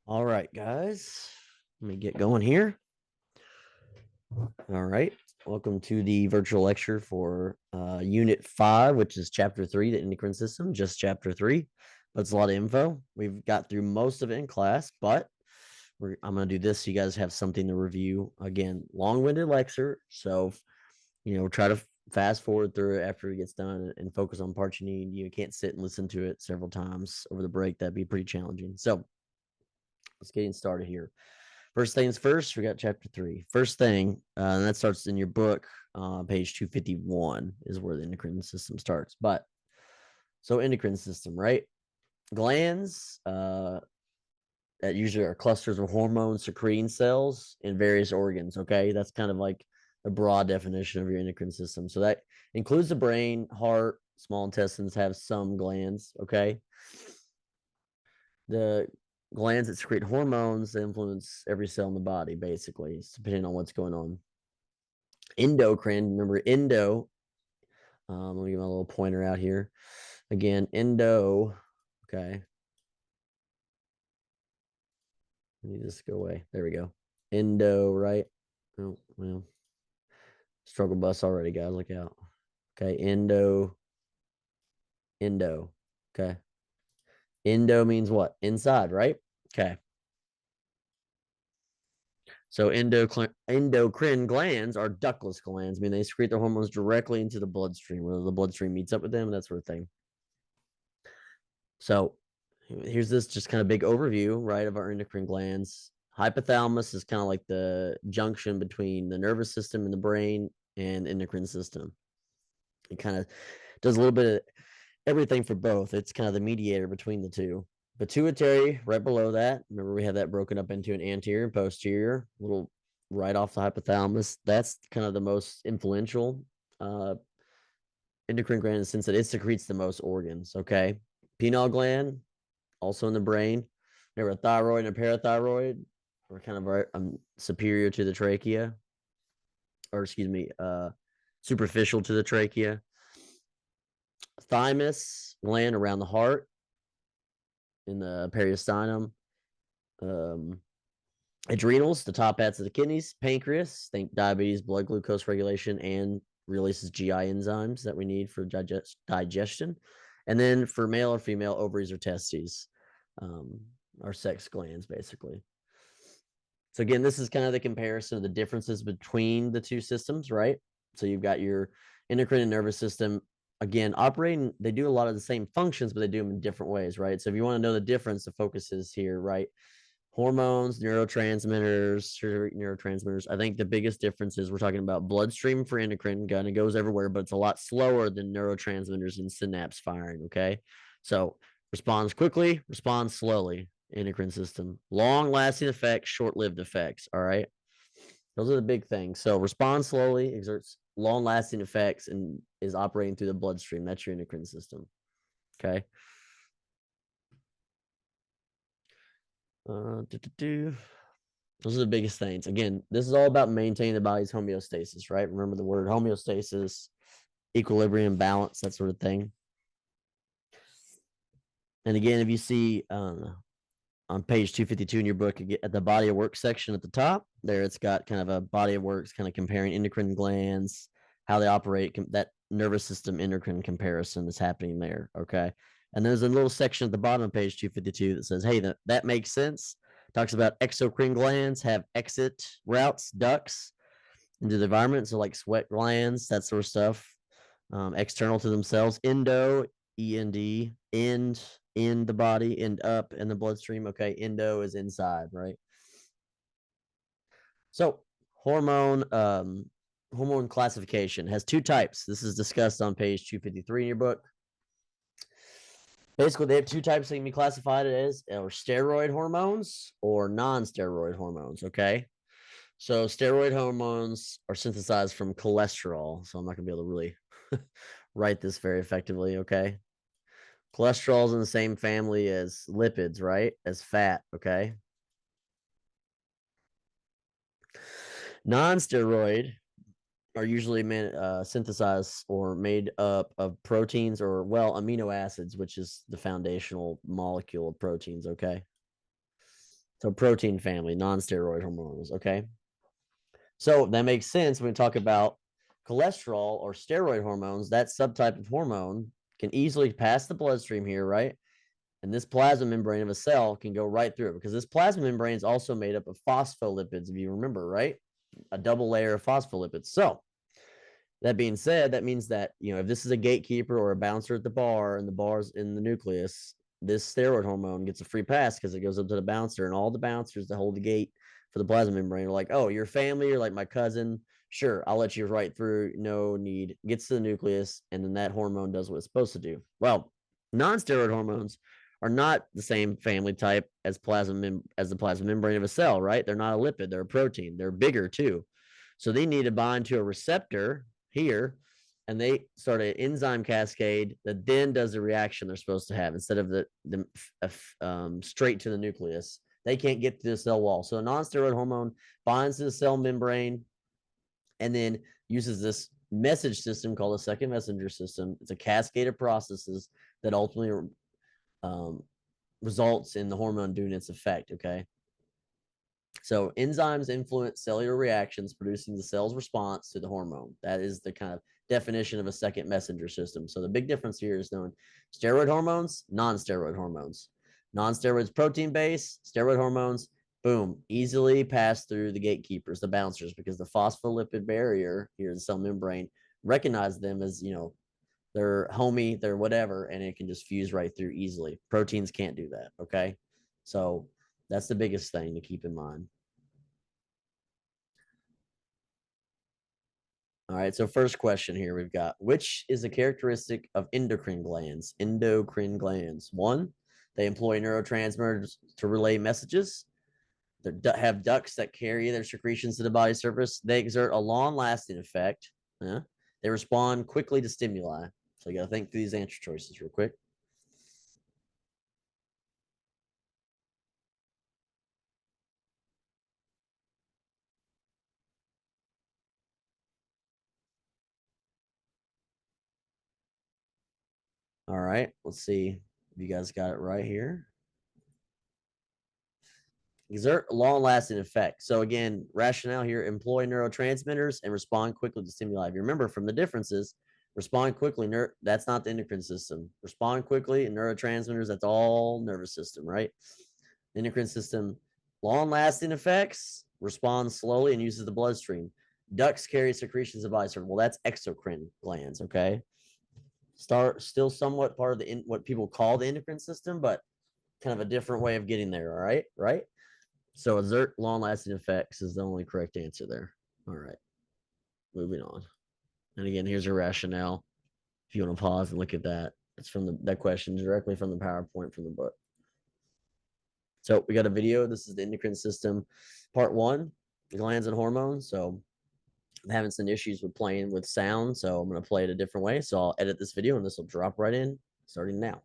All right, guys, let me get going here. All right, welcome to the virtual lecture for Unit 5, which is Chapter 3, the endocrine system, just Chapter 3. That's a lot of info. We've got through most of it in class, but I'm going to do this so you guys have something to review. Again, long-winded lecture, so, try to fast forward through it after it gets done and focus on parts you need. You can't sit and listen to it several times over the break. That'd be pretty challenging. So let's get started here. First things first, we got chapter 3. First thing, and that starts in your book, page 251 is where the endocrine system starts. But so endocrine system, right? Glands that usually are clusters of hormone secreting cells in various organs. Okay, that's kind of like a broad definition of your endocrine system. So that includes the brain, heart, small intestines have some glands. Okay, the glands that secrete hormones that influence every cell in the body, basically, depending on what's going on. Endocrine, remember endo. Let me get my little pointer out here. Again, endo. Okay. I need this to go away. There we go. Endo, right? Oh, well. Struggle bus already, guys. Look out. Okay. Endo. Endo. Okay. Endo means what? Inside, right? Okay. So endocrine glands are ductless glands. I mean, they secrete their hormones directly into the bloodstream, where the bloodstream meets up with them, that sort of thing. So here's this just kind of big overview, right, of our endocrine glands. Hypothalamus is kind of like the junction between the nervous system and the brain and endocrine system. It kind of does a little bit of everything for both. It's kind of the mediator between the two. Pituitary, right below that. Remember, we have that broken up into an anterior and posterior, little right off the hypothalamus. That's kind of the most influential endocrine gland in the sense that it secretes the most organs. Okay. Pineal gland, also in the brain. Remember, a thyroid and a parathyroid are kind of superior to the trachea, or excuse me, superficial to the trachea. Thymus gland around the heart in the periosteum. Adrenals, the top hats of the kidneys. Pancreas, think diabetes, blood glucose regulation, and releases GI enzymes that we need for digestion. And then for male or female, ovaries or testes, our sex glands, basically. So again, this is kind of the comparison of the differences between the two systems, right? So you've got your endocrine and nervous system, again, operating, they do a lot of the same functions, but they do them in different ways, right? So if you want to know the difference, the focus is here, right? Hormones, neurotransmitters. I think the biggest difference is we're talking about bloodstream for endocrine, kind of goes everywhere, but it's a lot slower than neurotransmitters and synapse firing. Okay. So responds quickly, responds slowly. Endocrine system, long lasting effects, short lived effects. All right. Those are the big things. So responds slowly, exerts long lasting effects, and is operating through the bloodstream. That's your endocrine system. Okay. Those are the biggest things. Again, this is all about maintaining the body's homeostasis, right? Remember the word homeostasis, equilibrium, balance, that sort of thing. And again, if you see on page 252 in your book, at the body of work section at the top, there it's got kind of a body of works kind of comparing endocrine glands, how they operate, that nervous system endocrine comparison that's happening there. Okay. And there's a little section at the bottom of page 252 that says, hey, that makes sense. Talks about exocrine glands have exit routes, ducts into the environment. So like sweat glands, that sort of stuff, external to themselves. Endo, END, end in the body, end up in the bloodstream. Okay, endo is inside, right? So hormone classification has two types. This is discussed on page 253 in your book. Basically, they have two types that can be classified as, or steroid hormones or non-steroid hormones. Okay. So steroid hormones are synthesized from cholesterol. So I'm not going to be able to really write this very effectively. Okay. Cholesterol is in the same family as lipids, right? As fat. Okay. Non-steroid are usually synthesized or made up of proteins or, well, amino acids, which is the foundational molecule of proteins. Okay. So protein family, non-steroid hormones, okay? So that makes sense when we talk about cholesterol or steroid hormones. That subtype of hormone can easily pass the bloodstream here, right? And this plasma membrane of a cell can go right through it, because this plasma membrane is also made up of phospholipids, if you remember, right? A double layer of phospholipids. So that being said, that means that, if this is a gatekeeper or a bouncer at the bar and the bar's in the nucleus, this steroid hormone gets a free pass because it goes up to the bouncer, and all the bouncers that hold the gate for the plasma membrane are like, oh, you're family, you're like my cousin. Sure, I'll let you right through. No need. Gets to the nucleus, and then that hormone does what it's supposed to do. Well, non-steroid hormones are not the same family type as the plasma membrane of a cell, right? They're not a lipid, they're a protein. They're bigger too. So they need to bind to a receptor here, and they start an enzyme cascade that then does the reaction they're supposed to have instead of the straight to the nucleus. They can't get to the cell wall. So a non-steroid hormone binds to the cell membrane and then uses this message system called a second messenger system. It's a cascade of processes that ultimately results in the hormone doing its effect, okay? So enzymes influence cellular reactions, producing the cell's response to the hormone. That is the kind of definition of a second messenger system. So the big difference here is known steroid hormones, non-steroid hormones. Non-steroids protein-based, steroid hormones, boom, easily pass through the gatekeepers, the bouncers, because the phospholipid barrier here in the cell membrane recognize them as, they're homie, they're whatever, and it can just fuse right through easily. Proteins can't do that, okay? So that's the biggest thing to keep in mind. All right, so first question here we've got, which is a characteristic of endocrine glands? Endocrine glands. One, they employ neurotransmitters to relay messages. They have ducts that carry their secretions to the body surface. They exert a long-lasting effect. They respond quickly to stimuli. So you got to think through these answer choices real quick. All right, let's see if you guys got it right here. Exert a long-lasting effect. So again, rationale here, employ neurotransmitters and respond quickly to stimuli. If you remember from the differences, respond quickly, that's not the endocrine system. Respond quickly and neurotransmitters, that's all nervous system, right? Endocrine system, long-lasting effects, responds slowly and uses the bloodstream. Ducts carry secretions of body surface. Well, that's exocrine glands, okay? Still somewhat part of the what people call the endocrine system, but kind of a different way of getting there, all right? Right? So exert long-lasting effects is the only correct answer there. All right, moving on. And again, here's your rationale. If you want to pause and look at that, it's from that question directly from the PowerPoint from the book. So we got a video. This is the endocrine system, part 1, the glands and hormones. So I'm having some issues with playing with sound, so I'm going to play it a different way. So I'll edit this video, and this will drop right in starting now.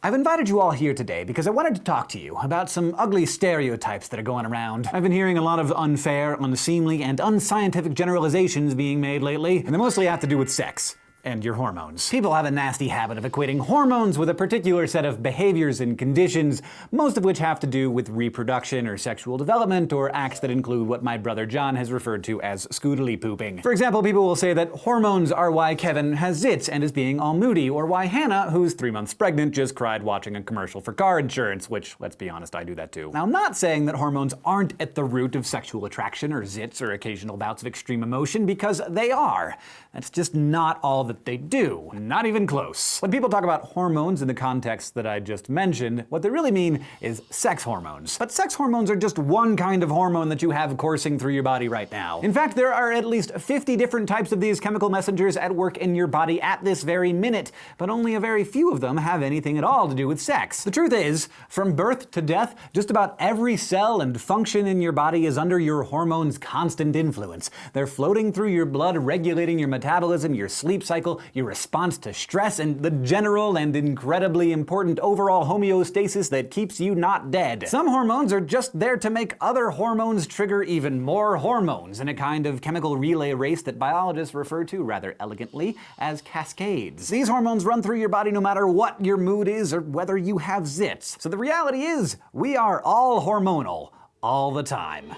I've invited you all here today because I wanted to talk to you about some ugly stereotypes that are going around. I've been hearing a lot of unfair, unseemly, and unscientific generalizations being made lately, and they mostly have to do with sex and your hormones. People have a nasty habit of equating hormones with a particular set of behaviors and conditions, most of which have to do with reproduction or sexual development, or acts that include what my brother John has referred to as scootily pooping. For example, people will say that hormones are why Kevin has zits and is being all moody, or why Hannah, who's 3 months pregnant, just cried watching a commercial for car insurance, which, let's be honest, I do that too. Now, I'm not saying that hormones aren't at the root of sexual attraction or zits or occasional bouts of extreme emotion, because they are. That's just not all that they do. Not even close. When people talk about hormones in the context that I just mentioned, what they really mean is sex hormones. But sex hormones are just one kind of hormone that you have coursing through your body right now. In fact, there are at least 50 different types of these chemical messengers at work in your body at this very minute, but only a very few of them have anything at all to do with sex. The truth is, from birth to death, just about every cell and function in your body is under your hormones' constant influence. They're floating through your blood, regulating your metabolism, your sleep cycle, cycle, your response to stress, and the general and incredibly important overall homeostasis that keeps you not dead. Some hormones are just there to make other hormones trigger even more hormones in a kind of chemical relay race that biologists refer to rather elegantly as cascades. These hormones run through your body no matter what your mood is or whether you have zits. So the reality is, we are all hormonal all the time.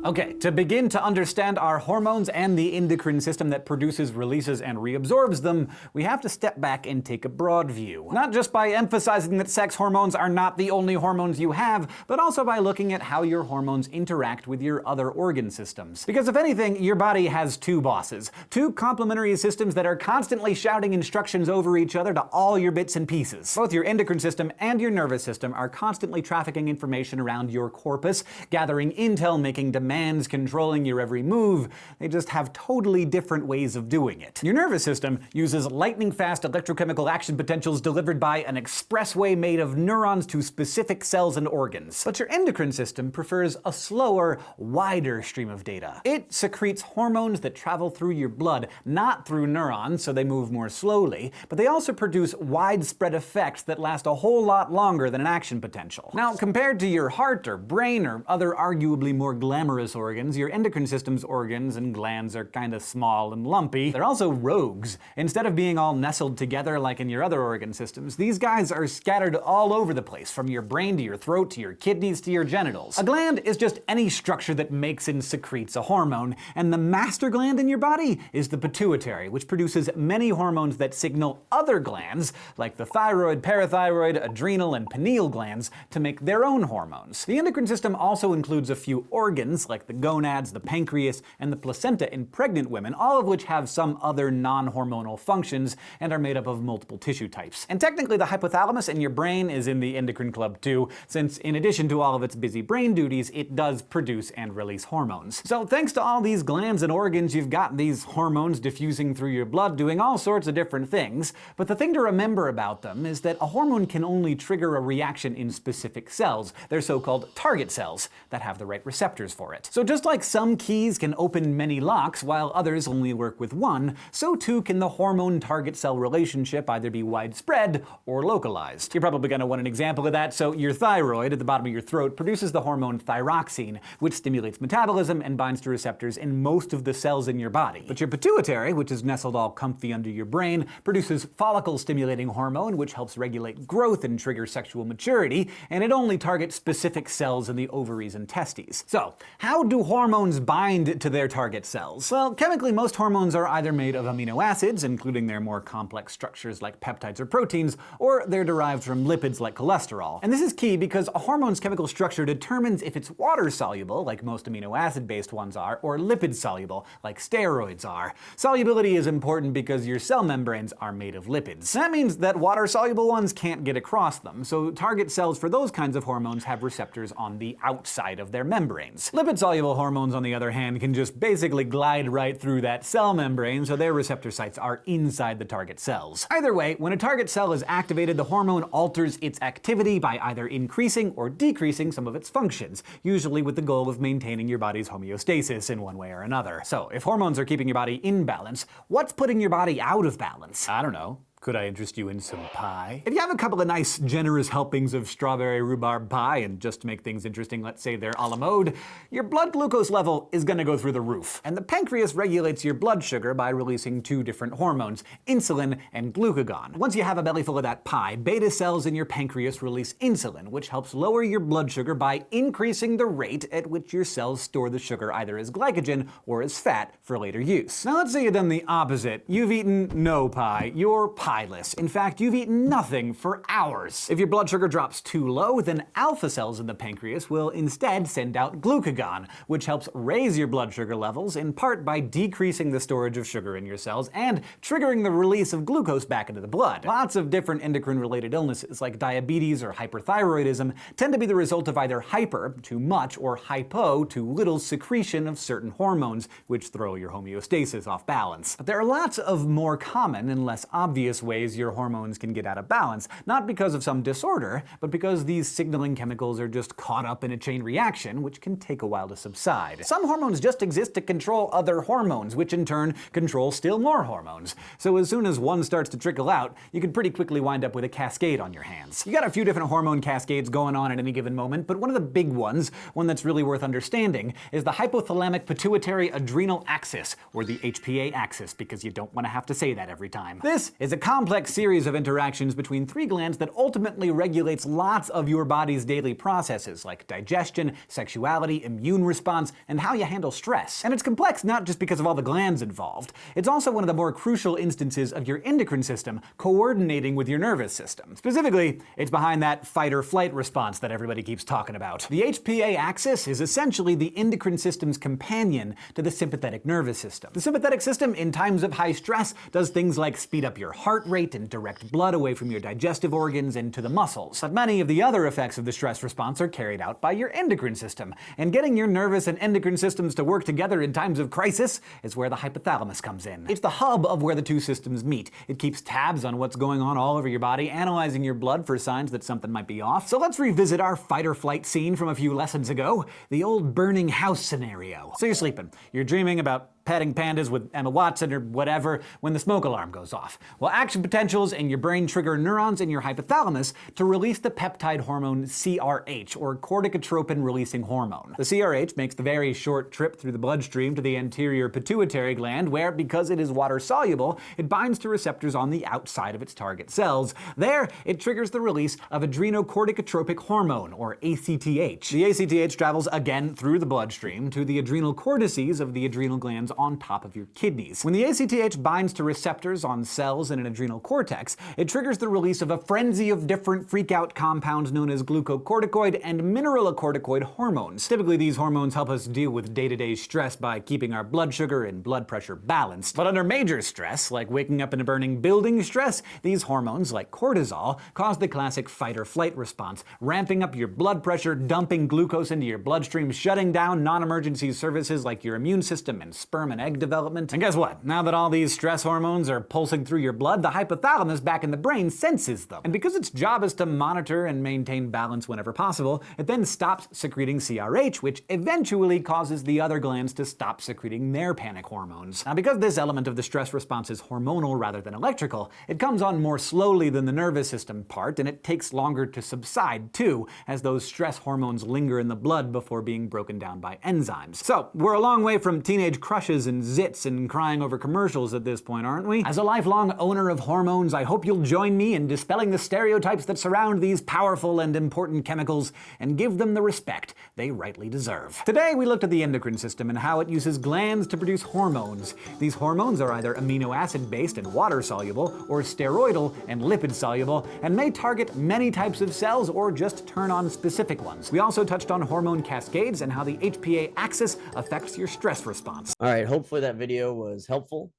Okay, to begin to understand our hormones and the endocrine system that produces, releases, and reabsorbs them, we have to step back and take a broad view. Not just by emphasizing that sex hormones are not the only hormones you have, but also by looking at how your hormones interact with your other organ systems. Because if anything, your body has two bosses, two complementary systems that are constantly shouting instructions over each other to all your bits and pieces. Both your endocrine system and your nervous system are constantly trafficking information around your corpus, gathering intel, making demands, controlling your every move. They just have totally different ways of doing it. Your nervous system uses lightning-fast electrochemical action potentials delivered by an expressway made of neurons to specific cells and organs. But your endocrine system prefers a slower, wider stream of data. It secretes hormones that travel through your blood, not through neurons, so they move more slowly, but they also produce widespread effects that last a whole lot longer than an action potential. Now, compared to your heart or brain or other arguably more glamorous organs, your endocrine system's organs and glands are kinda small and lumpy. They're also rogues. Instead of being all nestled together like in your other organ systems, these guys are scattered all over the place, from your brain to your throat to your kidneys to your genitals. A gland is just any structure that makes and secretes a hormone, and the master gland in your body is the pituitary, which produces many hormones that signal other glands, like the thyroid, parathyroid, adrenal, and pineal glands, to make their own hormones. The endocrine system also includes a few organs, like the gonads, the pancreas, and the placenta in pregnant women, all of which have some other non-hormonal functions and are made up of multiple tissue types. And technically the hypothalamus in your brain is in the endocrine club too, since in addition to all of its busy brain duties, it does produce and release hormones. So thanks to all these glands and organs, you've got these hormones diffusing through your blood doing all sorts of different things, but the thing to remember about them is that a hormone can only trigger a reaction in specific cells. They're so-called target cells that have the right receptors for it. So just like some keys can open many locks while others only work with one, so too can the hormone-target cell relationship either be widespread or localized. You're probably going to want an example of that, so your thyroid at the bottom of your throat produces the hormone thyroxine, which stimulates metabolism and binds to receptors in most of the cells in your body. But your pituitary, which is nestled all comfy under your brain, produces follicle-stimulating hormone, which helps regulate growth and trigger sexual maturity, and it only targets specific cells in the ovaries and testes. So, how do hormones bind to their target cells? Well, chemically, most hormones are either made of amino acids, including their more complex structures like peptides or proteins, or they're derived from lipids like cholesterol. And this is key because a hormone's chemical structure determines if it's water-soluble, like most amino acid-based ones are, or lipid-soluble, like steroids are. Solubility is important because your cell membranes are made of lipids. That means that water-soluble ones can't get across them, so target cells for those kinds of hormones have receptors on the outside of their membranes. Lipid-soluble hormones, on the other hand, can just basically glide right through that cell membrane, so their receptor sites are inside the target cells. Either way, when a target cell is activated, the hormone alters its activity by either increasing or decreasing some of its functions, usually with the goal of maintaining your body's homeostasis in one way or another. So, if hormones are keeping your body in balance, what's putting your body out of balance? I don't know. Could I interest you in some pie? If you have a couple of nice, generous helpings of strawberry rhubarb pie, and just to make things interesting, let's say they're a la mode, your blood glucose level is gonna go through the roof. And the pancreas regulates your blood sugar by releasing two different hormones, insulin and glucagon. Once you have a belly full of that pie, beta cells in your pancreas release insulin, which helps lower your blood sugar by increasing the rate at which your cells store the sugar either as glycogen or as fat for later use. Now let's say you've done the opposite. You've eaten no pie. You're pieless. In fact, you've eaten nothing for hours. If your blood sugar drops too low, then alpha cells in the pancreas will instead send out glucagon, which helps raise your blood sugar levels, in part by decreasing the storage of sugar in your cells and triggering the release of glucose back into the blood. Lots of different endocrine-related illnesses, like diabetes or hyperthyroidism, tend to be the result of either hyper, too much, or hypo, too little secretion of certain hormones, which throw your homeostasis off balance. But there are lots of more common and less obvious numerous ways your hormones can get out of balance, not because of some disorder, but because these signaling chemicals are just caught up in a chain reaction, which can take a while to subside. Some hormones just exist to control other hormones, which in turn control still more hormones. So as soon as one starts to trickle out, you can pretty quickly wind up with a cascade on your hands. You got a few different hormone cascades going on at any given moment, but one of the big ones, one that's really worth understanding, is the hypothalamic pituitary adrenal axis, or the HPA axis, because you don't want to have to say that every time. This is a complex series of interactions between three glands that ultimately regulates lots of your body's daily processes, like digestion, sexuality, immune response, and how you handle stress. And it's complex not just because of all the glands involved, it's also one of the more crucial instances of your endocrine system coordinating with your nervous system. Specifically, it's behind that fight or flight response that everybody keeps talking about. The HPA axis is essentially the endocrine system's companion to the sympathetic nervous system. The sympathetic system, in times of high stress, does things like speed up your heart rate and direct blood away from your digestive organs and to the muscles. But many of the other effects of the stress response are carried out by your endocrine system, and getting your nervous and endocrine systems to work together in times of crisis is where the hypothalamus comes in. It's the hub of where the two systems meet. It keeps tabs on what's going on all over your body, analyzing your blood for signs that something might be off. So let's revisit our fight or flight scene from a few lessons ago, the old burning house scenario. So you're sleeping. You're dreaming about petting pandas with Emma Watson or whatever when the smoke alarm goes off. Well, action potentials in your brain trigger neurons in your hypothalamus to release the peptide hormone CRH, or corticotropin-releasing hormone. The CRH makes the very short trip through the bloodstream to the anterior pituitary gland, where, because it is water-soluble, it binds to receptors on the outside of its target cells. There, it triggers the release of adrenocorticotropic hormone, or ACTH. The ACTH travels again through the bloodstream to the adrenal cortices of the adrenal glands on top of your kidneys. When the ACTH binds to receptors on cells in an adrenal cortex, it triggers the release of a frenzy of different freak-out compounds known as glucocorticoid and mineralocorticoid hormones. Typically, these hormones help us deal with day-to-day stress by keeping our blood sugar and blood pressure balanced. But under major stress, like waking up in a burning building stress, these hormones, like cortisol, cause the classic fight-or-flight response, ramping up your blood pressure, dumping glucose into your bloodstream, shutting down non-emergency services like your immune system and sperm and egg development. And guess what? Now that all these stress hormones are pulsing through your blood, the hypothalamus back in the brain senses them. And because its job is to monitor and maintain balance whenever possible, it then stops secreting CRH, which eventually causes the other glands to stop secreting their panic hormones. Now, because this element of the stress response is hormonal rather than electrical, it comes on more slowly than the nervous system part, and it takes longer to subside too, as those stress hormones linger in the blood before being broken down by enzymes. So, we're a long way from teenage crushes and zits and crying over commercials at this point, aren't we? As a lifelong owner of hormones, I hope you'll join me in dispelling the stereotypes that surround these powerful and important chemicals and give them the respect they rightly deserve. Today, we looked at the endocrine system and how it uses glands to produce hormones. These hormones are either amino acid-based and water-soluble, or steroidal and lipid-soluble, and may target many types of cells or just turn on specific ones. We also touched on hormone cascades and how the HPA axis affects your stress response. All right, hopefully that video was helpful.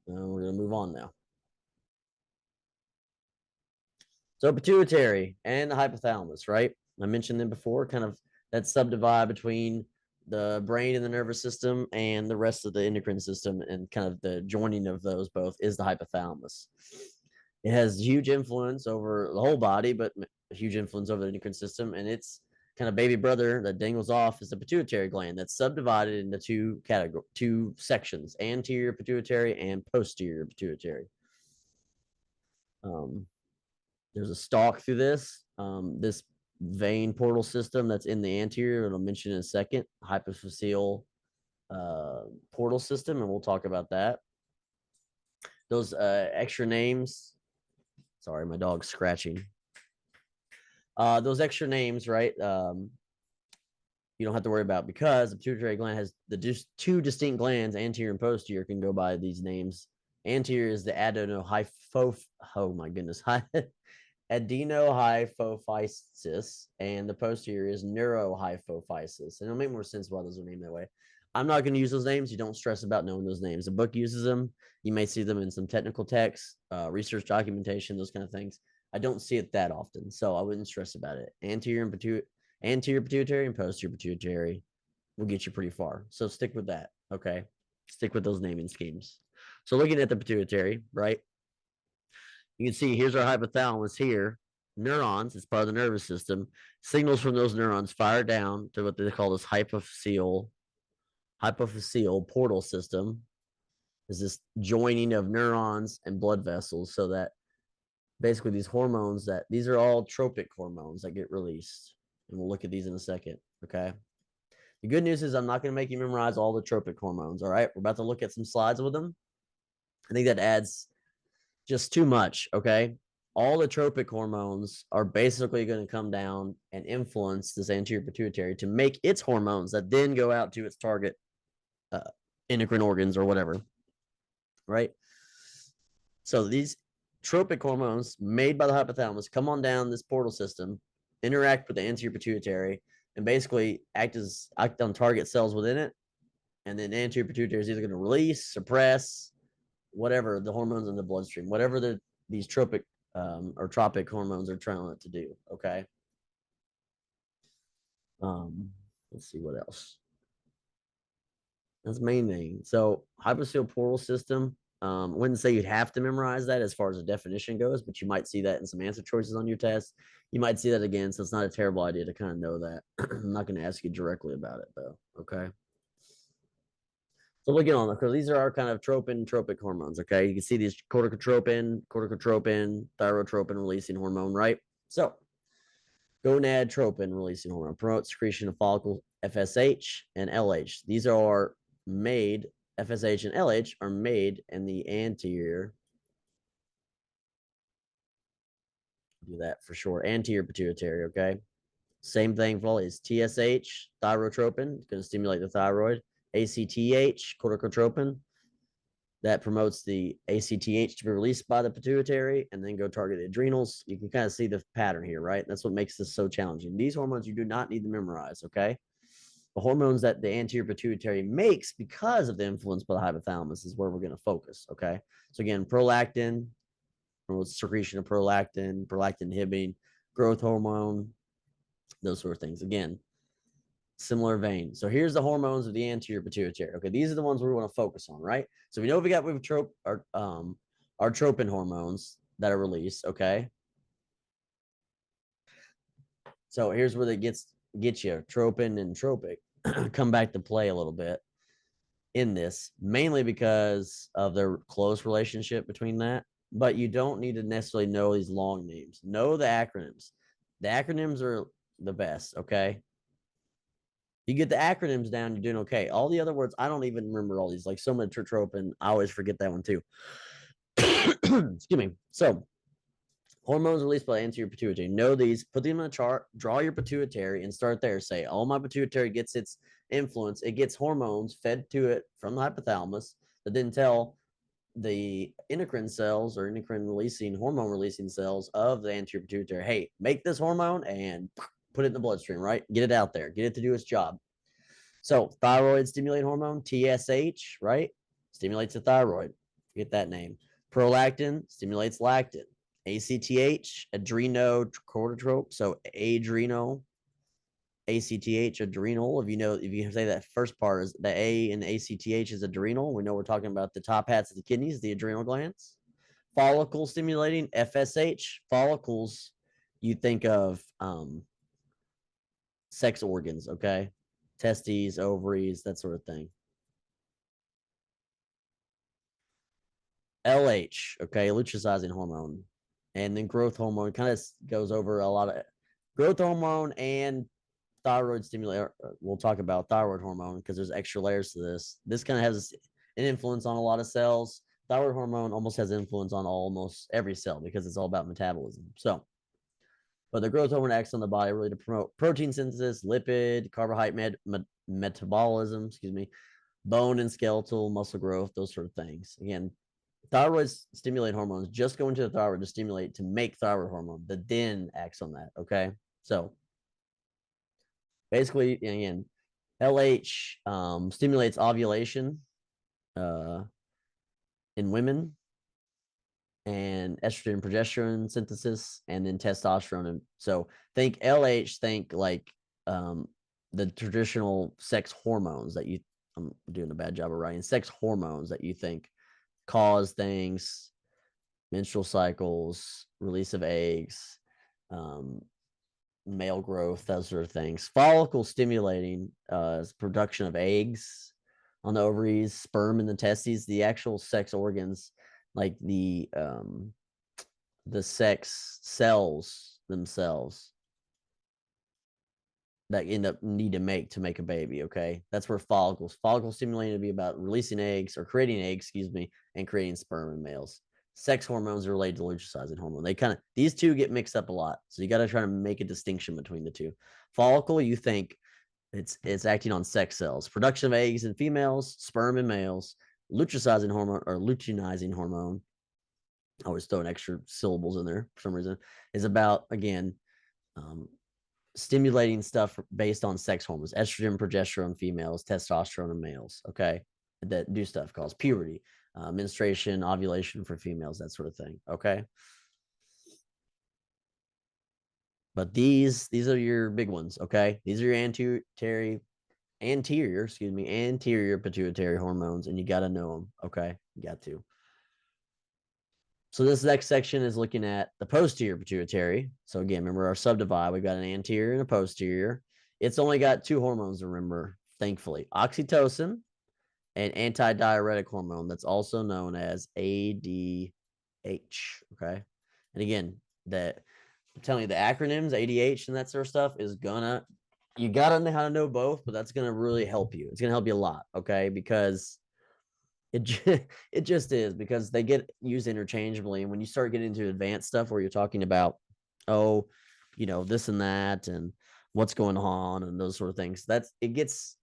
We're going to move on now. So pituitary and the hypothalamus, right? I mentioned them before, kind of that subdivide between the brain and the nervous system and the rest of the endocrine system, and kind of the joining of those both is the hypothalamus. It has huge influence over the whole body, but a huge influence over the endocrine system, and it's kind of baby brother that dangles off is the pituitary gland that's subdivided into two sections, anterior pituitary and posterior pituitary. There's a stalk through this. This vein portal system that's in the anterior, and I'll mention in a second, hypophyseal portal system, and we'll talk about that. Those extra names, sorry, my dog's scratching. Those extra names, right? You don't have to worry about, because the pituitary gland has the two distinct glands, anterior and posterior, can go by these names. Anterior is the adenohypophysis, and the posterior is neurohypophysis. And it'll make more sense why those are named that way. I'm not going to use those names. You don't stress about knowing those names. The book uses them. You may see them in some technical texts, research documentation, those kind of things. I don't see it that often, so I wouldn't stress about it. Anterior pituitary and posterior pituitary will get you pretty far. So stick with that, okay? Stick with those naming schemes. So looking at the pituitary, right? You can see here's our hypothalamus here. Neurons, it's part of the nervous system. Signals from those neurons fire down to what they call this hypophyseal portal system. Is this joining of neurons and blood vessels so that basically these hormones that these are all tropic hormones that get released. And we'll look at these in a second. Okay. The good news is I'm not going to make you memorize all the tropic hormones. All right. We're about to look at some slides with them. I think that adds just too much. Okay. All the tropic hormones are basically going to come down and influence this anterior pituitary to make its hormones that then go out to its target endocrine organs or whatever. Right. So these tropic hormones made by the hypothalamus come on down this portal system, interact with the anterior pituitary, and basically act on target cells within it. And then the anterior pituitary is either going to release, suppress, whatever the hormones in the bloodstream, whatever these tropic or tropic hormones are trying to do. Okay. Let's see what else. That's the main thing. So hypophyseal portal system. I wouldn't say you'd have to memorize that as far as the definition goes, but you might see that in some answer choices on your test. You might see that again, so it's not a terrible idea to kind of know that. I'm not going to ask you directly about it, though. Okay. So looking on, because these are our kind of tropic hormones. Okay, you can see these corticotropin, thyrotropin releasing hormone, right? So gonadotropin releasing hormone promotes secretion of follicle FSH and LH. These are made, FSH and LH are made in the anterior, do that for sure, anterior pituitary, okay? Same thing for all these. TSH, thyrotropin, going to stimulate the thyroid. ACTH, corticotropin, that promotes the ACTH to be released by the pituitary and then go target the adrenals. You can kind of see the pattern here, right? That's what makes this so challenging. These hormones you do not need to memorize, okay? The hormones that the anterior pituitary makes because of the influence by the hypothalamus is where we're going to focus, okay? So again, prolactin, secretion of prolactin inhibiting growth hormone, those sort of things. Again, similar vein. So here's the hormones of the anterior pituitary. Okay, these are the ones we want to focus on, right? So we know we have our tropin hormones that are released. Okay. So here's where that gets you tropin and tropic come back to play a little bit in this, mainly because of their close relationship between that. But you don't need to necessarily know these long names. Know the acronyms. The acronyms are the best. Okay. You get the acronyms down, you're doing okay. All the other words, I don't even remember all these. Like somatotropin, I always forget that one too. Excuse me. So, hormones released by the anterior pituitary. Know these, put them in a chart, draw your pituitary, and start there. Say, all my pituitary gets its influence. It gets hormones fed to it from the hypothalamus that then tell the endocrine cells or endocrine releasing, hormone releasing cells of the anterior pituitary, hey, make this hormone and put it in the bloodstream, right? Get it out there, get it to do its job. So thyroid stimulating hormone, TSH, right? Stimulates the thyroid. Get that name. Prolactin stimulates lactin. ACTH, adrenocorticotrope. So adrenal, ACTH, adrenal. If you say that first part is the A in ACTH is adrenal, we know we're talking about the top hats of the kidneys, the adrenal glands. Follicle stimulating, FSH. Follicles, you think of sex organs, okay? Testes, ovaries, that sort of thing. LH, okay, luteinizing hormone. And then growth hormone kind of goes over a lot of growth hormone and thyroid stimulator. We'll talk about thyroid hormone because there's extra layers to this. This kind of has an influence on a lot of cells. Thyroid hormone almost has influence on almost every cell because it's all about metabolism. So, but the growth hormone acts on the body really to promote protein synthesis, lipid, carbohydrate metabolism, bone and skeletal muscle growth, those sort of things. Again, thyroid stimulate hormones just go into the thyroid to stimulate to make thyroid hormone that then acts on that. Okay. So basically, again, LH stimulates ovulation in women and estrogen and progesterone synthesis and then testosterone. And so think LH, think like the traditional sex hormones that I'm doing a bad job of writing, sex hormones that you think cause things menstrual cycles, release of eggs, male growth, those sort of things. Follicle stimulating is production of eggs on the ovaries, sperm in the testes, the actual sex organs, like the sex cells themselves that end up need to make a baby. Okay, that's where follicle stimulating to be about releasing eggs or creating eggs, excuse me, and creating sperm in males. Sex hormones are related to luteinizing hormone. They kind of, these two get mixed up a lot, so you got to try to make a distinction between the two. Follicle, you think it's acting on sex cells, production of eggs in females, sperm in males. Luteinizing hormone, I always throw an extra syllables in there for some reason, is about, again, um, stimulating stuff based on sex hormones, estrogen, progesterone, females, testosterone in males. Okay, that do stuff cause puberty, menstruation, ovulation for females, that sort of thing. Okay, but these are your big ones. Okay, these are your anterior pituitary hormones, and you got to know them. Okay, you got to. So this next section is looking at the posterior pituitary. So again, remember our subdivide, we've got an anterior and a posterior. It's only got two hormones to remember, thankfully: oxytocin and antidiuretic hormone, that's also known as ADH. Okay, and again, that I'm telling you, the acronyms ADH and that sort of stuff is gonna, you gotta know how to know both, but that's gonna really help you. It's gonna help you a lot. Okay, because it it just is, because they get used interchangeably, and when you start getting into advanced stuff where you're talking about, oh, this and that and what's going on and those sort of things, that's, it gets,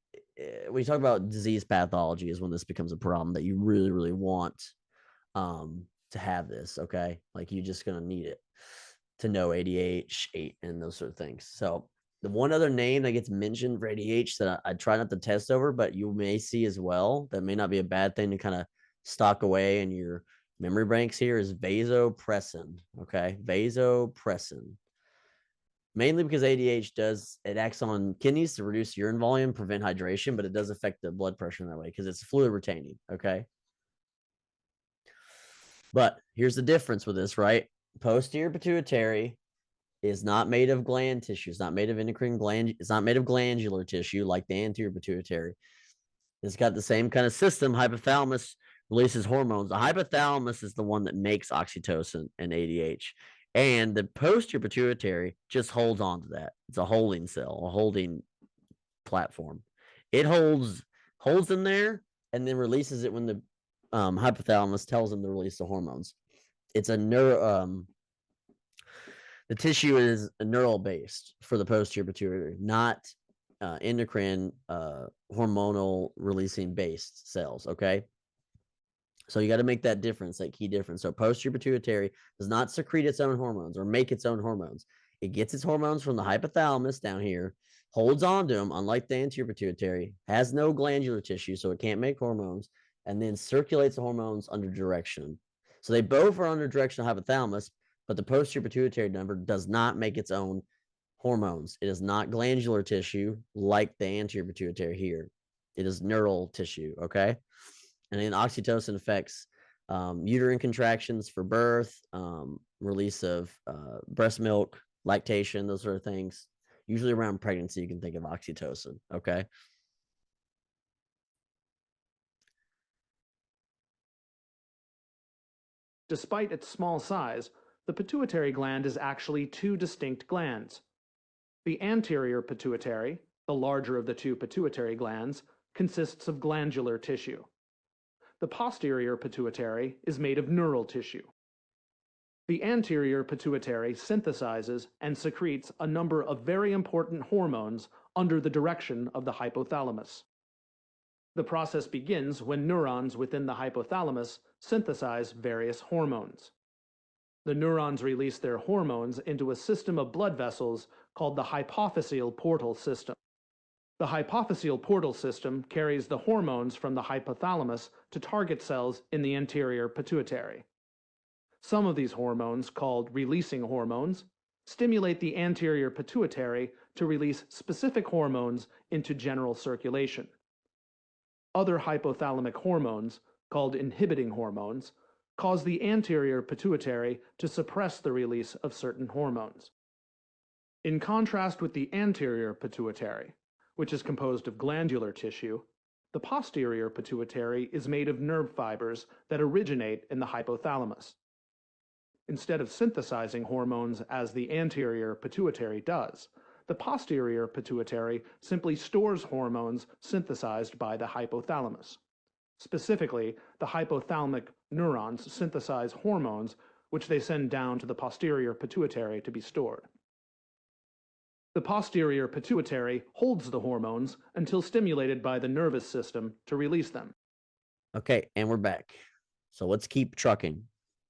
when you talk about disease pathology is when this becomes a problem that you really really want to have this. Okay, like you're just gonna need it to know ADH and those sort of things. So the one other name that gets mentioned for ADH that I try not to test over, but you may see as well, that may not be a bad thing to kind of stock away in your memory banks here, is vasopressin. Okay, vasopressin. Mainly because ADH it acts on kidneys to reduce urine volume, prevent hydration, but it does affect the blood pressure in that way because it's fluid retaining. Okay. But here's the difference with this, right? Posterior pituitary is not made of gland tissue. It's not made of endocrine gland. It's not made of glandular tissue like the anterior pituitary. It's got the same kind of system. Hypothalamus releases hormones. The hypothalamus is the one that makes oxytocin and ADH. And the posterior pituitary just holds on to that. It's a holding cell, a holding platform. It holds in there and then releases it when the hypothalamus tells them to release the hormones. It's a the tissue is neural based for the posterior pituitary, not endocrine hormonal releasing based cells. Okay, so you got to make that difference, that key difference. So posterior pituitary does not secrete its own hormones or make its own hormones. It gets its hormones from the hypothalamus down here, holds on to them, unlike the anterior pituitary, has no glandular tissue, so it can't make hormones, and then circulates the hormones under direction. So they both are under direction of hypothalamus, but the posterior pituitary number does not make its own hormones. It is not glandular tissue like the anterior pituitary here. It is neural tissue. Okay, and then oxytocin affects uterine contractions for birth, release of breast milk, lactation, those sort of things. Usually around pregnancy, you can think of oxytocin. Okay. Despite its small size, the pituitary gland is actually two distinct glands. The anterior pituitary, the larger of the two pituitary glands, consists of glandular tissue. The posterior pituitary is made of neural tissue. The anterior pituitary synthesizes and secretes a number of very important hormones under the direction of the hypothalamus. The process begins when neurons within the hypothalamus synthesize various hormones. The neurons release their hormones into a system of blood vessels called the hypophyseal portal system. The hypophyseal portal system carries the hormones from the hypothalamus to target cells in the anterior pituitary. Some of these hormones, called releasing hormones, stimulate the anterior pituitary to release specific hormones into general circulation. Other hypothalamic hormones, called inhibiting hormones, cause the anterior pituitary to suppress the release of certain hormones. In contrast with the anterior pituitary, which is composed of glandular tissue, the posterior pituitary is made of nerve fibers that originate in the hypothalamus. Instead of synthesizing hormones as the anterior pituitary does, the posterior pituitary simply stores hormones synthesized by the hypothalamus. Specifically, the hypothalamic neurons synthesize hormones which they send down to the posterior pituitary to be stored. The posterior pituitary holds the hormones until stimulated by the nervous system to release them. Okay, and we're back. So let's keep trucking.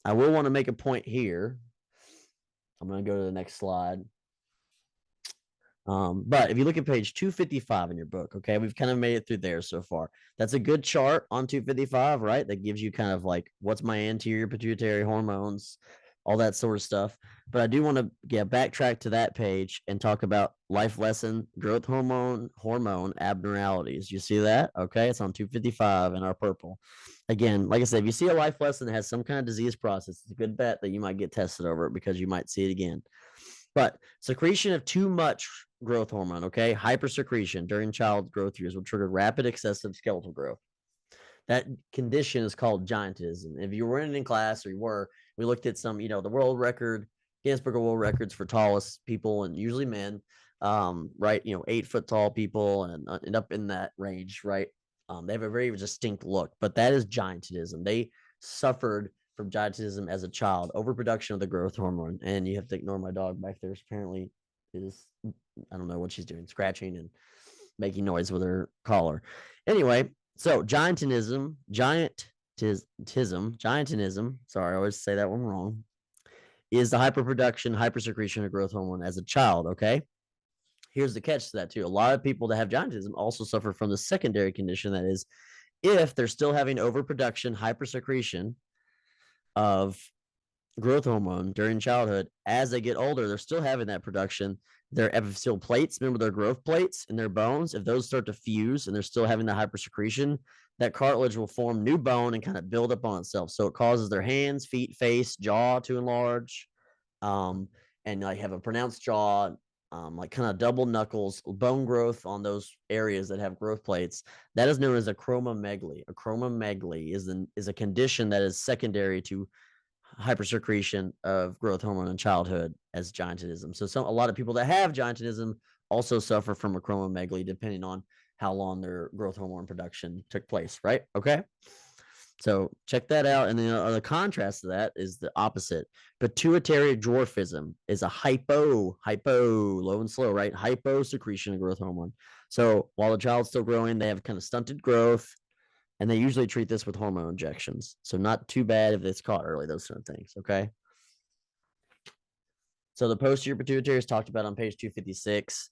I will want to make a point here. I'm going to go to the next slide. But if you look at page 255 in your book, okay, we've kind of made it through there so far. That's a good chart on 255, right? That gives you kind of like what's my anterior pituitary hormones, all that sort of stuff. But I do want to backtrack to that page and talk about life lesson, growth hormone abnormalities. You see that? Okay, it's on 255 in our purple. Again, like I said, if you see a life lesson that has some kind of disease process, it's a good bet that you might get tested over it because you might see it again. But secretion of too much growth hormone, okay, hypersecretion during child growth years will trigger rapid excessive skeletal growth. That condition is called giantism. If you were in class or we looked at some, the world record, Guinness Book of World Records for tallest people, and usually men, right? 8 foot tall people and up in that range, right? They have a very distinct look, but that is giantism. They suffered from giantism as a child, overproduction of the growth hormone. And you have to ignore my dog back there. Apparently I don't know what she's doing, scratching and making noise with her collar. Anyway, so giantism, sorry, I always say that one wrong, is the hypersecretion of growth hormone as a child, okay? Here's the catch to that too. A lot of people that have giantism also suffer from the secondary condition, that is, if they're still having overproduction, hypersecretion of growth hormone during childhood, as they get older, they're still having that production. Their epiphyseal plates, remember their growth plates in their bones, if those start to fuse and they're still having the hypersecretion, that cartilage will form new bone and kind of build up on itself. So it causes their hands, feet, face, jaw to enlarge, and like have a pronounced jaw, like kind of double knuckles, bone growth on those areas that have growth plates. That is known as acromegaly. Acromegaly is a condition that is secondary to hypersecretion of growth hormone in childhood as giantism. So a lot of people that have giantism also suffer from acromegaly, depending on how long their growth hormone production took place, right? Okay. So check that out. And then the contrast to that is the opposite. Pituitary dwarfism is a hypo, low and slow, right? Hypo secretion of growth hormone. So while the child's still growing, they have kind of stunted growth, and they usually treat this with hormone injections. So not too bad if it's caught early, those sort of things, okay? So the posterior pituitary is talked about on page 256.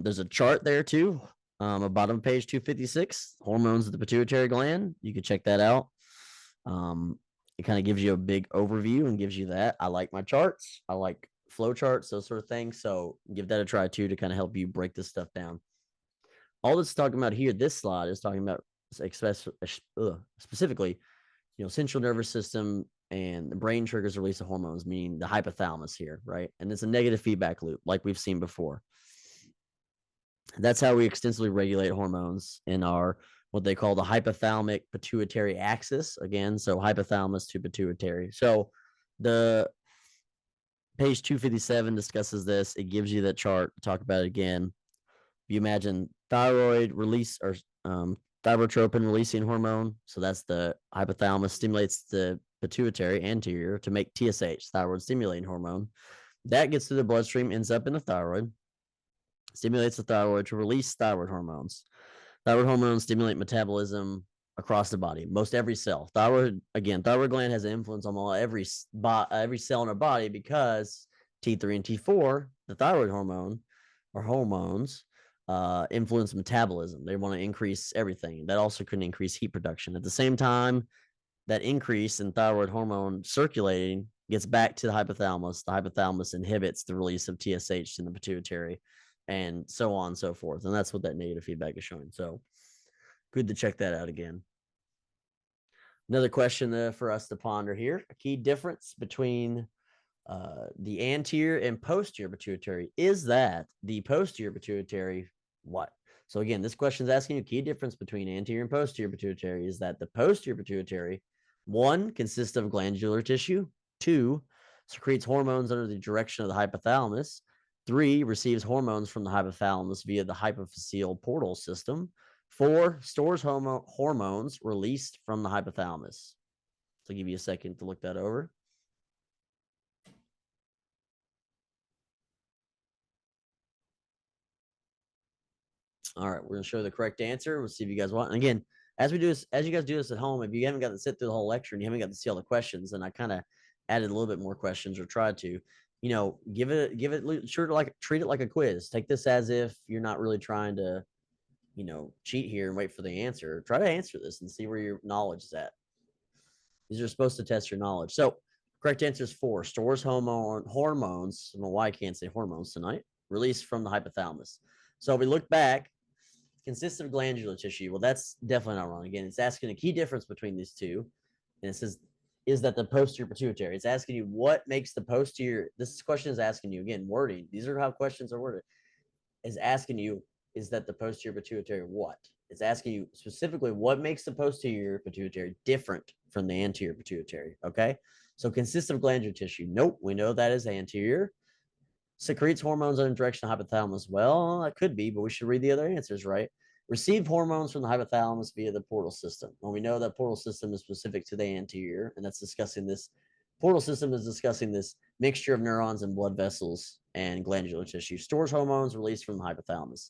There's a chart there too, bottom of page 256, hormones of the pituitary gland. You can check that out. It kind of gives you a big overview and gives you that. I like my charts. I like flow charts, those sort of things. So give that a try too, to kind of help you break this stuff down. All that's talking about here, this slide is talking about specifically, central nervous system and the brain triggers release of hormones, meaning the hypothalamus here, right? And it's a negative feedback loop, like we've seen before. That's how we extensively regulate hormones in our what they call the hypothalamic pituitary axis. Again, so hypothalamus to pituitary. So the page 257 discusses this. It gives you that chart. Talk about it again. If you imagine thyroid release or thyrotropin releasing hormone. So that's the hypothalamus stimulates the pituitary anterior to make TSH, thyroid stimulating hormone. That gets through the bloodstream, ends up in the thyroid, stimulates the thyroid to release thyroid hormones. Thyroid hormones stimulate metabolism across the body, most every cell. Thyroid gland has an influence on every cell in our body, because T3 and T4, the thyroid hormone or hormones, influence metabolism. They want to increase everything. That also can increase heat production. At the same time, that increase in thyroid hormone circulating gets back to the hypothalamus. The hypothalamus inhibits the release of TSH in the pituitary, and so on and so forth. And that's what that negative feedback is showing. So good to check that out again. Another question for us to ponder here. A key difference between the anterior and posterior pituitary is that the posterior pituitary what? So again, this question is asking you key difference between anterior and posterior pituitary is that the posterior pituitary, one, consists of glandular tissue, two, secretes hormones under the direction of the hypothalamus, three, receives hormones from the hypothalamus via the hypophyseal portal system, four, stores hormones released from the hypothalamus. So I'll give you a second to look that over. All right, we're gonna show the correct answer. We'll see if you guys want. And again, as we do this, as you guys do this at home, if you haven't got to sit through the whole lecture and you haven't got to see all the questions, then I kind of added a little bit more questions or tried to, give it treat it like a quiz. Take this as if you're not really trying to, cheat here and wait for the answer. Try to answer this and see where your knowledge is at. These are supposed to test your knowledge. So correct answer is 4. Stores hormones. I don't know why I can't say hormones tonight. Released from the hypothalamus. So if we look back, consists of glandular tissue. Well, that's definitely not wrong. Again, it's asking a key difference between these two. And it says, is that the posterior pituitary? It's asking you what makes the posterior. This question is asking you, again, wording. These are how questions are worded. Is asking you, is that the posterior pituitary what? It's asking you specifically what makes the posterior pituitary different from the anterior pituitary. Okay. So consists of glandular tissue. Nope. We know that is anterior. Secretes hormones under direction of hypothalamus. Well, that could be, but we should read the other answers, right? Receive hormones from the hypothalamus via the portal system. Well, we know that portal system is specific to the anterior, and that's discussing this. Portal system is discussing this mixture of neurons and blood vessels and glandular tissue. Stores hormones released from the hypothalamus.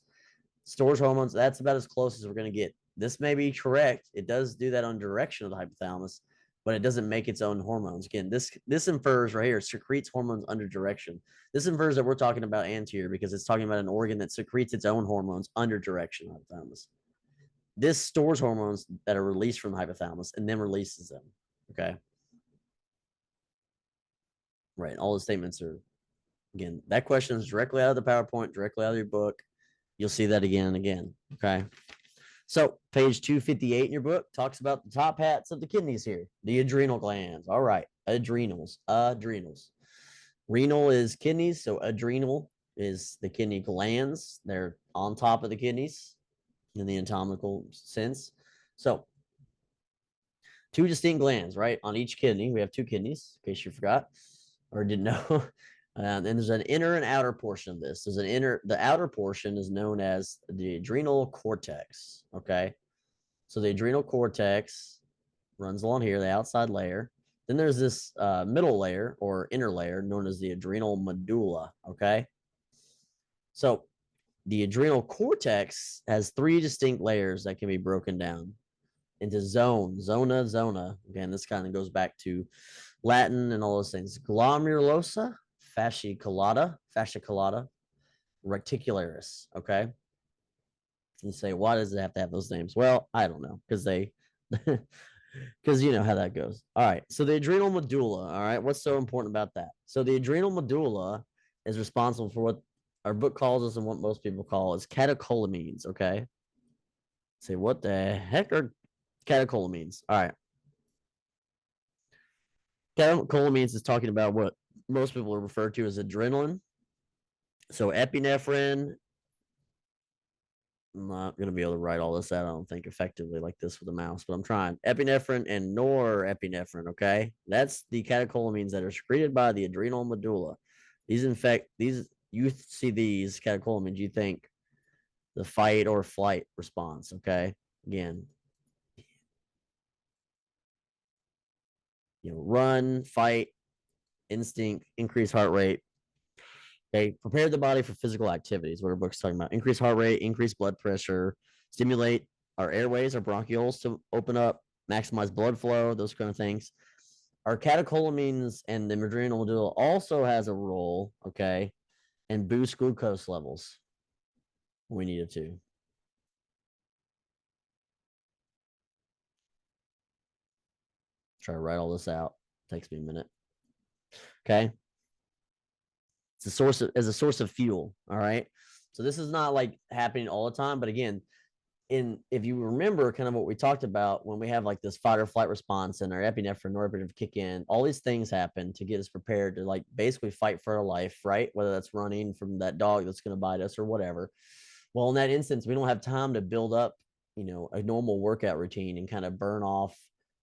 Stores hormones. That's about as close as we're going to get. This may be correct. It does do that on direction of the hypothalamus, but it doesn't make its own hormones. Again, this infers right here, secretes hormones under direction. This infers that we're talking about anterior because it's talking about an organ that secretes its own hormones under direction of the hypothalamus. This stores hormones that are released from the hypothalamus and then releases them. Okay. Right. All the statements are, again, that question is directly out of the PowerPoint, directly out of your book. You'll see that again and again. Okay. So page 258 in your book talks about the top hats of the kidneys here, the adrenal glands. All right, adrenals. Renal is kidneys, so adrenal is the kidney glands. They're on top of the kidneys in the anatomical sense. So 2 distinct glands, right? On each kidney, we have 2 kidneys, in case you forgot or didn't know. And there's an inner and outer portion of this. The outer portion is known as the adrenal cortex. Okay. So the adrenal cortex runs along here, the outside layer. Then there's this middle layer or inner layer known as the adrenal medulla. Okay. So the adrenal cortex has 3 distinct layers that can be broken down into zona. Again, this kind of goes back to Latin and all those things. Glomerulosa, fasciculata, reticularis. Okay. You say, why does it have to have those names? Well, I don't know, because because you know how that goes. All right. So the adrenal medulla. All right. What's so important about that? So the adrenal medulla is responsible for what our book calls us and what most people call is catecholamines. Okay. Say, what the heck are catecholamines? All right. Catecholamines is talking about what most people refer to as adrenaline. So epinephrine. I'm not going to be able to write all this out, I don't think, effectively like this with a mouse, but I'm trying. Epinephrine and norepinephrine, okay? That's the catecholamines that are secreted by the adrenal medulla. You see these catecholamines, you think the fight or flight response, okay? Again, run, fight, instinct, increase heart rate. Okay, prepare the body for physical activities. What our book's talking about: increase heart rate, increase blood pressure, stimulate our airways, our bronchioles to open up, maximize blood flow, those kind of things. Our catecholamines and the adrenal medulla also has a role, okay, and boost glucose levels. We need it to. Try to write all this out. Takes me a minute. Okay. It's a source of fuel. All right. So this is not like happening all the time, but again, if you remember kind of what we talked about when we have like this fight or flight response and our epinephrine, norepinephrine kick in, all these things happen to get us prepared to like basically fight for our life, right? Whether that's running from that dog that's going to bite us or whatever. Well, in that instance, we don't have time to build up, a normal workout routine and kind of burn off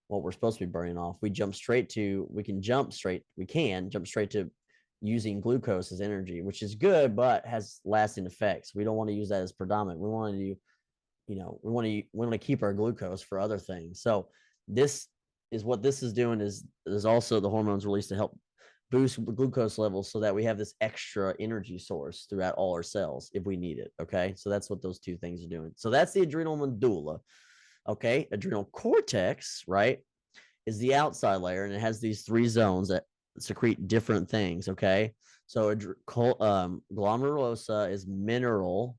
what we're supposed to be burning off. We can jump straight to using glucose as energy, which is good, but has lasting effects. We don't want to use that as predominant. We want to do, we want to keep our glucose for other things. So this is what this is doing is there's also the hormones released to help boost glucose levels so that we have this extra energy source throughout all our cells if we need it. Okay. So that's what those two things are doing. So that's the adrenal medulla. Okay. Adrenal cortex, right, is the outside layer, and it has these three zones that secrete different things. Okay. So glomerulosa is mineral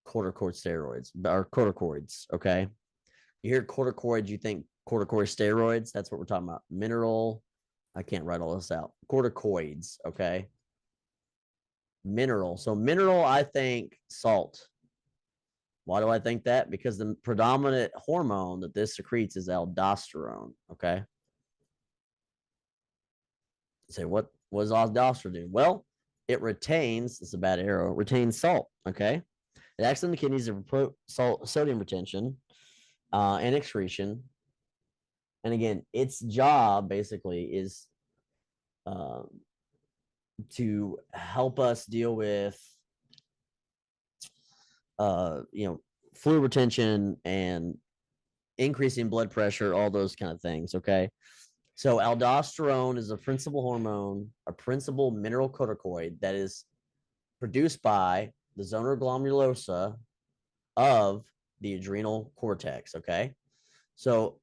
corticosteroids or corticoids. Okay. You hear corticoids, you think corticosteroids. That's what we're talking about. Mineral. I can't write all this out. Corticoids. Okay. Mineral. So mineral, I think salt. Why do I think that? Because the predominant hormone that this secretes is aldosterone. Okay. You say, what does aldosterone do? Well, it retains, it's a bad arrow, retains salt. Okay. It acts in the kidneys to promote sodium retention and excretion. And again, its job basically is to help us deal with, fluid retention and increasing blood pressure, all those kind of things. Okay. So aldosterone is a principal hormone, a principal mineral corticoid that is produced by the zona glomerulosa of the adrenal cortex. Okay. So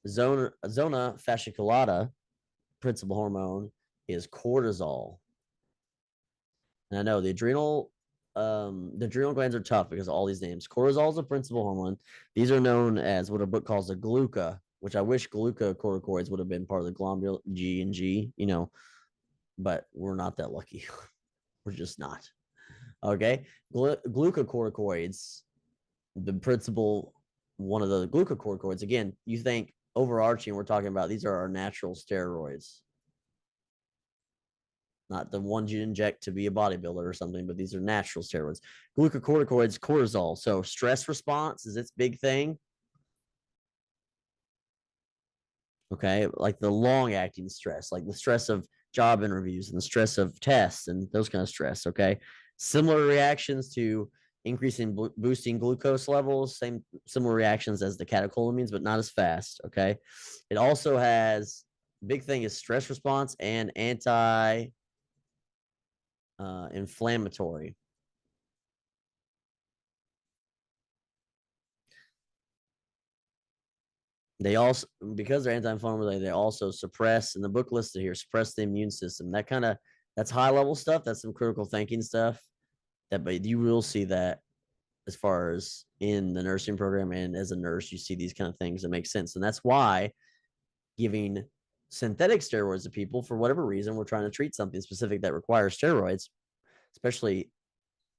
zona fasciculata, principal hormone, is cortisol. And I know the adrenal glands are tough because of all these names. Cortisol is a principal hormone. These are known as what a book calls the gluca, which I wish glucocorticoids would have been part of the glomulus G and G, but we're not that lucky. We're just not. Okay. Glucocorticoids, the principal one of the glucocorticoids, again, you think overarching, we're talking about these are our natural steroids. Not the ones you inject to be a bodybuilder or something, but these are natural steroids. Glucocorticoids, cortisol. So stress response is its big thing. Okay, like the long-acting stress, like the stress of job interviews and the stress of tests and those kind of stress. Okay, similar reactions to increasing boosting glucose levels, similar reactions as the catecholamines, but not as fast. Okay, it also has big thing is stress response and inflammatory. They also, because they're anti-inflammatory, they also suppress, in the book listed here, suppress the immune system. That's high level stuff. That's some critical thinking stuff. But you will see that as far as in the nursing program, and as a nurse, you see these kind of things that make sense. And that's why giving synthetic steroids to people, for whatever reason, we're trying to treat something specific that requires steroids, especially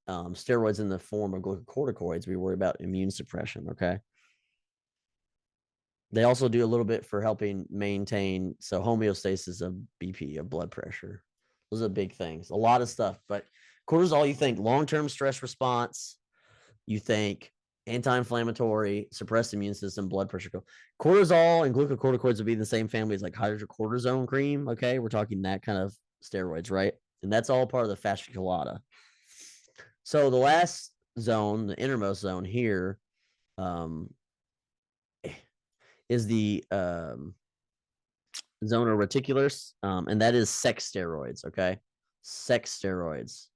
steroids in the form of glucocorticoids. We worry about immune suppression. Okay. They also do a little bit for helping maintain homeostasis of BP, of blood pressure. Those are big things. A lot of stuff. But cortisol, you think long-term stress response, you think anti-inflammatory, suppressed immune system, blood pressure. Cortisol and glucocorticoids would be in the same family as like hydrocortisone cream. Okay, we're talking that kind of steroids, right? And that's all part of the fasciculata. So the last zone, the innermost zone here, is the zona reticulus, and that is sex steroids. Okay, sex steroids.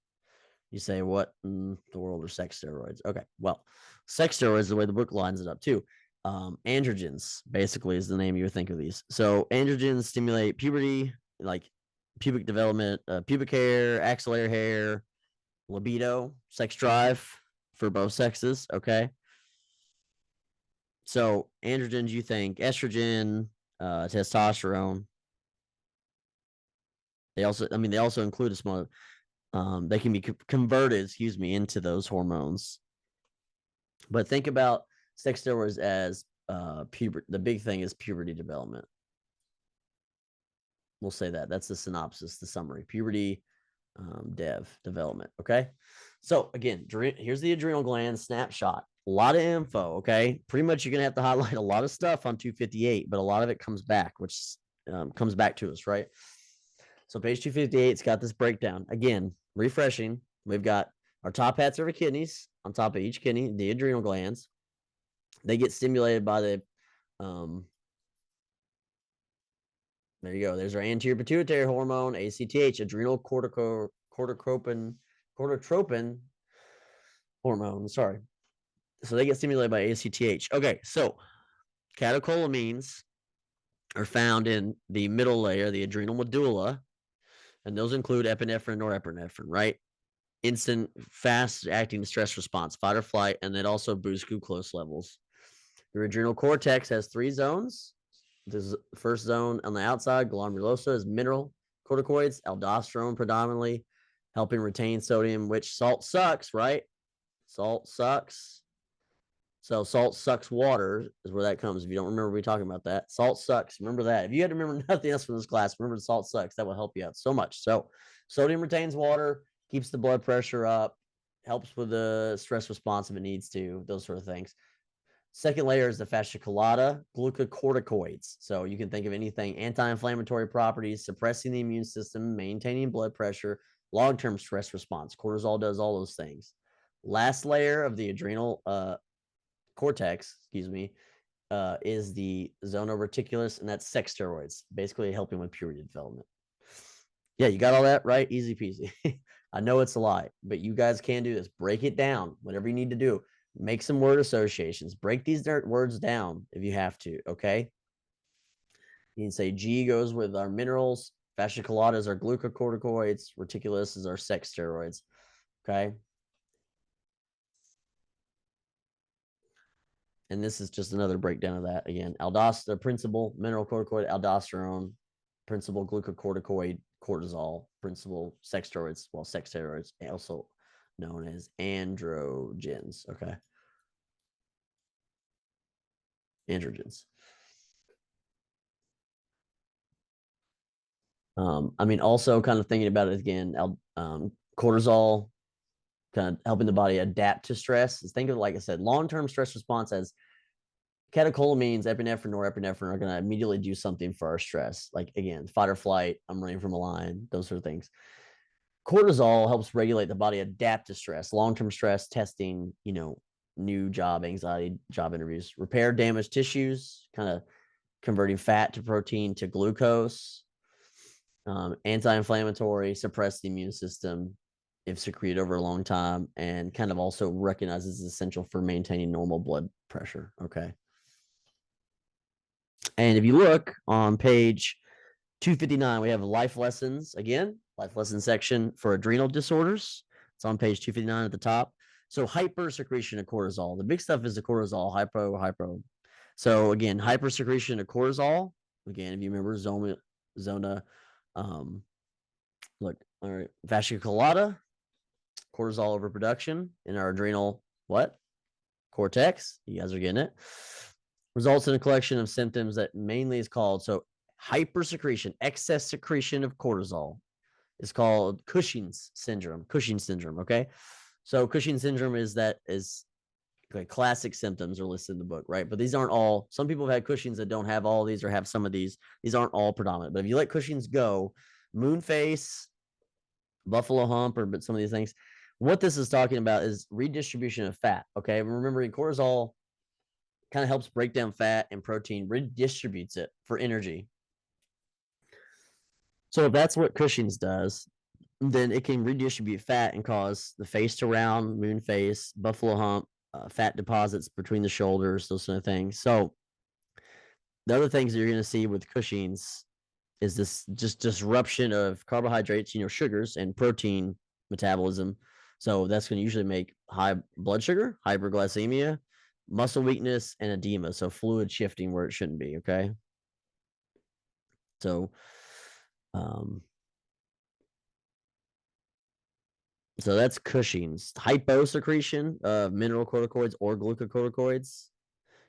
You say, what in the world are sex steroids? Okay, well, sex steroids, the way the book lines it up too. Androgens basically is the name you would think of these. So androgens stimulate puberty, like pubic development, pubic hair, axillary hair, libido, sex drive for both sexes. Okay. So androgens, you think estrogen, testosterone. They also include a small. They can be converted, into those hormones. But think about sex steroids as puberty. The big thing is puberty development. We'll say that. That's the synopsis, the summary. Puberty development. Okay. So again, here's the adrenal gland snapshot. A lot of info. Okay. Pretty much you're going to have to highlight a lot of stuff on 258, but a lot of it comes back, which comes back to us, right? So page 258, it's got this breakdown. Again, refreshing. We've got our top hats are the kidneys. On top of each kidney, the adrenal glands. They get stimulated by the there you go. There's our anterior pituitary hormone, ACTH, adrenal corticotropin hormone. Sorry. So they get stimulated by ACTH. Okay, so catecholamines are found in the middle layer, the adrenal medulla, and those include epinephrine or norepinephrine, right? Instant, fast-acting stress response, fight or flight, and it also boosts glucose levels. Your adrenal cortex has 3 zones. This first zone on the outside, glomerulosa, is mineral corticoids, aldosterone predominantly, helping retain sodium, which salt sucks, right? Salt sucks. So salt sucks water is where that comes. If you don't remember me talking about that, salt sucks. Remember that. If you had to remember nothing else from this class, remember salt sucks. That will help you out so much. So sodium retains water, keeps the blood pressure up, helps with the stress response if it needs to, those sort of things. Second layer is the fasciculata glucocorticoids. So you can think of anything anti-inflammatory properties, suppressing the immune system, maintaining blood pressure, long-term stress response. Cortisol does all those things. Last layer of the adrenal cortex, is the zona reticulus, and that's sex steroids, basically helping with puberty development. Yeah, you got all that right? Easy peasy. I know it's a lot, but you guys can do this. Break it down, whatever you need to do. Make some word associations. Break these words down if you have to, okay? You can say G goes with our minerals. Fasciculata is our glucocorticoids. Reticulus is our sex steroids, okay? And this is just another breakdown of that. Again, aldosterone, principal mineral corticoid, aldosterone, principal glucocorticoid, cortisol, principal sex steroids, well, sex steroids, also known as androgens, okay? Androgens. I mean, also kind of thinking about it again, cortisol kind of helping the body adapt to stress. Think of it, like I said, long-term stress response as catecholamines, epinephrine, norepinephrine are going to immediately do something for our stress. Like, again, fight or flight, I'm running from a lion, those sort of things. Cortisol helps regulate the body adapt to stress, long-term stress, testing, new job, anxiety, job interviews, repair damaged tissues, kind of converting fat to protein to glucose, anti-inflammatory, suppress the immune system if secreted over a long time, and kind of also recognizes it's essential for maintaining normal blood pressure. Okay. And if you look on page 259, we have life lessons again, life lesson section for adrenal disorders. It's on page 259 at the top. So hypersecretion of cortisol. The big stuff is the cortisol, hypo. So again, hypersecretion of cortisol. Again, if you remember zona, look, all right, fasciculata, cortisol overproduction in our adrenal cortex. You guys are getting it. Results in a collection of symptoms that mainly is called hypersecretion, excess secretion of cortisol is called Cushing's syndrome. Okay. So Cushing's syndrome is like classic symptoms are listed in the book, right? But these aren't all. Some people have had Cushing's that don't have all these or have some of these. These aren't all predominant. But if you let Cushing's go, moon face, buffalo hump, or some of these things, what this is talking about is redistribution of fat. Okay. Remembering cortisol kind of helps break down fat and protein, redistributes it for energy. So if that's what Cushing's does, then it can redistribute fat and cause the face to round, moon face, buffalo hump, fat deposits between the shoulders, those kind of things. So the other things that you're going to see with Cushing's is this just disruption of carbohydrates, sugars, and protein metabolism. So that's going to usually make high blood sugar, hyperglycemia, muscle weakness, and edema. So fluid shifting where it shouldn't be. Okay. So, So that's Cushing's. Hyposecretion of mineral corticoids or glucocorticoids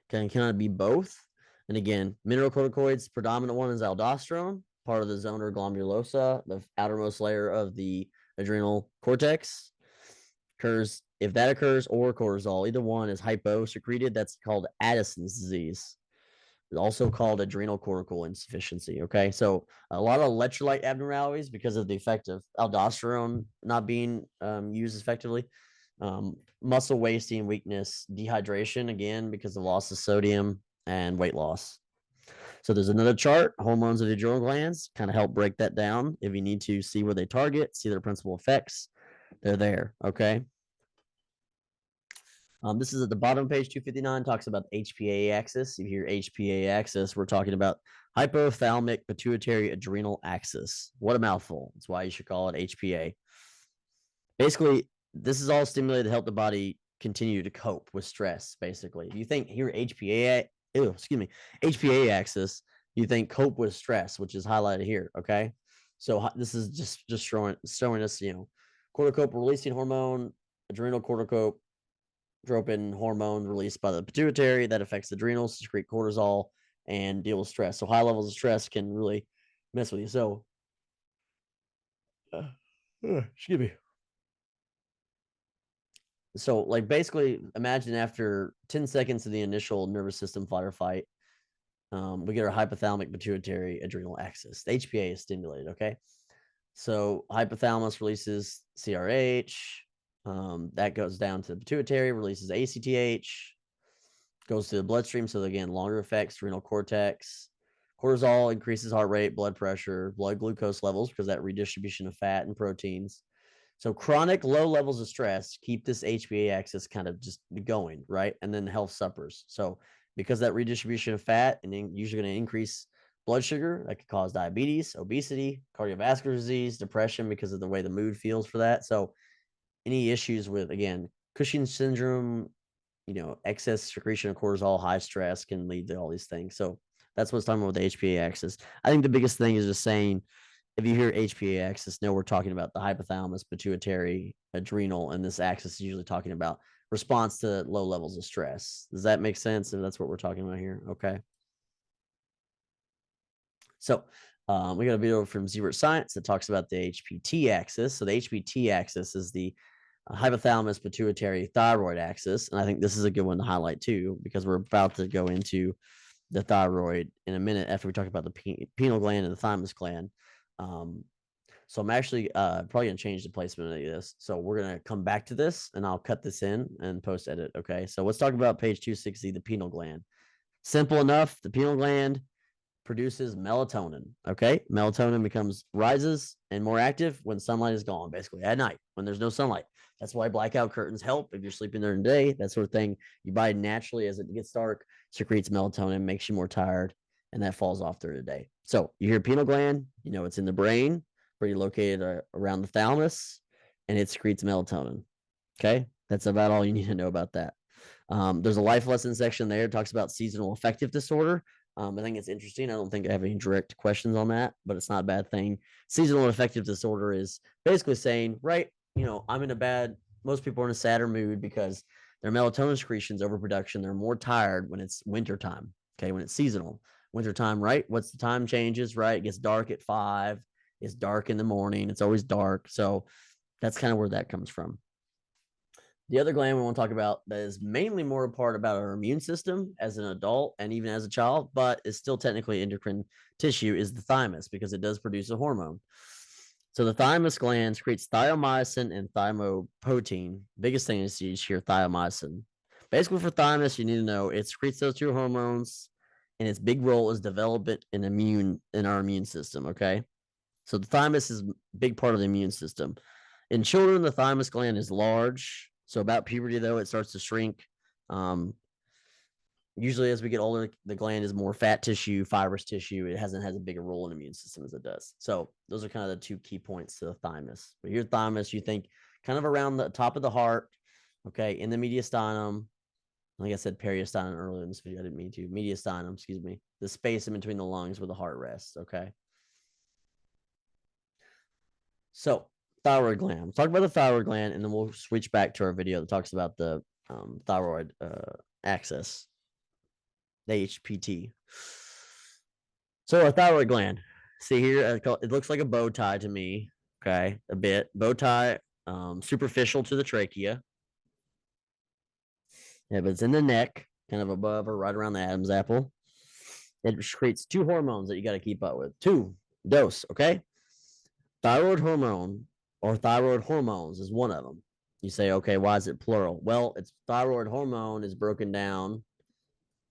cannot be both. And again, mineral corticoids, predominant one is aldosterone, part of the zona glomerulosa, the outermost layer of the adrenal cortex. Occurs if that occurs, or cortisol, either one is hyposecreted. That's called Addison's disease. It's also called adrenal cortical insufficiency. Okay, so a lot of electrolyte abnormalities because of the effect of aldosterone not being used effectively. Muscle wasting, weakness, dehydration, again because of loss of sodium, and weight loss. So there's another chart, hormones of the adrenal glands, kind of help break that down. If you need to see where they target, see their principal effects, they're there. Okay. This is at the bottom of page 259, talks about the HPA axis. If you hear HPA axis, we're talking about hypothalamic pituitary adrenal axis. What a mouthful. That's why you should call it HPA. Basically, this is all stimulated to help the body continue to cope with stress. Basically, if you think here HPA axis, you think cope with stress, which is highlighted here. Okay, so this is just showing us, corticotropic releasing hormone, adrenal corticotropin hormone released by the pituitary that affects the adrenals to secrete cortisol and deal with stress. So high levels of stress can really mess with you. So, excuse me. So, like, basically, imagine after 10 seconds of the initial nervous system fight or fight, we get our hypothalamic pituitary adrenal axis. The HPA is stimulated. Okay. So, hypothalamus releases CRH. That goes down to the pituitary, releases ACTH, goes to the bloodstream. So, again, longer effects, renal cortex. Cortisol increases heart rate, blood pressure, blood glucose levels because that redistribution of fat and proteins. So chronic low levels of stress keep this HPA axis kind of just going, right? And then health suffers. So because that redistribution of fat and usually going to increase blood sugar, that could cause diabetes, obesity, cardiovascular disease, depression because of the way the mood feels for that. So any issues with, again, Cushing's syndrome, excess secretion of cortisol, high stress can lead to all these things. So that's what's talking about with the HPA axis. I think the biggest thing is just saying, if you hear HPA axis, know we're talking about the hypothalamus, pituitary, adrenal, and this axis is usually talking about response to low levels of stress. Does that make sense? If that's what we're talking about here, okay. So we got a video from Zero Science that talks about the HPT axis. So the HPT axis is the hypothalamus, pituitary, thyroid axis, and I think this is a good one to highlight too because we're about to go into the thyroid in a minute after we talk about the pineal gland and the thymus gland. So I'm actually probably gonna change the placement of this. So we're gonna come back to this and I'll cut this in and post edit. Okay. So let's talk about page 260, the pineal gland. Simple enough. The pineal gland produces melatonin. Okay. Melatonin rises and more active when sunlight is gone, basically at night when there's no sunlight. That's why blackout curtains help if you're sleeping during the day, that sort of thing. Your body naturally, as it gets dark, secretes melatonin, makes you more tired, and that falls off during the day. So you hear pineal gland, it's in the brain, pretty located around the thalamus, and it secretes melatonin. Okay. That's about all you need to know about that. There's a life lesson section there. It talks about seasonal affective disorder. I think it's interesting. I don't think I have any direct questions on that, but it's not a bad thing. Seasonal affective disorder is basically saying, right, most people are in a sadder mood because their melatonin secretions overproduction. They're more tired when it's wintertime. Okay. When it's seasonal. Wintertime, right? What's the time changes, right? It gets dark at 5. It's dark in the morning. It's always dark. So that's kind of where that comes from. The other gland we want to talk about that is mainly more a part about our immune system as an adult and even as a child, but is still technically endocrine tissue, is the thymus because it does produce a hormone. So the thymus gland secretes thiomycin and thymoprotein. Biggest thing is you hear thiomycin. Basically for thymus, you need to know it secretes those two hormones, and its big role is development in our immune system. Okay. So the thymus is a big part of the immune system. In children, the thymus gland is large. So about puberty, though, it starts to shrink. Usually as we get older, the gland is more fat tissue, fibrous tissue. It has a bigger role in the immune system as it does. So those are kind of the two key points to the thymus. But your thymus, you think kind of around the top of the heart, okay, in the mediastinum. I think I said periostinum earlier in this video. I didn't mean to. Mediastinum, excuse me. The space in between the lungs where the heart rests, okay? So thyroid gland. We'll talk about the thyroid gland, and then we'll switch back to our video that talks about the thyroid axis, the HPT. So a thyroid gland. See here, it looks like a bow tie to me. Okay, a bit bow tie, superficial to the trachea. Yeah, but it's in the neck, kind of above or right around the Adam's apple. It creates two hormones that you got to keep up with. Two dose, okay? Thyroid hormone or thyroid hormones is one of them. You say, okay, why is it plural? Well, it's thyroid hormone is broken down,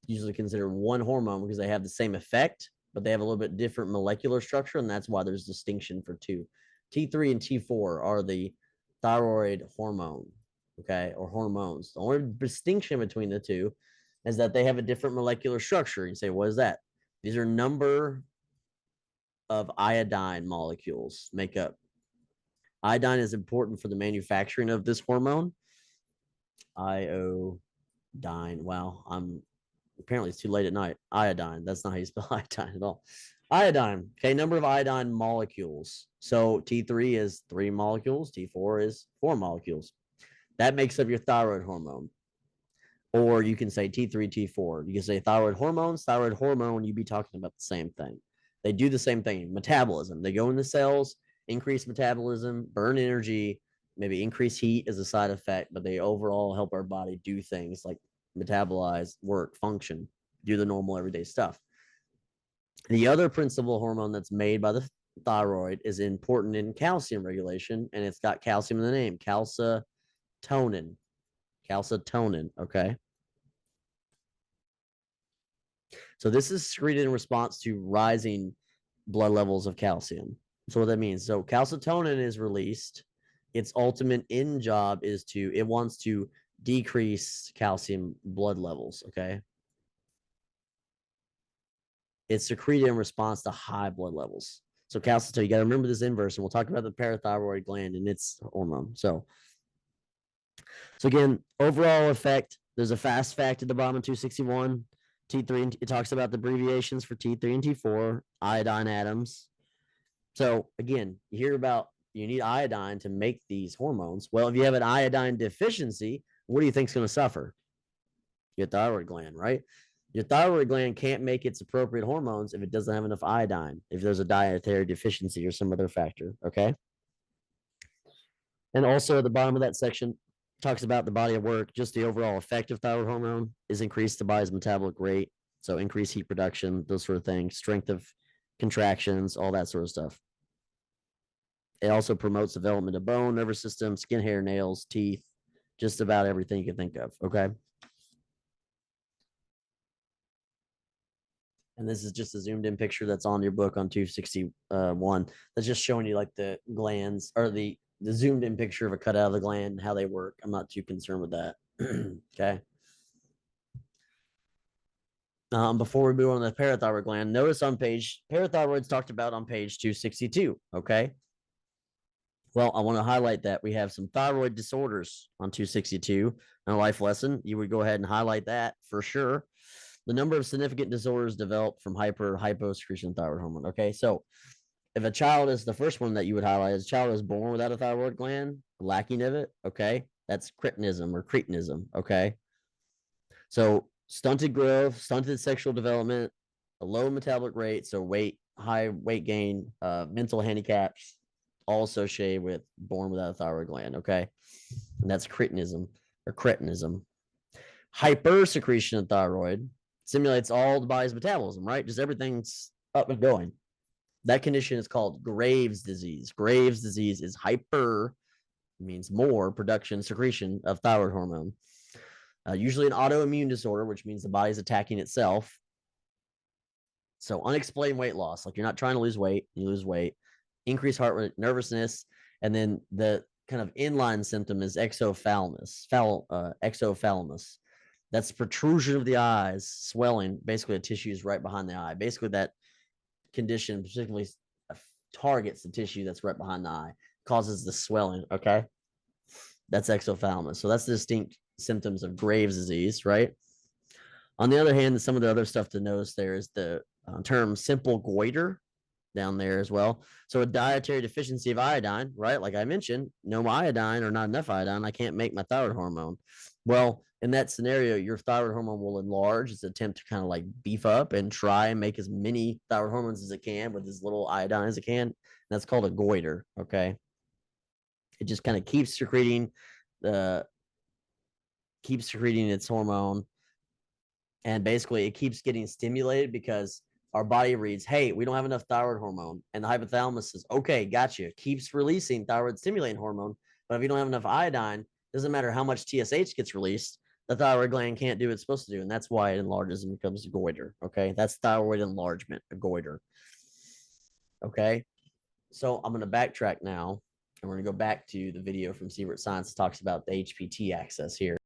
usually considered one hormone because they have the same effect, but they have a little bit different molecular structure, and that's why there's distinction for two. T3 and T4 are the thyroid hormone, okay, or hormones. The only distinction between the two is that they have a different molecular structure. You say, what is that? These are number of iodine molecules make up. Iodine is important for the manufacturing of this hormone. Iodine. Wow, apparently it's too late at night. Iodine. That's not how you spell iodine at all. Iodine. Okay, number of iodine molecules. So T3 is 3 molecules. T4 is 4 molecules. That makes up your thyroid hormone. Or you can say T3, T4. You can say thyroid hormones, thyroid hormone. You'd be talking about the same thing. They do the same thing. Metabolism. They go in the cells, increase metabolism, burn energy, maybe increase heat as a side effect, but they overall help our body do things like metabolize, work, function, do the normal everyday stuff. The other principal hormone that's made by the thyroid is important in calcium regulation, and it's got calcium in the name, calcitonin. Calcitonin, okay? So this is secreted in response to rising blood levels of calcium. So what that means, so calcitonin is released. Its ultimate end job is it wants to decrease calcium blood levels, okay? It's secreted in response to high blood levels. So calcitonin, you got to remember this inverse, and we'll talk about the parathyroid gland and its hormone. So again, overall effect, there's a fast fact at the bottom of 261. T3, it talks about the abbreviations for T3 and T4, iodine atoms. So again, you hear about you need iodine to make these hormones. Well, if you have an iodine deficiency, what do you think is going to suffer? Your thyroid gland, right? Your thyroid gland can't make its appropriate hormones if it doesn't have enough iodine, if there's a dietary deficiency or some other factor, okay? And also at the bottom of that section, talks about the body of work, just the overall effect of thyroid hormone is increase the body's metabolic rate. So increase heat production, those sort of things, strength of contractions, all that sort of stuff. It also promotes development of bone, nervous system, skin, hair, nails, teeth, just about everything you can think of. Okay. And this is just a zoomed in picture that's on your book on 261. That's just showing you like the glands or the zoomed in picture of a cutout of the gland and how they work. I'm not too concerned with that. Okay. Before we move on to the parathyroid gland, notice on parathyroid's talked about on page 262. Okay. Well, I want to highlight that we have some thyroid disorders on 262 in a life lesson. You would go ahead and highlight that for sure. The number of significant disorders developed from hyposecretion thyroid hormone. Okay. So if a child is the first one that you would highlight, as a child is born without a thyroid gland, lacking of it, okay, that's cretinism. Okay. So stunted growth, stunted sexual development, a low metabolic rate, so high weight gain, mental handicaps, all associated with born without a thyroid gland, okay? And that's cretinism. Hypersecretion of thyroid simulates all the body's metabolism, right? Just everything's up and going. That condition is called Graves' disease. Graves' disease is means more production, secretion of thyroid hormone. Usually an autoimmune disorder, which means the body's attacking itself. So unexplained weight loss, like you're not trying to lose weight, you lose weight, increased heart rate, nervousness, and then the kind of inline symptom is exothalamus. That's protrusion of the eyes, swelling, basically the tissues right behind the eye. Basically that condition particularly targets the tissue that's right behind the eye, causes the swelling, okay? That's exothalamus. So that's the distinct symptoms of Graves' disease, right? On the other hand, some of the other stuff to notice there is the term simple goiter. down there as well. So a dietary deficiency of iodine, right? Like I mentioned, no iodine or not enough iodine, I can't make my thyroid hormone. Well, in that scenario, your thyroid hormone will enlarge. It's an attempt to kind of like beef up and try and make as many thyroid hormones as it can with as little iodine as it can. And that's called a goiter. Okay. It just kind of keeps secreting its hormone. And basically it keeps getting stimulated because our body reads, hey, we don't have enough thyroid hormone. And the hypothalamus says, okay, gotcha. Keeps releasing thyroid stimulating hormone. But if you don't have enough iodine, doesn't matter how much TSH gets released, the thyroid gland can't do what it's supposed to do. And that's why it enlarges and becomes a goiter. Okay. That's thyroid enlargement, a goiter. Okay. So I'm going to backtrack now. And we're going to go back to the video from Sievert Science that talks about the HPT axis here.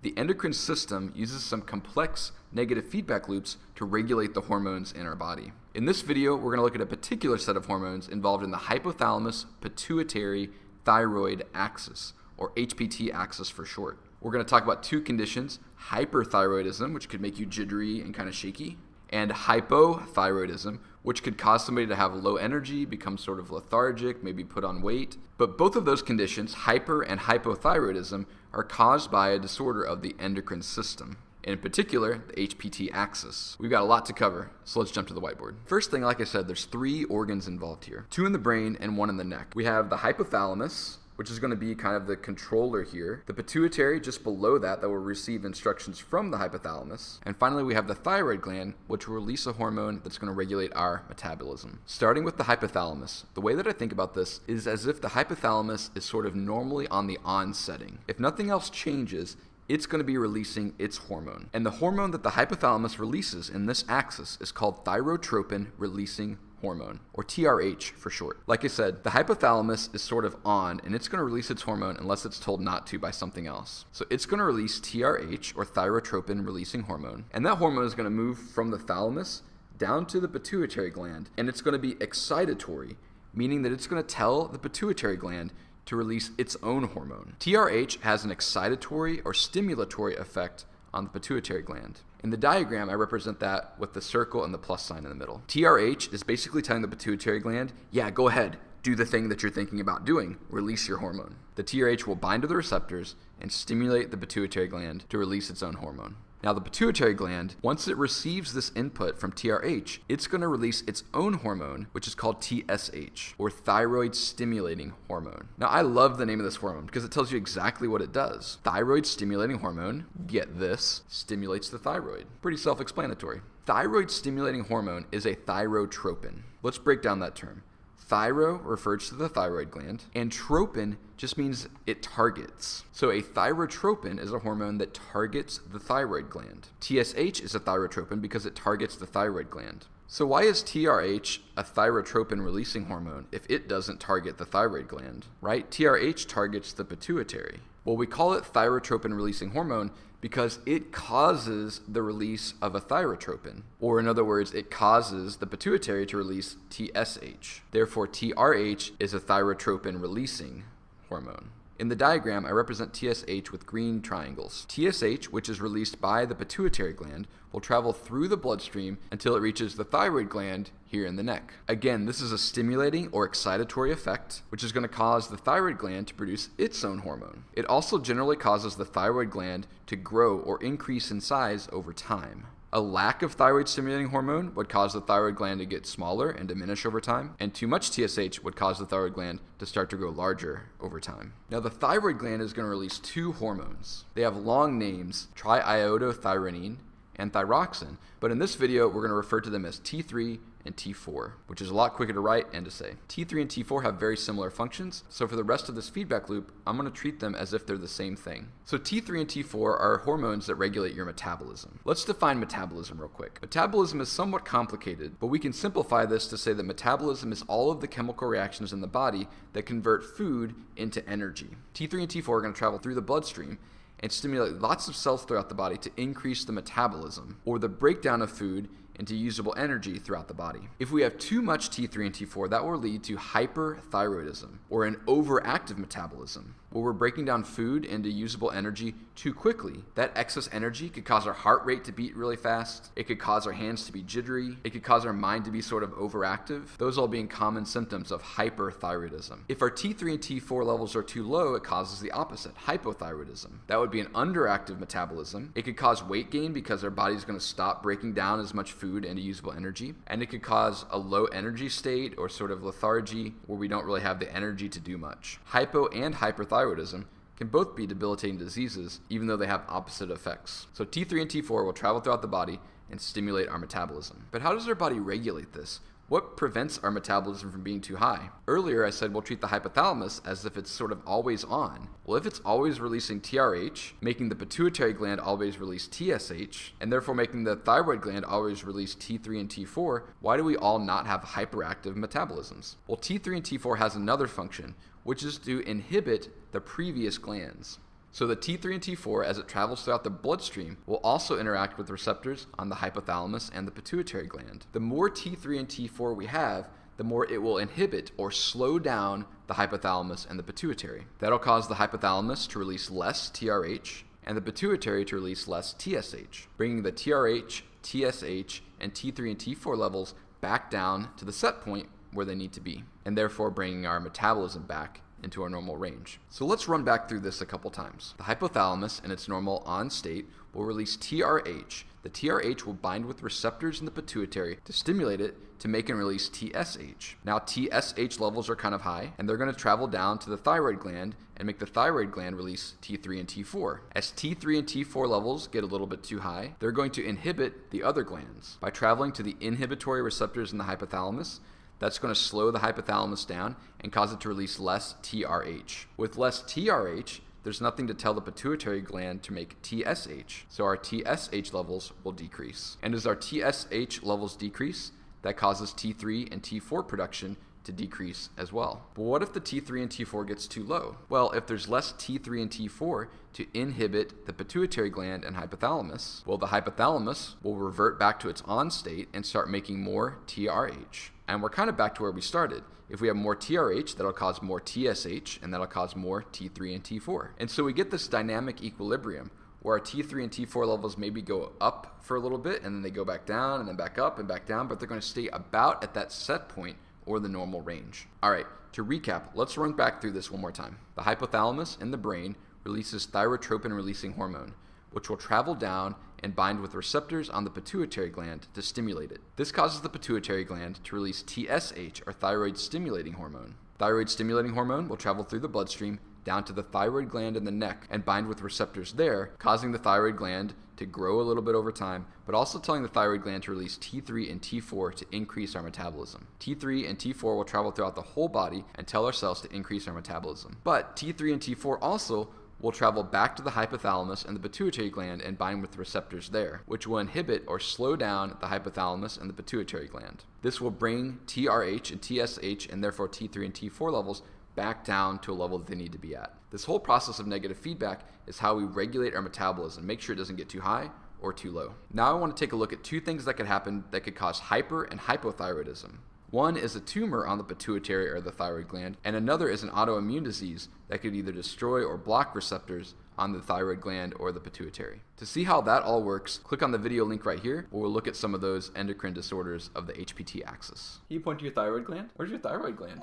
The endocrine system uses some complex negative feedback loops to regulate the hormones in our body. In this video, we're going to look at a particular set of hormones involved in the hypothalamus pituitary thyroid axis, or HPT axis for short. We're going to talk about two conditions: hyperthyroidism, which could make you jittery and kind of shaky, and hypothyroidism, which could cause somebody to have low energy, become sort of lethargic, maybe put on weight. But both of those conditions, hyper and hypothyroidism, are caused by a disorder of the endocrine system, in particular, the HPT axis. We've got a lot to cover, so let's jump to the whiteboard. First thing, like I said, there's 3 organs involved here. 2 in the brain and 1 in the neck. We have the hypothalamus, which is going to be kind of the controller here. The pituitary just below that will receive instructions from the hypothalamus. And finally, we have the thyroid gland, which will release a hormone that's going to regulate our metabolism. Starting with the hypothalamus, the way that I think about this is as if the hypothalamus is sort of normally on the on setting. If nothing else changes, it's going to be releasing its hormone. And the hormone that the hypothalamus releases in this axis is called thyrotropin releasing hormone, or TRH for short. Like I said, the hypothalamus is sort of on, and it's going to release its hormone unless it's told not to by something else. So it's going to release TRH, or thyrotropin releasing hormone, and that hormone is going to move from the thalamus down to the pituitary gland, and it's going to be excitatory, meaning that it's going to tell the pituitary gland to release its own hormone. TRH has an excitatory or stimulatory effect on the pituitary gland. In the diagram, I represent that with the circle and the plus sign in the middle. TRH is basically telling the pituitary gland, yeah, go ahead, do the thing that you're thinking about doing, release your hormone. The TRH will bind to the receptors and stimulate the pituitary gland to release its own hormone. Now, the pituitary gland, once it receives this input from TRH, it's going to release its own hormone, which is called TSH, or thyroid stimulating hormone. Now, I love the name of this hormone because it tells you exactly what it does. Thyroid stimulating hormone, get this, stimulates the thyroid. Pretty self-explanatory. Thyroid stimulating hormone is a thyrotropin. Let's break down that term. Thyro refers to the thyroid gland, and tropin just means it targets. So a thyrotropin is a hormone that targets the thyroid gland. TSH is a thyrotropin because it targets the thyroid gland. So why is TRH a thyrotropin releasing hormone if it doesn't target the thyroid gland, right? TRH targets the pituitary. Well, we call it thyrotropin releasing hormone because it causes the release of a thyrotropin, or in other words, it causes the pituitary to release TSH. Therefore, TRH is a thyrotropin releasing hormone. In the diagram, I represent TSH with green triangles. TSH, which is released by the pituitary gland, will travel through the bloodstream until it reaches the thyroid gland here in the neck. Again, this is a stimulating or excitatory effect, which is going to cause the thyroid gland to produce its own hormone. It also generally causes the thyroid gland to grow or increase in size over time. A lack of thyroid stimulating hormone would cause the thyroid gland to get smaller and diminish over time, and too much TSH would cause the thyroid gland to start to grow larger over time. Now, the thyroid gland is going to release 2 hormones. They have long names, triiodothyronine and thyroxine, but in this video, we're going to refer to them as T3 and T4, which is a lot quicker to write and to say. T3 and T4 have very similar functions, so for the rest of this feedback loop, I'm going to treat them as if they're the same thing. So T3 and T4 are hormones that regulate your metabolism. Let's define metabolism real quick. Metabolism is somewhat complicated, but we can simplify this to say that metabolism is all of the chemical reactions in the body that convert food into energy. T3 and T4 are going to travel through the bloodstream and stimulate lots of cells throughout the body to increase the metabolism, or the breakdown of food into usable energy throughout the body. If we have too much T3 and T4, that will lead to hyperthyroidism, or an overactive metabolism, where we're breaking down food into usable energy too quickly. That excess energy could cause our heart rate to beat really fast. It could cause our hands to be jittery. It could cause our mind to be sort of overactive. Those all being common symptoms of hyperthyroidism. If our T3 and T4 levels are too low, it causes the opposite, hypothyroidism. That would be an underactive metabolism. It could cause weight gain because our body's going to stop breaking down as much food into usable energy. And it could cause a low energy state or sort of lethargy where we don't really have the energy to do much. Hypo and hyperthyroidism can both be debilitating diseases, even though they have opposite effects. So T3 and T4 will travel throughout the body and stimulate our metabolism. But how does our body regulate this? What prevents our metabolism from being too high? Earlier I said we'll treat the hypothalamus as if it's sort of always on. Well, if it's always releasing TRH, making the pituitary gland always release TSH, and therefore making the thyroid gland always release T3 and T4, why do we all not have hyperactive metabolisms? Well, T3 and T4 has another function, which is to inhibit the previous glands. So the T3 and T4, as it travels throughout the bloodstream, will also interact with receptors on the hypothalamus and the pituitary gland. The more T3 and T4 we have, the more it will inhibit or slow down the hypothalamus and the pituitary. That'll cause the hypothalamus to release less TRH and the pituitary to release less TSH, bringing the TRH, TSH, and T3 and T4 levels back down to the set point where they need to be, and therefore bringing our metabolism back into our normal range. So let's run back through this a couple times. The hypothalamus in its normal on state will release TRH. The TRH will bind with receptors in the pituitary to stimulate it to make and release TSH. Now TSH levels are kind of high, and they're going to travel down to the thyroid gland and make the thyroid gland release T3 and T4. As T3 and T4 levels get a little bit too high, they're going to inhibit the other glands. By traveling to the inhibitory receptors in the hypothalamus, that's going to slow the hypothalamus down and cause it to release less TRH. With less TRH, there's nothing to tell the pituitary gland to make TSH, so our TSH levels will decrease. And as our TSH levels decrease, that causes T3 and T4 production to decrease as well. But what if the T3 and T4 gets too low? Well, if there's less T3 and T4 to inhibit the pituitary gland and hypothalamus, well, the hypothalamus will revert back to its on state and start making more TRH. And we're kind of back to where we started. If we have more TRH, that'll cause more TSH, and that'll cause more T3 and T4. And so we get this dynamic equilibrium where our T3 and T4 levels maybe go up for a little bit, and then they go back down, and then back up and back down, but they're going to stay about at that set point or the normal range. All right, to recap, let's run back through this one more time. The hypothalamus in the brain releases thyrotropion-releasing hormone, which will travel down and bind with receptors on the pituitary gland to stimulate it. This causes the pituitary gland to release TSH, or thyroid-stimulating hormone. Thyroid-stimulating hormone will travel through the bloodstream down to the thyroid gland in the neck and bind with receptors there, causing the thyroid gland to grow a little bit over time, but also telling the thyroid gland to release T3 and T4 to increase our metabolism. T3 and T4 will travel throughout the whole body and tell our cells to increase our metabolism. But T3 and T4 also will travel back to the hypothalamus and the pituitary gland and bind with receptors there, which will inhibit or slow down the hypothalamus and the pituitary gland. This will bring TRH and TSH, and therefore T3 and T4 levels, back down to a level that they need to be at. This whole process of negative feedback is how we regulate our metabolism, make sure it doesn't get too high or too low. Now I want to take a look at two things that could happen that could cause hyper and hypothyroidism. One is a tumor on the pituitary or the thyroid gland, and another is an autoimmune disease that could either destroy or block receptors on the thyroid gland or the pituitary. To see how that all works, click on the video link right here, where we'll look at some of those endocrine disorders of the HPT axis. Can you point to your thyroid gland? Where's your thyroid gland?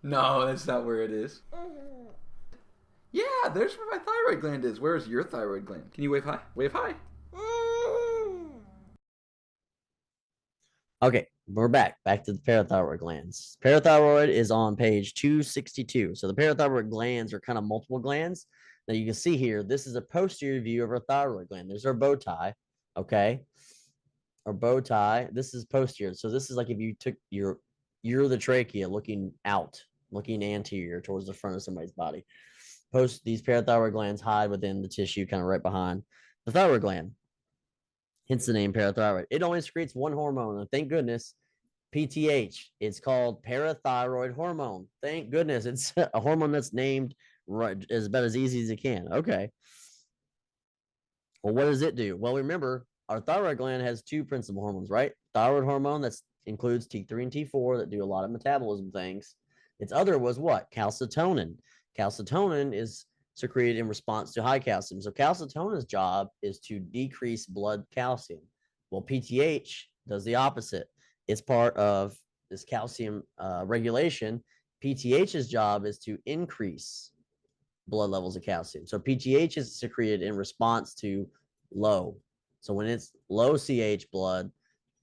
No, that's not where it is. Yeah, there's where my thyroid gland is. Where is your thyroid gland? Can you wave hi? Wave hi. Okay, we're back to the parathyroid glands. Parathyroid is on page 262. So the parathyroid glands are kind of multiple glands. Now you can see here, this is a posterior view of our thyroid gland. There's our bow tie, okay? Our bow tie, this is posterior. So this is like if you took you're the trachea looking out, looking anterior towards the front of somebody's body. These parathyroid glands hide within the tissue, kind of right behind the thyroid gland. Hence the name parathyroid. It only secretes one hormone, and thank goodness, PTH. It's called parathyroid hormone. Thank goodness, it's a hormone that's named right, as about as easy as it can. Okay. Well, what does it do? Well, remember, our thyroid gland has two principal hormones, right? Thyroid hormone that includes T3 and T4 that do a lot of metabolism things. Its other was what? Calcitonin. Calcitonin is secreted in response to high calcium. So calcitonin's job is to decrease blood calcium. Well, PTH does the opposite. It's part of this calcium regulation. PTH's job is to increase blood levels of calcium. So PTH is secreted in response to low. So when it's low CH blood,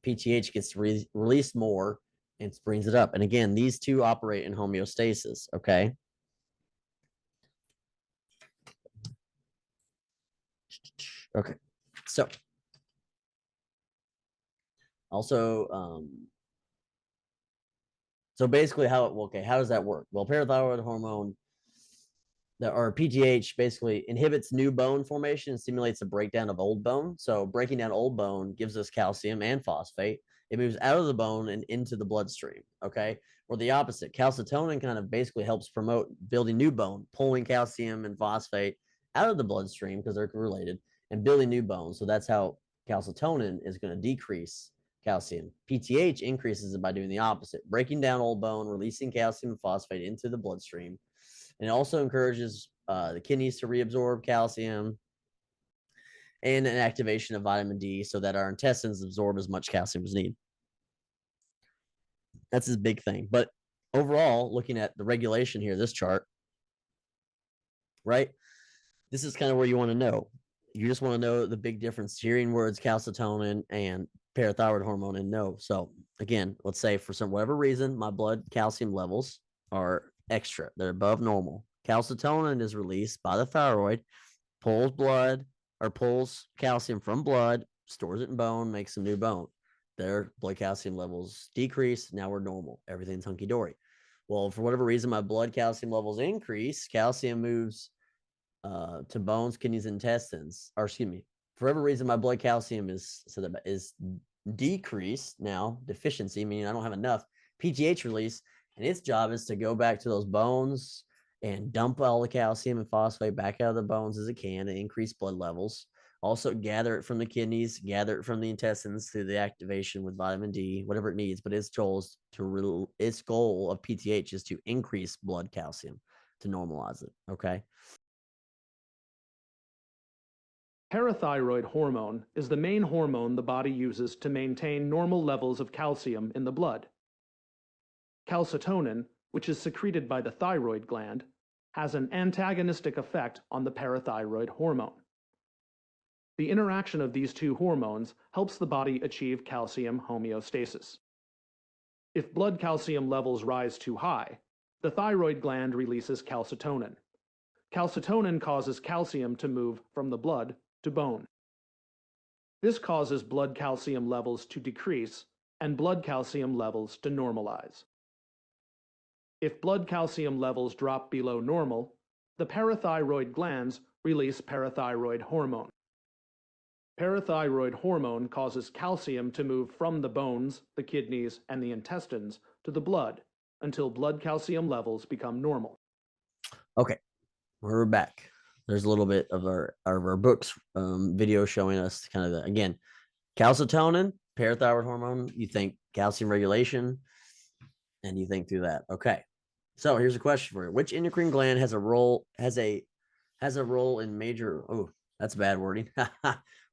PTH gets released more and brings it up. And again, these two operate in homeostasis, okay? Okay, so also, so basically how does that work? Well, parathyroid hormone or PTH basically inhibits new bone formation and stimulates the breakdown of old bone. So breaking down old bone gives us calcium and phosphate. It moves out of the bone and into the bloodstream. Okay. Or the opposite, calcitonin kind of basically helps promote building new bone, pulling calcium and phosphate out of the bloodstream because they're related and building new bone. So that's how calcitonin is going to decrease calcium. PTH increases it by doing the opposite, breaking down old bone, releasing calcium and phosphate into the bloodstream. And it also encourages the kidneys to reabsorb calcium and an activation of vitamin D so that our intestines absorb as much calcium as needed. That's his big thing. But overall, looking at the regulation here, this chart, right? This is kind of where you want to know. You just want to know the big difference. Hearing words calcitonin and parathyroid hormone and no. So again, let's say for some whatever reason, my blood calcium levels are extra. They're above normal. Calcitonin is released by the thyroid, pulls calcium from blood, stores it in bone, makes some new bone. Their blood calcium levels decrease. Now we're normal. Everything's hunky dory. Well, for whatever reason, my blood calcium levels increase. Calcium moves to bones, kidneys, intestines. Or excuse me. For whatever reason, my blood calcium is decreased now. Deficiency, meaning I don't have enough. PTH release, and its job is to go back to those bones and dump all the calcium and phosphate back out of the bones as it can to increase blood levels. Also gather it from the kidneys, gather it from the intestines through the activation with vitamin D, whatever it needs. But its goal of PTH is to increase blood calcium to normalize it. Okay. Parathyroid hormone is the main hormone the body uses to maintain normal levels of calcium in the blood. Calcitonin, which is secreted by the thyroid gland, has an antagonistic effect on the parathyroid hormone. The interaction of these two hormones helps the body achieve calcium homeostasis. If blood calcium levels rise too high, the thyroid gland releases calcitonin. Calcitonin causes calcium to move from the blood to bone. This causes blood calcium levels to decrease and blood calcium levels to normalize. If blood calcium levels drop below normal, the parathyroid glands release parathyroid hormone. Parathyroid hormone causes calcium to move from the bones, the kidneys, and the intestines to the blood until blood calcium levels become normal. Okay, we're back. There's a little bit of our books video showing us kind of again, calcitonin, parathyroid hormone. You think calcium regulation, and you think through that. Okay. So here's a question for you: which endocrine gland has a role in major? Oh, that's bad wording.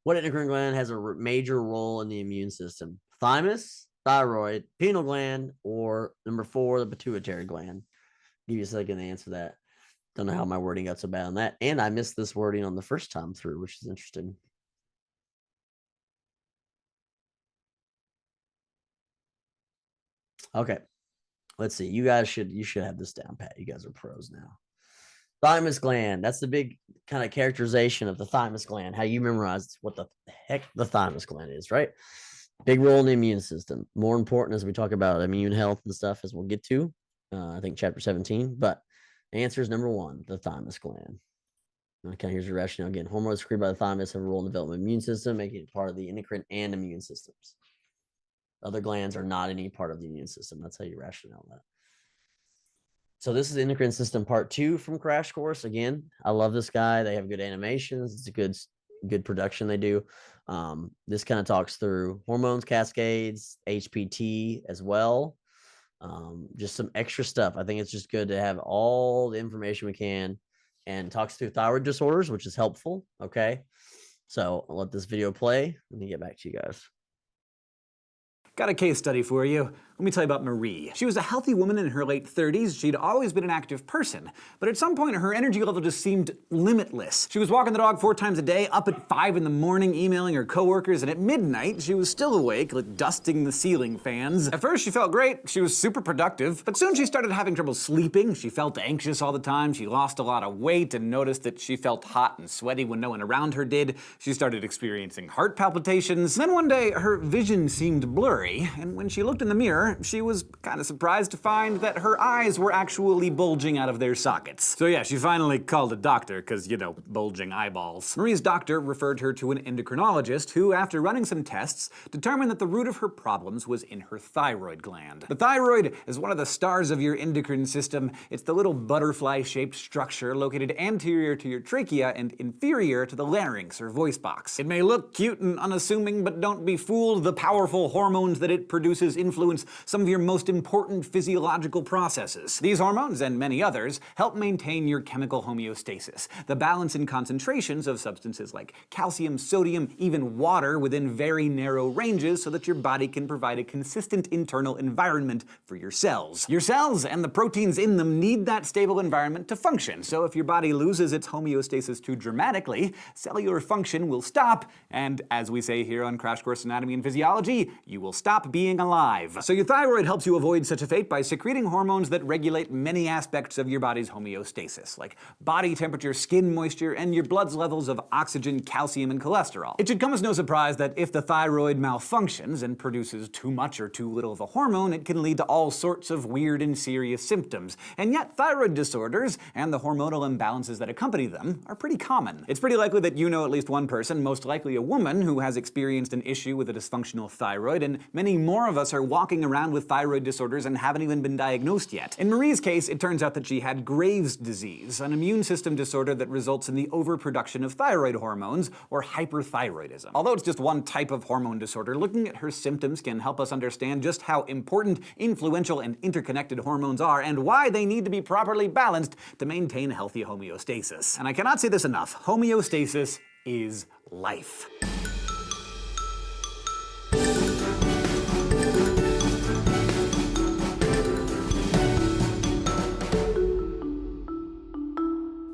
What endocrine gland has a major role in the immune system? Thymus, thyroid, pineal gland, or number 4, the pituitary gland? Give you a second to answer that. Don't know how my wording got so bad on that, and I missed this wording on the first time through, which is interesting. Okay. Let's see. You should have this down pat. You guys are pros now. Thymus gland. That's the big kind of characterization of the thymus gland. How you memorize what the heck the thymus gland is, right? Big role in the immune system. More important as we talk about immune health and stuff, as we'll get to. I think chapter 17. But answer is number 1, the thymus gland. Okay, here's your rationale again. Hormones secreted by the thymus have a role in the development of the immune system, making it part of the endocrine and immune systems. Other glands are not any part of the immune system. That's how you rationale that. So this is the endocrine system part 2 from Crash Course. Again, I love this guy. They have good animations. It's a good good production they do. This kind of talks through hormones, cascades, HPT as well. Just some extra stuff. I think it's just good to have all the information we can, and talks through thyroid disorders, which is helpful. Okay. So I'll let this video play and then get back to you guys. Got a case study for you. Let me tell you about Marie. She was a healthy woman in her late 30s. She'd always been an active person, but at some point her energy level just seemed limitless. She was walking the dog 4 times a day, up at 5 in the morning, emailing her coworkers, and at midnight she was still awake, like dusting the ceiling fans. At first she felt great, she was super productive, but soon she started having trouble sleeping. She felt anxious all the time, she lost a lot of weight and noticed that she felt hot and sweaty when no one around her did. She started experiencing heart palpitations. Then one day her vision seemed blurry, and when she looked in the mirror, she was kind of surprised to find that her eyes were actually bulging out of their sockets. So yeah, she finally called a doctor, because, you know, bulging eyeballs. Marie's doctor referred her to an endocrinologist who, after running some tests, determined that the root of her problems was in her thyroid gland. The thyroid is one of the stars of your endocrine system. It's the little butterfly-shaped structure located anterior to your trachea and inferior to the larynx or voice box. It may look cute and unassuming, but don't be fooled. The powerful hormones that it produces influence some of your most important physiological processes. These hormones, and many others, help maintain your chemical homeostasis, the balance and concentrations of substances like calcium, sodium, even water within very narrow ranges so that your body can provide a consistent internal environment for your cells. Your cells and the proteins in them need that stable environment to function, so if your body loses its homeostasis too dramatically, cellular function will stop, and as we say here on Crash Course Anatomy and Physiology, you will stop being alive. So your thyroid helps you avoid such a fate by secreting hormones that regulate many aspects of your body's homeostasis, like body temperature, skin moisture, and your blood's levels of oxygen, calcium, and cholesterol. It should come as no surprise that if the thyroid malfunctions and produces too much or too little of a hormone, it can lead to all sorts of weird and serious symptoms. And yet, thyroid disorders and the hormonal imbalances that accompany them are pretty common. It's pretty likely that you know at least one person, most likely a woman, who has experienced an issue with a dysfunctional thyroid, and many more of us are walking around with thyroid disorders and haven't even been diagnosed yet. In Marie's case, it turns out that she had Graves' disease, an immune system disorder that results in the overproduction of thyroid hormones, or hyperthyroidism. Although it's just one type of hormone disorder, looking at her symptoms can help us understand just how important, influential, and interconnected hormones are, and why they need to be properly balanced to maintain healthy homeostasis. And I cannot say this enough, homeostasis is life.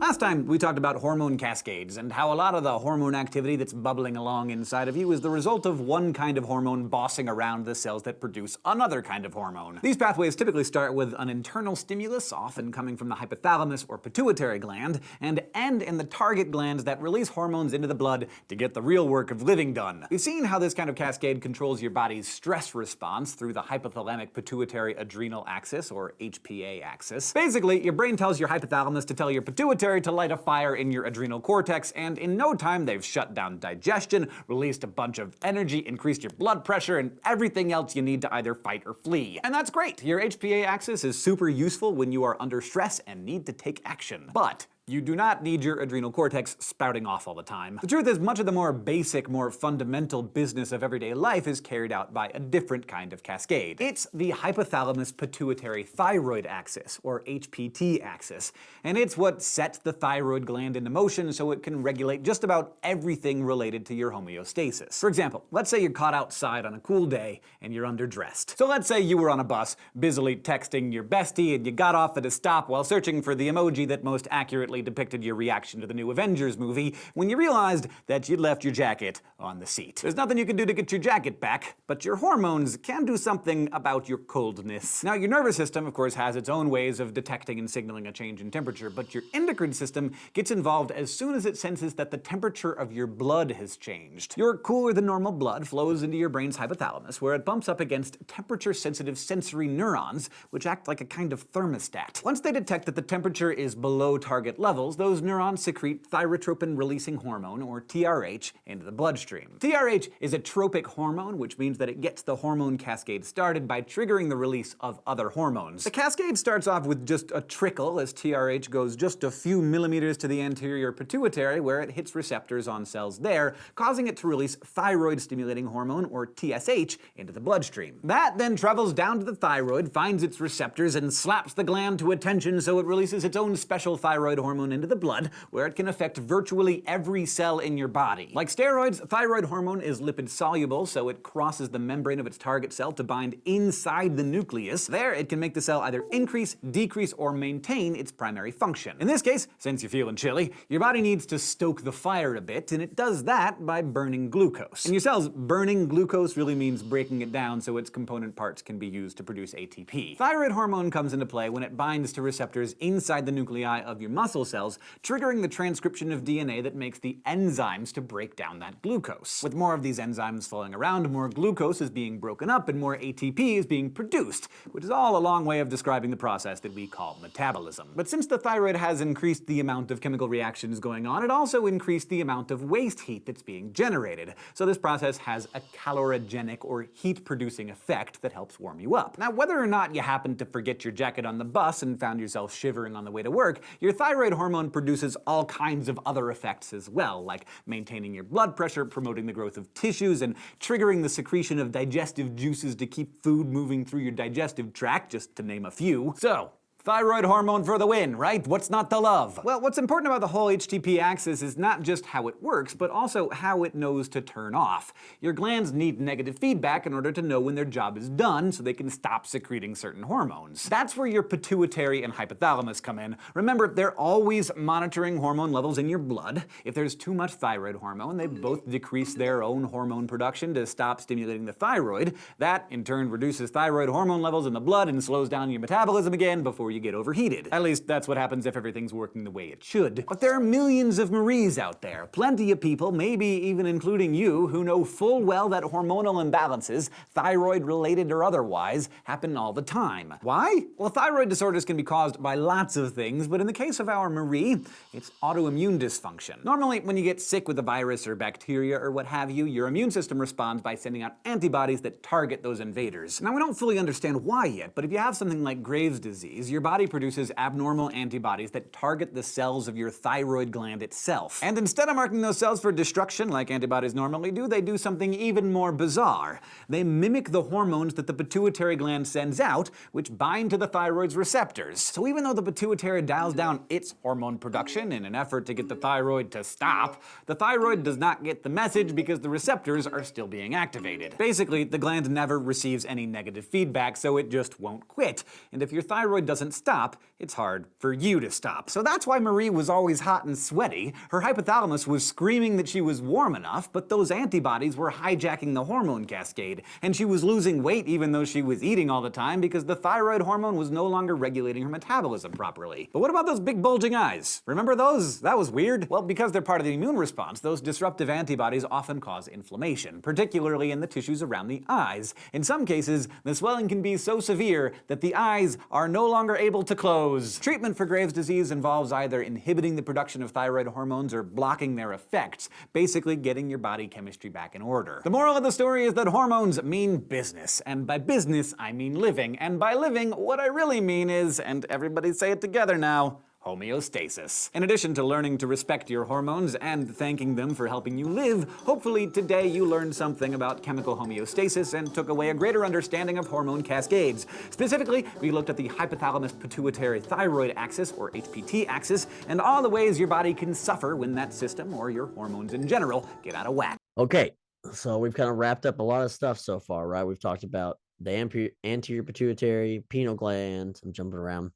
Last time, we talked about hormone cascades and how a lot of the hormone activity that's bubbling along inside of you is the result of one kind of hormone bossing around the cells that produce another kind of hormone. These pathways typically start with an internal stimulus, often coming from the hypothalamus or pituitary gland, and end in the target glands that release hormones into the blood to get the real work of living done. We've seen how this kind of cascade controls your body's stress response through the hypothalamic pituitary adrenal axis, or HPA axis. Basically, your brain tells your hypothalamus to tell your pituitary to light a fire in your adrenal cortex, and in no time they've shut down digestion, released a bunch of energy, increased your blood pressure, and everything else you need to either fight or flee. And that's great! Your HPA axis is super useful when you are under stress and need to take action. But you do not need your adrenal cortex spouting off all the time. The truth is, much of the more basic, more fundamental business of everyday life is carried out by a different kind of cascade. It's the hypothalamus pituitary thyroid axis, or HPT axis, and it's what sets the thyroid gland into motion so it can regulate just about everything related to your homeostasis. For example, let's say you're caught outside on a cool day and you're underdressed. So let's say you were on a bus, busily texting your bestie, and you got off at a stop while searching for the emoji that most accurately depicted your reaction to the new Avengers movie when you realized that you'd left your jacket on the seat. There's nothing you can do to get your jacket back, but your hormones can do something about your coldness. Now, your nervous system, of course, has its own ways of detecting and signaling a change in temperature, but your endocrine system gets involved as soon as it senses that the temperature of your blood has changed. Your cooler than normal blood flows into your brain's hypothalamus, where it bumps up against temperature-sensitive sensory neurons, which act like a kind of thermostat. Once they detect that the temperature is below target levels, those neurons secrete thyrotropin-releasing hormone, or TRH, into the bloodstream. TRH is a tropic hormone, which means that it gets the hormone cascade started by triggering the release of other hormones. The cascade starts off with just a trickle as TRH goes just a few millimeters to the anterior pituitary, where it hits receptors on cells there, causing it to release thyroid-stimulating hormone, or TSH, into the bloodstream. That then travels down to the thyroid, finds its receptors, and slaps the gland to attention so it releases its own special thyroid hormone into the blood, where it can affect virtually every cell in your body. Like steroids, thyroid hormone is lipid-soluble, so it crosses the membrane of its target cell to bind inside the nucleus. There, it can make the cell either increase, decrease, or maintain its primary function. In this case, since you're feeling chilly, your body needs to stoke the fire a bit, and it does that by burning glucose. In your cells, burning glucose really means breaking it down so its component parts can be used to produce ATP. Thyroid hormone comes into play when it binds to receptors inside the nuclei of your muscle cells, triggering the transcription of DNA that makes the enzymes to break down that glucose. With more of these enzymes flowing around, more glucose is being broken up and more ATP is being produced, which is all a long way of describing the process that we call metabolism. But since the thyroid has increased the amount of chemical reactions going on, it also increased the amount of waste heat that's being generated. So this process has a calorogenic or heat-producing effect that helps warm you up. Now, whether or not you happen to forget your jacket on the bus and found yourself shivering on the way to work, your thyroid hormone produces all kinds of other effects as well, like maintaining your blood pressure, promoting the growth of tissues, and triggering the secretion of digestive juices to keep food moving through your digestive tract, just to name a few. So, thyroid hormone for the win, right? What's not to love? Well, what's important about the whole HTP axis is not just how it works, but also how it knows to turn off. Your glands need negative feedback in order to know when their job is done so they can stop secreting certain hormones. That's where your pituitary and hypothalamus come in. Remember, they're always monitoring hormone levels in your blood. If there's too much thyroid hormone, they both decrease their own hormone production to stop stimulating the thyroid. That, in turn, reduces thyroid hormone levels in the blood and slows down your metabolism again before you get overheated. At least that's what happens if everything's working the way it should. But there are millions of Maries out there. Plenty of people, maybe even including you, who know full well that hormonal imbalances, thyroid-related or otherwise, happen all the time. Why? Well, thyroid disorders can be caused by lots of things, but in the case of our Marie, it's autoimmune dysfunction. Normally, when you get sick with a virus or bacteria or what have you, your immune system responds by sending out antibodies that target those invaders. Now, we don't fully understand why yet, but if you have something like Graves' disease, your body produces abnormal antibodies that target the cells of your thyroid gland itself. And instead of marking those cells for destruction like antibodies normally do, they do something even more bizarre. They mimic the hormones that the pituitary gland sends out, which bind to the thyroid's receptors. So even though the pituitary dials down its hormone production in an effort to get the thyroid to stop, the thyroid does not get the message because the receptors are still being activated. Basically, the gland never receives any negative feedback, so it just won't quit. And if your thyroid doesn't stop, it's hard for you to stop. So that's why Marie was always hot and sweaty. Her hypothalamus was screaming that she was warm enough, but those antibodies were hijacking the hormone cascade, and she was losing weight even though she was eating all the time because the thyroid hormone was no longer regulating her metabolism properly. But what about those big bulging eyes? Remember those? That was weird. Well, because they're part of the immune response, those disruptive antibodies often cause inflammation, particularly in the tissues around the eyes. In some cases, the swelling can be so severe that the eyes are no longer able to close. Treatment for Graves' disease involves either inhibiting the production of thyroid hormones or blocking their effects, basically getting your body chemistry back in order. The moral of the story is that hormones mean business, and by business I mean living, and by living what I really mean is, and everybody say it together now, homeostasis. In addition to learning to respect your hormones and thanking them for helping you live, hopefully today you learned something about chemical homeostasis and took away a greater understanding of hormone cascades. Specifically, we looked at the hypothalamus-pituitary-thyroid axis, or HPT axis, and all the ways your body can suffer when that system, or your hormones in general, get out of whack. Okay, so we've kind of wrapped up a lot of stuff so far, right? We've talked about the anterior pituitary, pineal gland, I'm jumping around,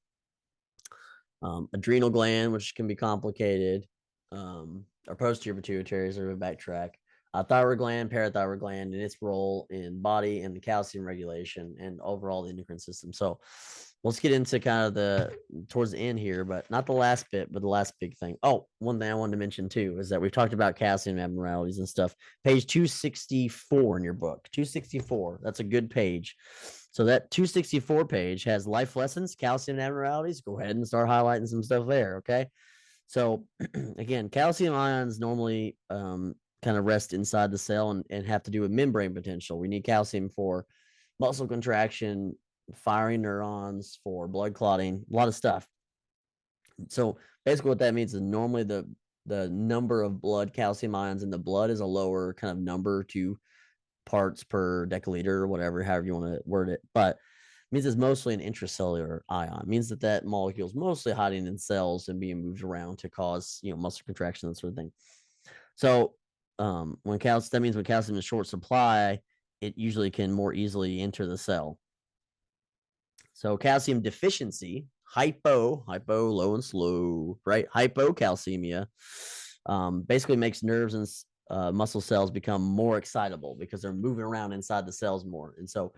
adrenal gland, which can be complicated, or posterior pituitary, so we backtrack, thyroid gland, parathyroid gland, and its role in body and the calcium regulation and overall the endocrine system. So let's get into kind of towards the end here, but not the last bit, but the last big thing. Oh, one thing I wanted to mention too is that we've talked about calcium abnormalities and stuff. Page 264 in your book, 264. That's a good page. So that 264 page has life lessons, calcium abnormalities. Go ahead and start highlighting some stuff there, okay? So again, calcium ions normally kind of rest inside the cell and have to do with membrane potential. We need calcium for muscle contraction, firing neurons, for blood clotting, a lot of stuff. So basically what that means is normally the number of blood calcium ions in the blood is a lower kind of number to parts per deciliter or whatever, however you want to word it. But it means it's mostly an intracellular ion. It means that molecule is mostly hiding in cells and being moved around to cause, muscle contraction, that sort of thing. So that means when calcium is short supply, it usually can more easily enter the cell. So calcium deficiency, hypo, low and slow, right? Hypocalcemia basically makes nerves and muscle cells become more excitable because they're moving around inside the cells more. And so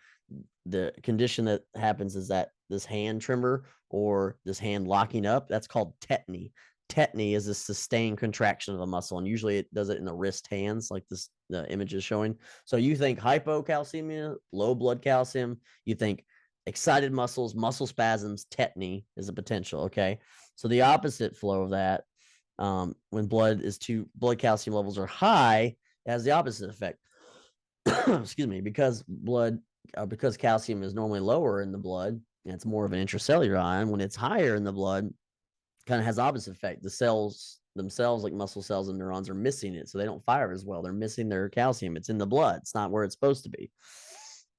the condition that happens is that this hand tremor or this hand locking up, that's called tetany. Tetany is a sustained contraction of a muscle, and usually it does it in the wrist hands, like the image is showing. So you think hypocalcemia, low blood calcium, you think excited muscles, muscle spasms, tetany is a potential. Okay. So the opposite flow of that, when blood calcium levels are high, it has the opposite effect. Excuse me, because calcium is normally lower in the blood, and it's more of an intracellular ion. When it's higher in the blood, kind of has opposite effect. The cells themselves, like muscle cells and neurons, are missing it, so they don't fire as well. They're missing their calcium. It's in the blood. It's not where it's supposed to be.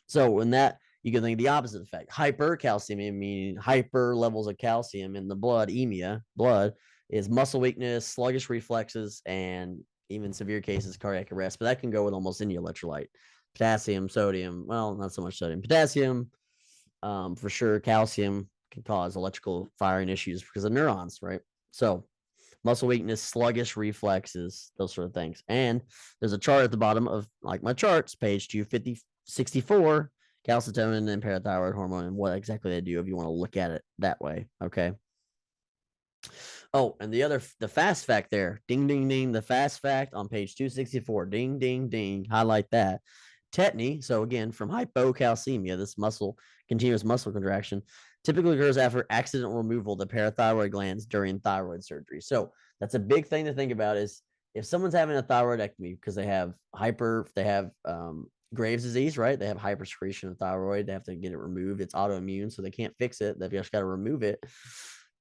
So when that, you can think of the opposite effect. Hypercalcemia, meaning hyper levels of calcium in the blood, blood, is muscle weakness, sluggish reflexes, and even severe cases, cardiac arrest. But that can go with almost any electrolyte. Potassium, sodium, well, not so much sodium. Potassium, for sure. Calcium can cause electrical firing issues because of neurons, right? So muscle weakness, sluggish reflexes, those sort of things. And there's a chart at the bottom of, like, my charts, page 264, calcitonin and parathyroid hormone, and what exactly they do if you want to look at it that way. Okay. Oh, and the fast fact there, ding, ding, ding, the fast fact on page 264, ding, ding, ding, highlight that. Tetany, so again, from hypocalcemia, this continuous muscle contraction, typically occurs after accidental removal of the parathyroid glands during thyroid surgery. So that's a big thing to think about, is if someone's having a thyroidectomy because they have Graves' disease, right? They have hypersecretion of thyroid. They have to get it removed. It's autoimmune, so they can't fix it. They've just got to remove it.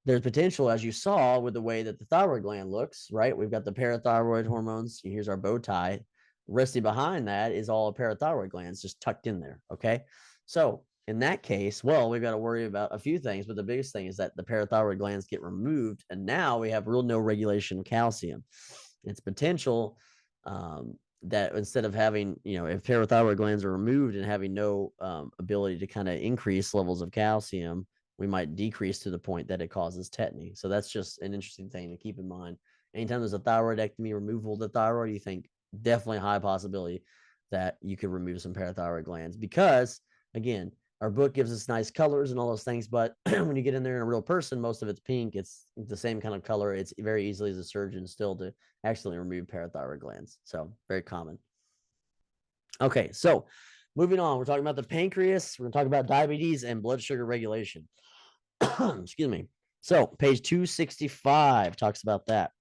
There's potential, as you saw with the way that the thyroid gland looks, right? We've got the parathyroid hormones. Here's our bow tie. Resting behind that is all parathyroid glands just tucked in there. Okay. So in that case, well, we've got to worry about a few things, but the biggest thing is that the parathyroid glands get removed, and now we have no regulation of calcium. It's potential that instead of having, if parathyroid glands are removed and having no ability to kind of increase levels of calcium, we might decrease to the point that it causes tetany. So that's just an interesting thing to keep in mind. Anytime there's a thyroidectomy, removal of the thyroid, you think definitely a high possibility that you could remove some parathyroid glands, because again, our book gives us nice colors and all those things, but when you get in there in a real person, most of it's pink. It's the same kind of color. It's very easily, as a surgeon, still to actually remove parathyroid glands. So very common. Okay, so moving on, we're talking about the pancreas. We're going to talk about diabetes and blood sugar regulation. Excuse me. So page 265 talks about that.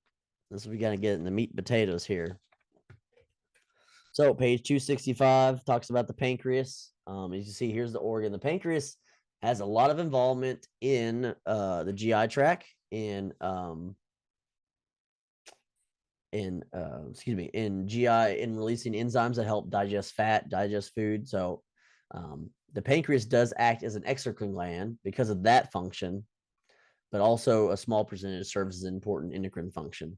This is, we got to get in the meat and potatoes here. So page 265 talks about the pancreas. As you see, here's the organ. The pancreas has a lot of involvement in the GI tract, in GI, in releasing enzymes that help digest fat, digest food. So the pancreas does act as an exocrine gland because of that function, but also a small percentage serves as an important endocrine function.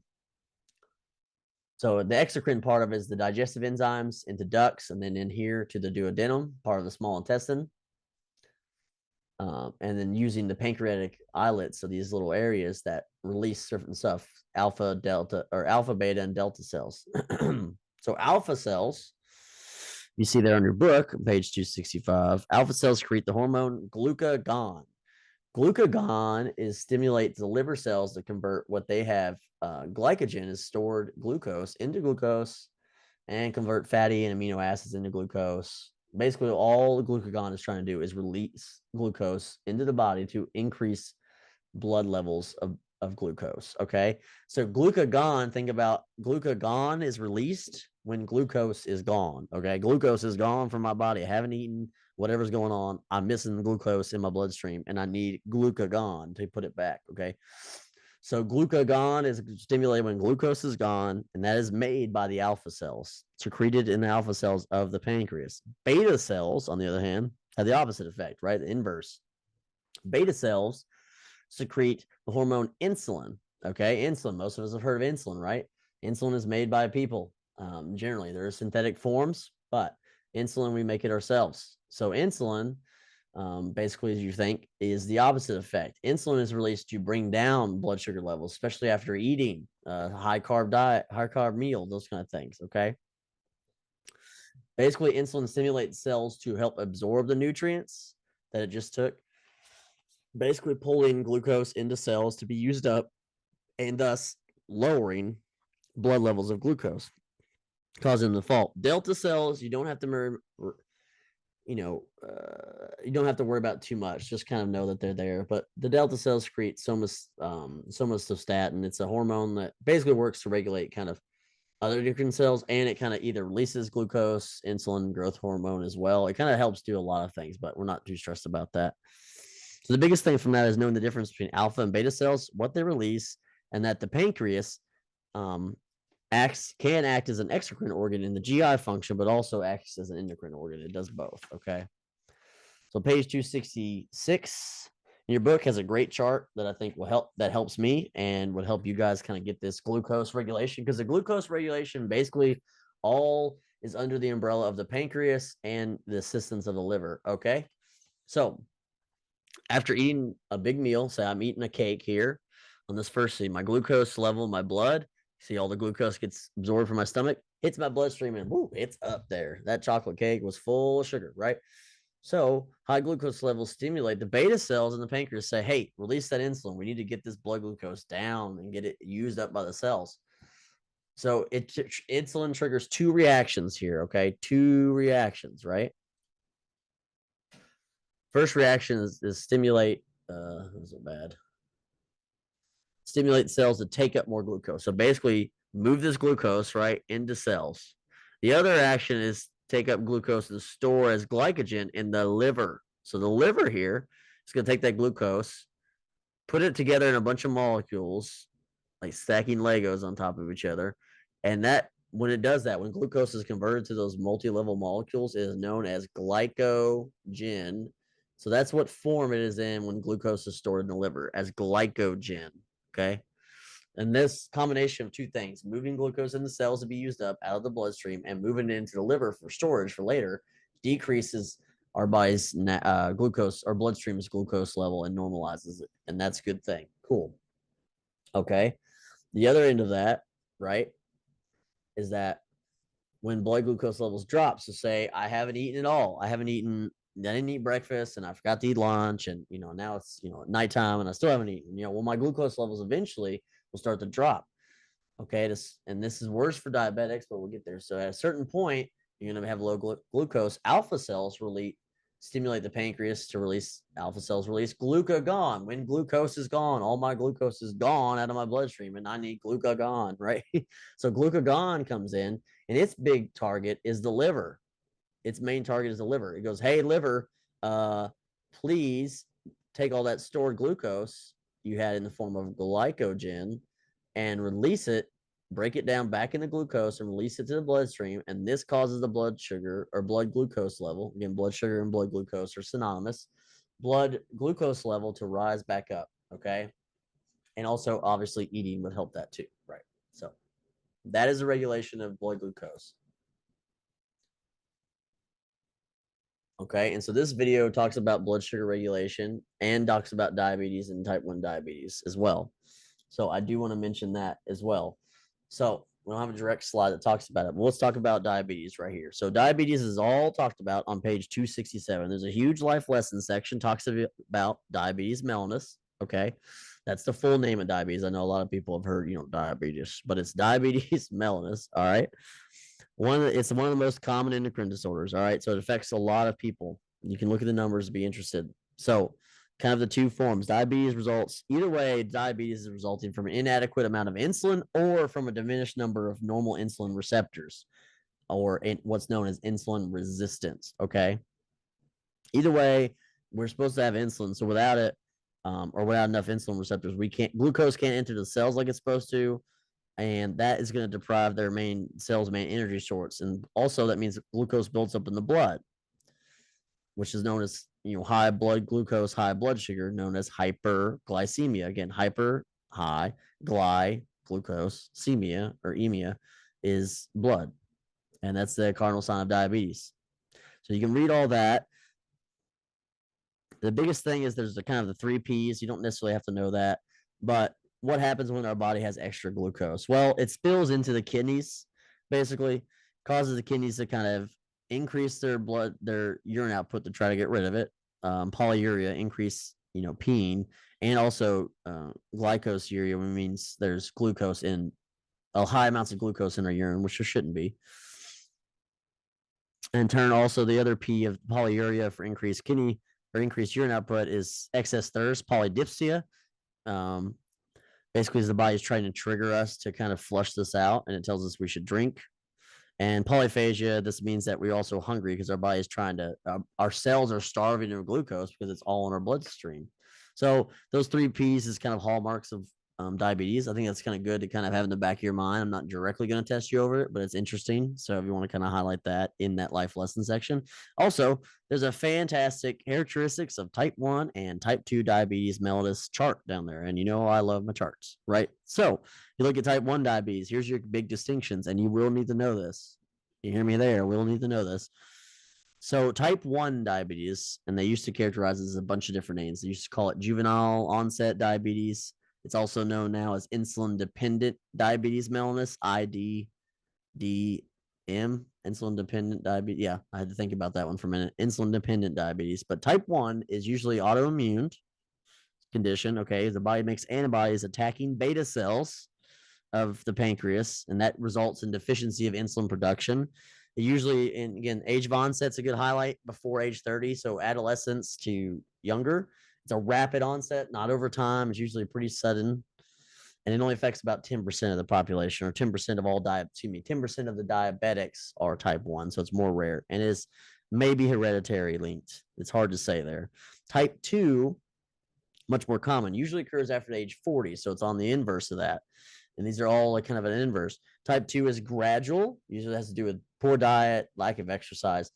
So the exocrine part of it is the digestive enzymes into ducts, and then in here to the duodenum, part of the small intestine. And then using the pancreatic islets, so these little areas that release certain stuff, alpha, beta, and delta cells. So alpha cells, you see there on your book, page 265, alpha cells secrete the hormone glucagon. Glucagon stimulates the liver cells to convert what they have. Glycogen is stored glucose into glucose and convert fatty and amino acids into glucose. Basically, all the glucagon is trying to do is release glucose into the body to increase blood levels of glucose. Okay. So glucagon, think about glucagon is released when glucose is gone. Okay. Glucose is gone from my body. I haven't eaten whatever's going on. I'm missing the glucose in my bloodstream and I need glucagon to put it back. Okay. So glucagon is stimulated when glucose is gone, and that is made by the alpha cells, secreted in the alpha cells of the pancreas. Beta cells, on the other hand, have the opposite effect, right? The inverse. Beta cells secrete the hormone insulin. Okay, insulin. Most of us have heard of insulin, right? Insulin is made by people. Generally, there are synthetic forms, but insulin, we make it ourselves. So insulin, basically, as you think, is the opposite effect. Insulin is released to bring down blood sugar levels, especially after eating a high carb diet, high carb meal, those kind of things. Okay. Basically, insulin stimulates cells to help absorb the nutrients that it just took, basically pulling glucose into cells to be used up and thus lowering blood levels of glucose, causing them to fall. Delta cells, you don't have to you don't have to worry about too much. Just kind of know that they're there. But the delta cells secrete somatostatin. It's a hormone that basically works to regulate kind of other endocrine cells, and it kind of either releases glucose, insulin, growth hormone as well. It kind of helps do a lot of things, but we're not too stressed about that. So the biggest thing from that is knowing the difference between alpha and beta cells, what they release, and that the pancreas can act as an exocrine organ in the GI function, but also acts as an endocrine organ. It does both. Okay. So page 266 in your book has a great chart that I think will help. That helps me and would help you guys kind of get this glucose regulation, because the glucose regulation basically all is under the umbrella of the pancreas and the assistance of the liver. Okay. So after eating a big meal, say I'm eating a cake here on this first scene, my glucose level in my blood, see all the glucose gets absorbed from my stomach, hits my bloodstream, and woo, it's up there. That chocolate cake was full of sugar, right? So high glucose levels stimulate the beta cells in the pancreas, say, hey, release that insulin. We need to get this blood glucose down and get it used up by the cells. So insulin triggers two reactions here, okay? Two reactions, right? First reaction is stimulate, was it bad? Stimulate cells to take up more glucose. So basically move this glucose, right, into cells. The other action is take up glucose and store as glycogen in the liver. So the liver here is going to take that glucose, put it together in a bunch of molecules, like stacking Legos on top of each other. And that, when it does that, when glucose is converted to those multi-level molecules, it is known as glycogen. So that's what form it is in when glucose is stored in the liver, as glycogen. Okay. And this combination of two things, moving glucose in the cells to be used up out of the bloodstream and moving it into the liver for storage for later, decreases our body's glucose, our bloodstream's glucose level, and normalizes it. And that's a good thing. Cool. Okay. The other end of that, right, is that when blood glucose levels drop, so say I haven't eaten at all. I didn't eat breakfast and I forgot to eat lunch, and now it's at nighttime and I still haven't eaten. Well, my glucose levels eventually will start to drop. Okay, and this is worse for diabetics, but we'll get there. So at a certain point, you're going to have low glucose. Alpha cells stimulate the pancreas to release alpha cells, release glucagon. When glucose is gone, all my glucose is gone out of my bloodstream, and I need glucagon, right? So glucagon comes in, and its big target is the liver. Its main target is the liver. It goes, hey, liver, please take all that stored glucose you had in the form of glycogen and release it, break it down back into glucose and release it to the bloodstream. And this causes the blood sugar or blood glucose level, again, blood sugar and blood glucose are synonymous, blood glucose level to rise back up. Okay. And also, obviously, eating would help that too. Right. So that is a regulation of blood glucose. Okay, and so this video talks about blood sugar regulation and talks about diabetes and type 1 diabetes as well. So I do want to mention that as well. So we don't have a direct slide that talks about it, but let's talk about diabetes right here. So diabetes is all talked about on page 267. There's a huge life lesson section, talks about diabetes mellitus. Okay, that's the full name of diabetes. I know a lot of people have heard, diabetes, but it's diabetes mellitus. All right. It's one of the most common endocrine disorders. All right. So it affects a lot of people. You can look at the numbers to be interested. So kind of the two forms. Diabetes results, either way, diabetes is resulting from an inadequate amount of insulin or from a diminished number of normal insulin receptors, or what's known as insulin resistance. Okay. Either way, we're supposed to have insulin. So without it, or without enough insulin receptors, glucose can't enter the cells like it's supposed to. And that is going to deprive their main energy source. And also that means glucose builds up in the blood, which is known as, high blood glucose, high blood sugar, known as hyperglycemia. Again, hyper, high, glucose, semia or emia is blood. And that's the cardinal sign of diabetes. So you can read all that. The biggest thing is there's the kind of the 3 Ps. You don't necessarily have to know that. But what happens when our body has extra glucose? Well, it spills into the kidneys, basically, causes the kidneys to kind of increase their urine output to try to get rid of it. Polyuria, increase, peeing, and also glycosuria, which means there's glucose in high amounts of glucose in our urine, which there shouldn't be. In turn, also the other P of polyuria for increased kidney or increased urine output is excess thirst, polydipsia. Basically, the body is trying to trigger us to kind of flush this out, and it tells us we should drink. And polyphagia, this means that we're also hungry because our body is trying to, our cells are starving of glucose because it's all in our bloodstream. So those 3 Ps is kind of hallmarks of diabetes. I think that's kind of good to kind of have in the back of your mind. I'm not directly going to test you over it, but it's interesting. So if you want to kind of highlight that in that life lesson section. Also, there's a fantastic characteristics of type 1 and type 2 diabetes mellitus chart down there. And I love my charts, right? So you look at type 1 diabetes, here's your big distinctions, and you will need to know this. You hear me there? We'll need to know this. So type 1 diabetes, and they used to characterize it as a bunch of different names. They used to call it juvenile onset diabetes. It's also known now as insulin-dependent diabetes mellitus, IDDM, insulin-dependent diabetes. Yeah, I had to think about that one for a minute. Insulin-dependent diabetes. But type 1 is usually autoimmune condition, okay? The body makes antibodies attacking beta cells of the pancreas, and that results in deficiency of insulin production. It usually, and again, age of onset's a good highlight before age 30, so adolescence to younger. It's a rapid onset, not over time. It's usually pretty sudden, and it only affects about 10% of the population, or 10% of all 10% of the diabetics are type 1, so it's more rare, and is maybe hereditary linked. It's hard to say there. Type 2, much more common, usually occurs after age 40, so it's on the inverse of that. And these are all like kind of an inverse. Type 2 is gradual, usually has to do with poor diet, lack of exercise,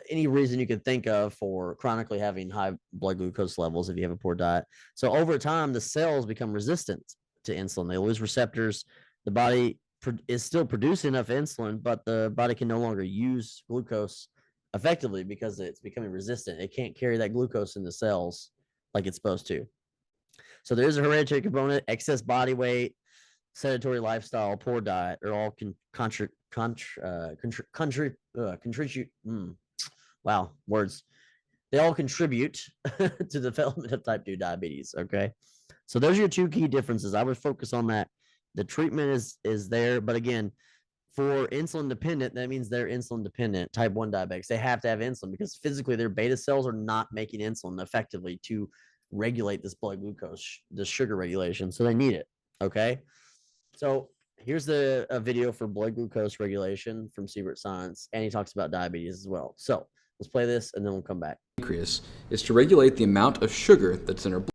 any reason you could think of for chronically having high blood glucose levels if you have a poor diet. So over time, the cells become resistant to insulin. They lose receptors. The body is still producing enough insulin, but the body can no longer use glucose effectively because it's becoming resistant. It can't carry that glucose in the cells like it's supposed to. So there is a hereditary component, excess body weight, sedentary lifestyle, poor diet are all contribute. Wow, words. They all contribute to the development of type 2 diabetes. Okay, so those are your 2 key differences. I would focus on that. The treatment is there, but again, for insulin dependent, that means they're insulin dependent. Type 1 diabetics, they have to have insulin because physically their beta cells are not making insulin effectively to regulate this blood glucose, the sugar regulation. So they need it. Okay. So here's a video for blood glucose regulation from Siebert Science, and he talks about diabetes as well. So let's play this, and then we'll come back. Pancreas is to regulate the amount of sugar that's in our blood.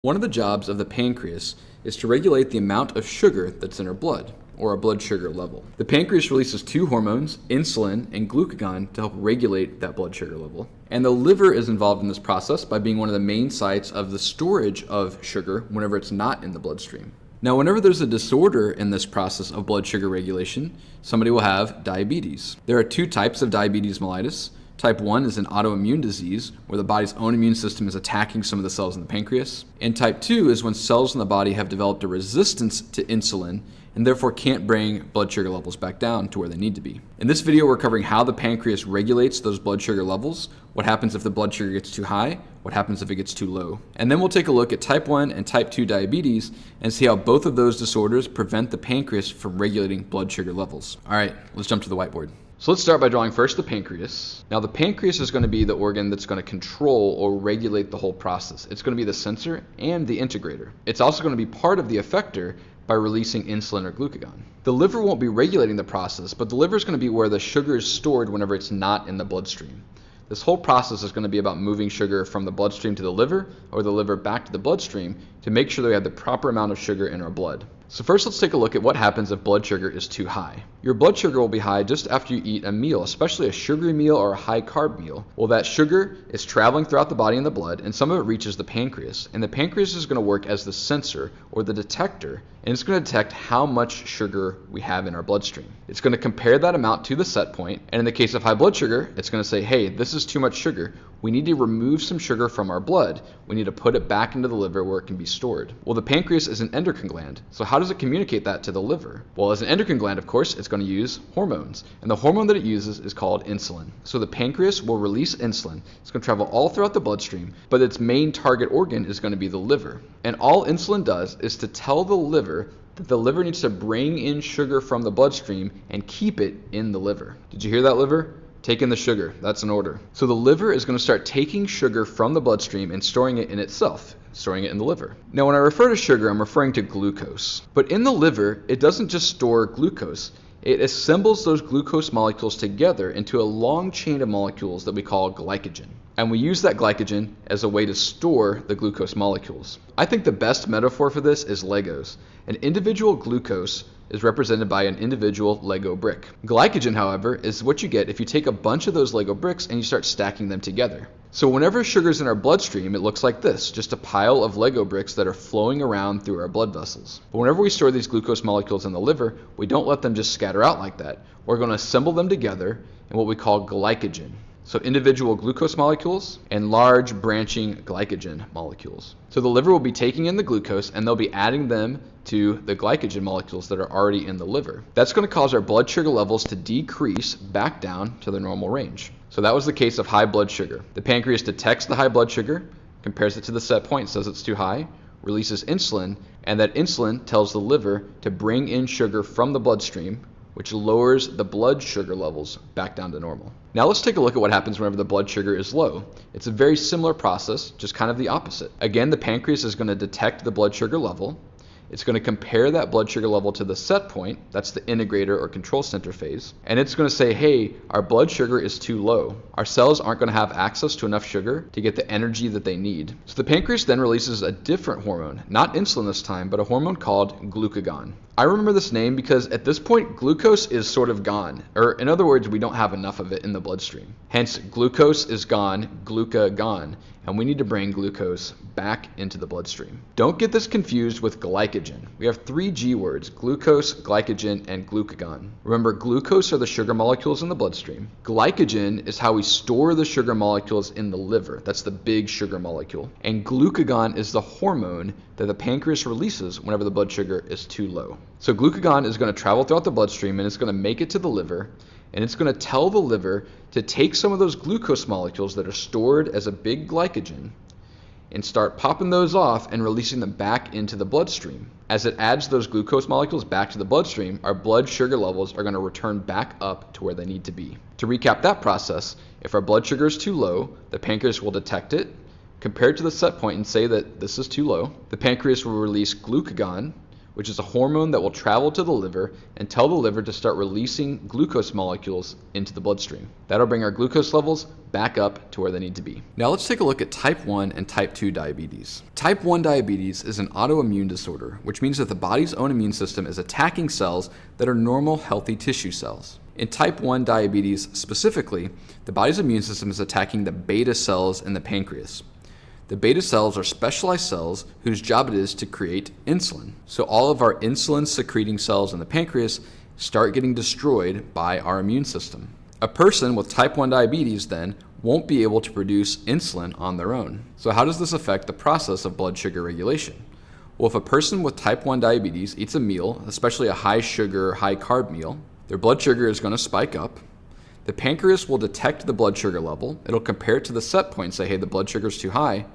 One of the jobs of the pancreas is to regulate the amount of sugar that's in our blood, or our blood sugar level. The pancreas releases 2 hormones, insulin and glucagon, to help regulate that blood sugar level. And the liver is involved in this process by being one of the main sites of the storage of sugar whenever it's not in the bloodstream. Now, whenever there's a disorder in this process of blood sugar regulation, somebody will have diabetes. There are 2 types of diabetes mellitus. Type 1 is an autoimmune disease where the body's own immune system is attacking some of the cells in the pancreas. And type 2 is when cells in the body have developed a resistance to insulin and therefore can't bring blood sugar levels back down to where they need to be. In this video, we're covering how the pancreas regulates those blood sugar levels, what happens if the blood sugar gets too high, what happens if it gets too low. And then we'll take a look at type 1 and type 2 diabetes and see how both of those disorders prevent the pancreas from regulating blood sugar levels. All right, let's jump to the whiteboard. So let's start by drawing first the pancreas. Now the pancreas is going to be the organ that's going to control or regulate the whole process. It's going to be the sensor and the integrator. It's also going to be part of the effector by releasing insulin or glucagon. The liver won't be regulating the process, but the liver is going to be where the sugar is stored whenever it's not in the bloodstream. This whole process is going to be about moving sugar from the bloodstream to the liver or the liver back to the bloodstream to make sure that we have the proper amount of sugar in our blood. So first let's take a look at what happens if blood sugar is too high. Your blood sugar will be high just after you eat a meal, especially a sugary meal or a high carb meal. Well, that sugar is traveling throughout the body in the blood, and some of it reaches the pancreas. And the pancreas is going to work as the sensor or the detector, and it's going to detect how much sugar we have in our bloodstream. It's going to compare that amount to the set point, and in the case of high blood sugar, it's going to say, hey, this is too much sugar. We need to remove some sugar from our blood. We need to put it back into the liver where it can be stored. Well, the pancreas is an endocrine gland, so how does it communicate that to the liver? Well, as an endocrine gland, of course, it's going to use hormones, and the hormone that it uses is called insulin. So the pancreas will release insulin. It's going to travel all throughout the bloodstream, but its main target organ is going to be the liver. And all insulin does is to tell the liver that the liver needs to bring in sugar from the bloodstream and keep it in the liver. Did you hear that, liver? Take in the sugar. That's an order. So the liver is going to start taking sugar from the bloodstream and storing it in itself, storing it in the liver. Now, when I refer to sugar, I'm referring to glucose. But in the liver, it doesn't just store glucose. It assembles those glucose molecules together into a long chain of molecules that we call glycogen. And we use that glycogen as a way to store the glucose molecules. I think the best metaphor for this is Legos. An individual glucose is represented by an individual Lego brick. Glycogen, however, is what you get if you take a bunch of those Lego bricks and you start stacking them together. So whenever sugar's in our bloodstream, it looks like this, just a pile of Lego bricks that are flowing around through our blood vessels. But whenever we store these glucose molecules in the liver, we don't let them just scatter out like that. We're going to assemble them together in what we call glycogen. So individual glucose molecules and large branching glycogen molecules. So the liver will be taking in the glucose and they'll be adding them to the glycogen molecules that are already in the liver. That's going to cause our blood sugar levels to decrease back down to the normal range. So that was the case of high blood sugar. The pancreas detects the high blood sugar, compares it to the set point, says it's too high, releases insulin, and that insulin tells the liver to bring in sugar from the bloodstream, which lowers the blood sugar levels back down to normal. Now let's take a look at what happens whenever the blood sugar is low. It's a very similar process, just kind of the opposite. Again, the pancreas is going to detect the blood sugar level. It's going to compare that blood sugar level to the set point, that's the integrator or control center phase, and it's going to say, hey, our blood sugar is too low. Our cells aren't going to have access to enough sugar to get the energy that they need. So the pancreas then releases a different hormone, not insulin this time, but a hormone called glucagon. I remember this name because at this point, glucose is sort of gone, or in other words, we don't have enough of it in the bloodstream. Hence, glucose is gone, glucagon, and we need to bring glucose back into the bloodstream. Don't get this confused with glycogen. We have 3 G words, glucose, glycogen, and glucagon. Remember, glucose are the sugar molecules in the bloodstream. Glycogen is how we store the sugar molecules in the liver. That's the big sugar molecule. And glucagon is the hormone that the pancreas releases whenever the blood sugar is too low. So glucagon is going to travel throughout the bloodstream and it's going to make it to the liver, and it's going to tell the liver to take some of those glucose molecules that are stored as a big glycogen and start popping those off and releasing them back into the bloodstream. As it adds those glucose molecules back to the bloodstream, our blood sugar levels are going to return back up to where they need to be. To recap that process, if our blood sugar is too low, the pancreas will detect it, compare it to the set point and say that this is too low. The pancreas will release glucagon, which is a hormone that will travel to the liver and tell the liver to start releasing glucose molecules into the bloodstream. That'll bring our glucose levels back up to where they need to be. Now let's take a look at type 1 and type 2 diabetes. Type 1 diabetes is an autoimmune disorder, which means that the body's own immune system is attacking cells that are normal, healthy tissue cells. In type 1 diabetes specifically, the body's immune system is attacking the beta cells in the pancreas. The beta cells are specialized cells whose job it is to create insulin. So all of our insulin secreting cells in the pancreas start getting destroyed by our immune system. A person with type 1 diabetes then won't be able to produce insulin on their own. So how does this affect the process of blood sugar regulation? Well, if a person with type 1 diabetes eats a meal, especially a high sugar, high carb meal, their blood sugar is going to spike up. The pancreas will detect the blood sugar level. It'll compare it to the set point and say, hey, the blood sugar is too high,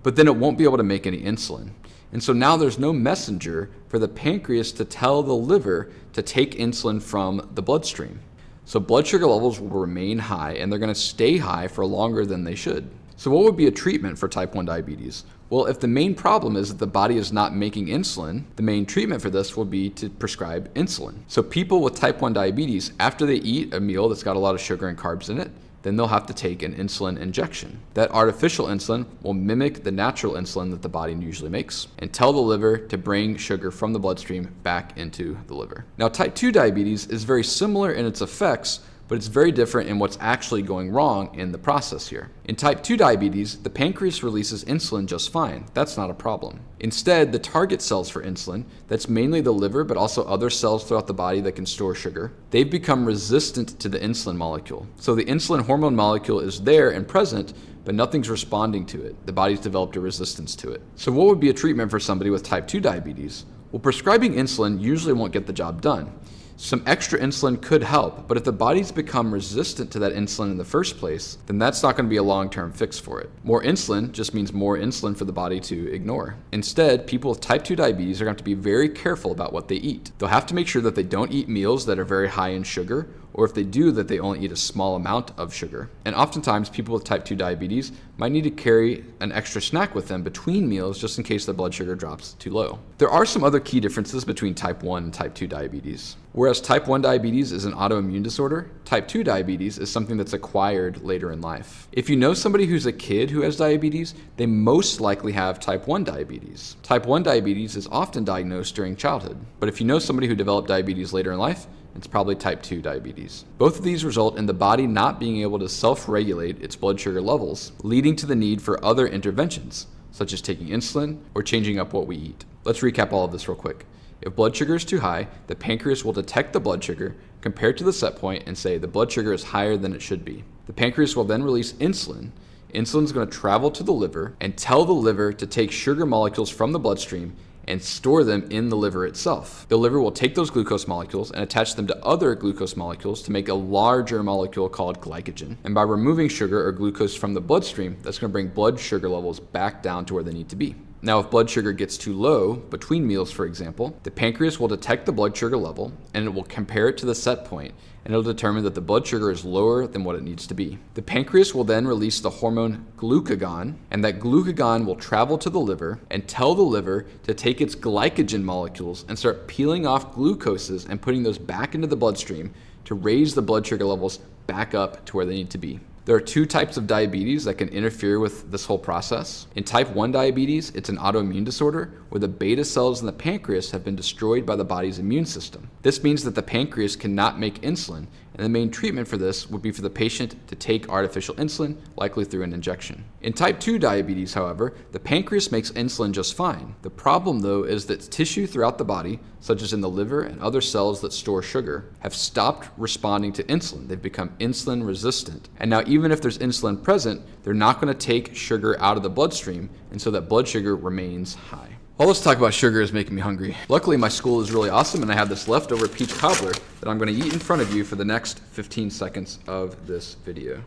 but then it won't be able to make any insulin. And so now there's no messenger for the pancreas to tell the liver to take insulin from the bloodstream. So blood sugar levels will remain high, and they're going to stay high for longer than they should. So what would be a treatment for type 1 diabetes? Well, if the main problem is that the body is not making insulin, the main treatment for this will be to prescribe insulin. So people with type 1 diabetes, after they eat a meal that's got a lot of sugar and carbs in it, then they'll have to take an insulin injection. That artificial insulin will mimic the natural insulin that the body usually makes and tell the liver to bring sugar from the bloodstream back into the liver. Now, type 2 diabetes is very similar in its effects, but it's very different in what's actually going wrong in the process here. In type 2 diabetes, the pancreas releases insulin just fine. That's not a problem. Instead, the target cells for insulin, that's mainly the liver, but also other cells throughout the body that can store sugar, they've become resistant to the insulin molecule. So the insulin hormone molecule is there and present, but nothing's responding to it. The body's developed a resistance to it. So what would be a treatment for somebody with type 2 diabetes? Well, prescribing insulin usually won't get the job done. Some extra insulin could help, but if the body's become resistant to that insulin in the first place, then that's not going to be a long-term fix for it. More insulin just means more insulin for the body to ignore. Instead, people with type 2 diabetes are going to have to be very careful about what they eat. They'll have to make sure that they don't eat meals that are very high in sugar, or if they do, that they only eat a small amount of sugar. And oftentimes, people with type 2 diabetes might need to carry an extra snack with them between meals just in case their blood sugar drops too low. There are some other key differences between type 1 and type 2 diabetes. Whereas type 1 diabetes is an autoimmune disorder, type 2 diabetes is something that's acquired later in life. If you know somebody who's a kid who has diabetes, they most likely have type 1 diabetes. Type 1 diabetes is often diagnosed during childhood, but if you know somebody who developed diabetes later in life, it's probably type 2 diabetes. Both of these result in the body not being able to self-regulate its blood sugar levels, leading to the need for other interventions, such as taking insulin or changing up what we eat. Let's recap all of this real quick. If blood sugar is too high, the pancreas will detect the blood sugar, compare it to the set point, and say the blood sugar is higher than it should be. The pancreas will then release insulin. Insulin is going to travel to the liver and tell the liver to take sugar molecules from the bloodstream and store them in the liver itself. The liver will take those glucose molecules and attach them to other glucose molecules to make a larger molecule called glycogen. And by removing sugar or glucose from the bloodstream, that's going to bring blood sugar levels back down to where they need to be. Now, if blood sugar gets too low, between meals for example, the pancreas will detect the blood sugar level and it will compare it to the set point, and it'll determine that the blood sugar is lower than what it needs to be. The pancreas will then release the hormone glucagon, and that glucagon will travel to the liver and tell the liver to take its glycogen molecules and start peeling off glucoses and putting those back into the bloodstream to raise the blood sugar levels back up to where they need to be. There are two types of diabetes that can interfere with this whole process. In type 1 diabetes, it's an autoimmune disorder where the beta cells in the pancreas have been destroyed by the body's immune system. This means that the pancreas cannot make insulin, and the main treatment for this would be for the patient to take artificial insulin, likely through an injection. In type 2 diabetes, however, the pancreas makes insulin just fine. The problem, though, is that tissue throughout the body, such as in the liver and other cells that store sugar, have stopped responding to insulin. They've become insulin resistant. And now, even if there's insulin present, they're not going to take sugar out of the bloodstream, and so that blood sugar remains high. All this talk about sugar is making me hungry. Luckily, my school is really awesome, and I have this leftover peach cobbler that I'm going to eat in front of you for the next 15 seconds of this video.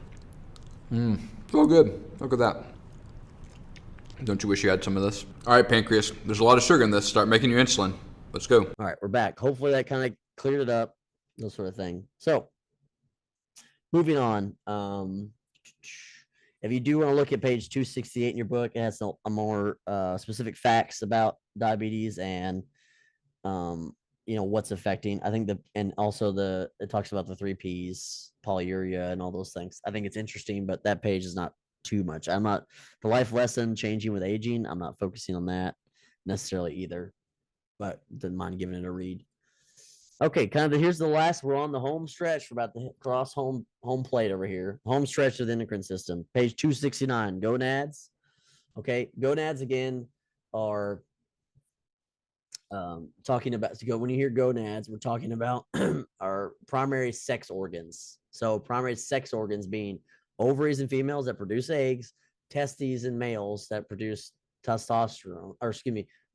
So good. Look at that. Don't you wish you had some of this? All right, pancreas, there's a lot of sugar in this. Start making your insulin. Let's go. All right, we're back. Hopefully that kind of cleared it up, those sort of thing. So, moving on. If you do want to look at page 268 in your book, it has a more specific facts about diabetes and what's affecting. I think and also it talks about the 3 Ps, polyuria, and all those things. I think it's interesting, but that page is not too much. The life lesson changing with aging. I'm not focusing on that necessarily either, but didn't mind giving it a read. Okay, here's the last. We're on the home stretch. We're about to cross home plate over here. Home stretch of the endocrine system. Page 269, gonads. Okay, gonads again are talking about, when you hear gonads, we're talking about our primary sex organs. So primary sex organs being ovaries in females that produce eggs, testes in males that produce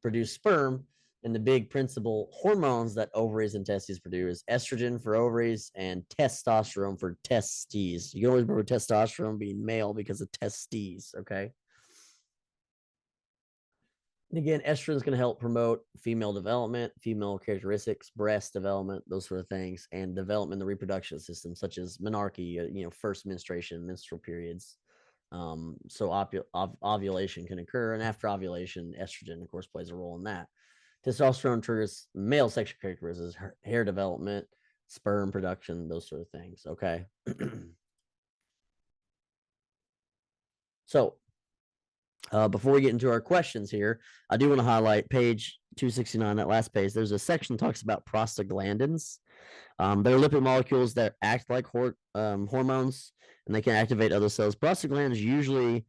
produce sperm. And the big principal hormones that ovaries and testes produce: estrogen for ovaries and testosterone for testes. You can always remember testosterone being male because of testes, okay? And again, estrogen is going to help promote female development, female characteristics, breast development, those sort of things, and development in the reproduction system, such as menarche, first menstruation, menstrual periods. So ovulation can occur, and after ovulation, estrogen, of course, plays a role in that. Testosterone triggers male sexual characteristics, hair development, sperm production, those sort of things. Okay. So before we get into our questions here, I do want to highlight page 269, that last page. There's a section that talks about prostaglandins. They're lipid molecules that act like hormones, and they can activate other cells. Prostaglandins usually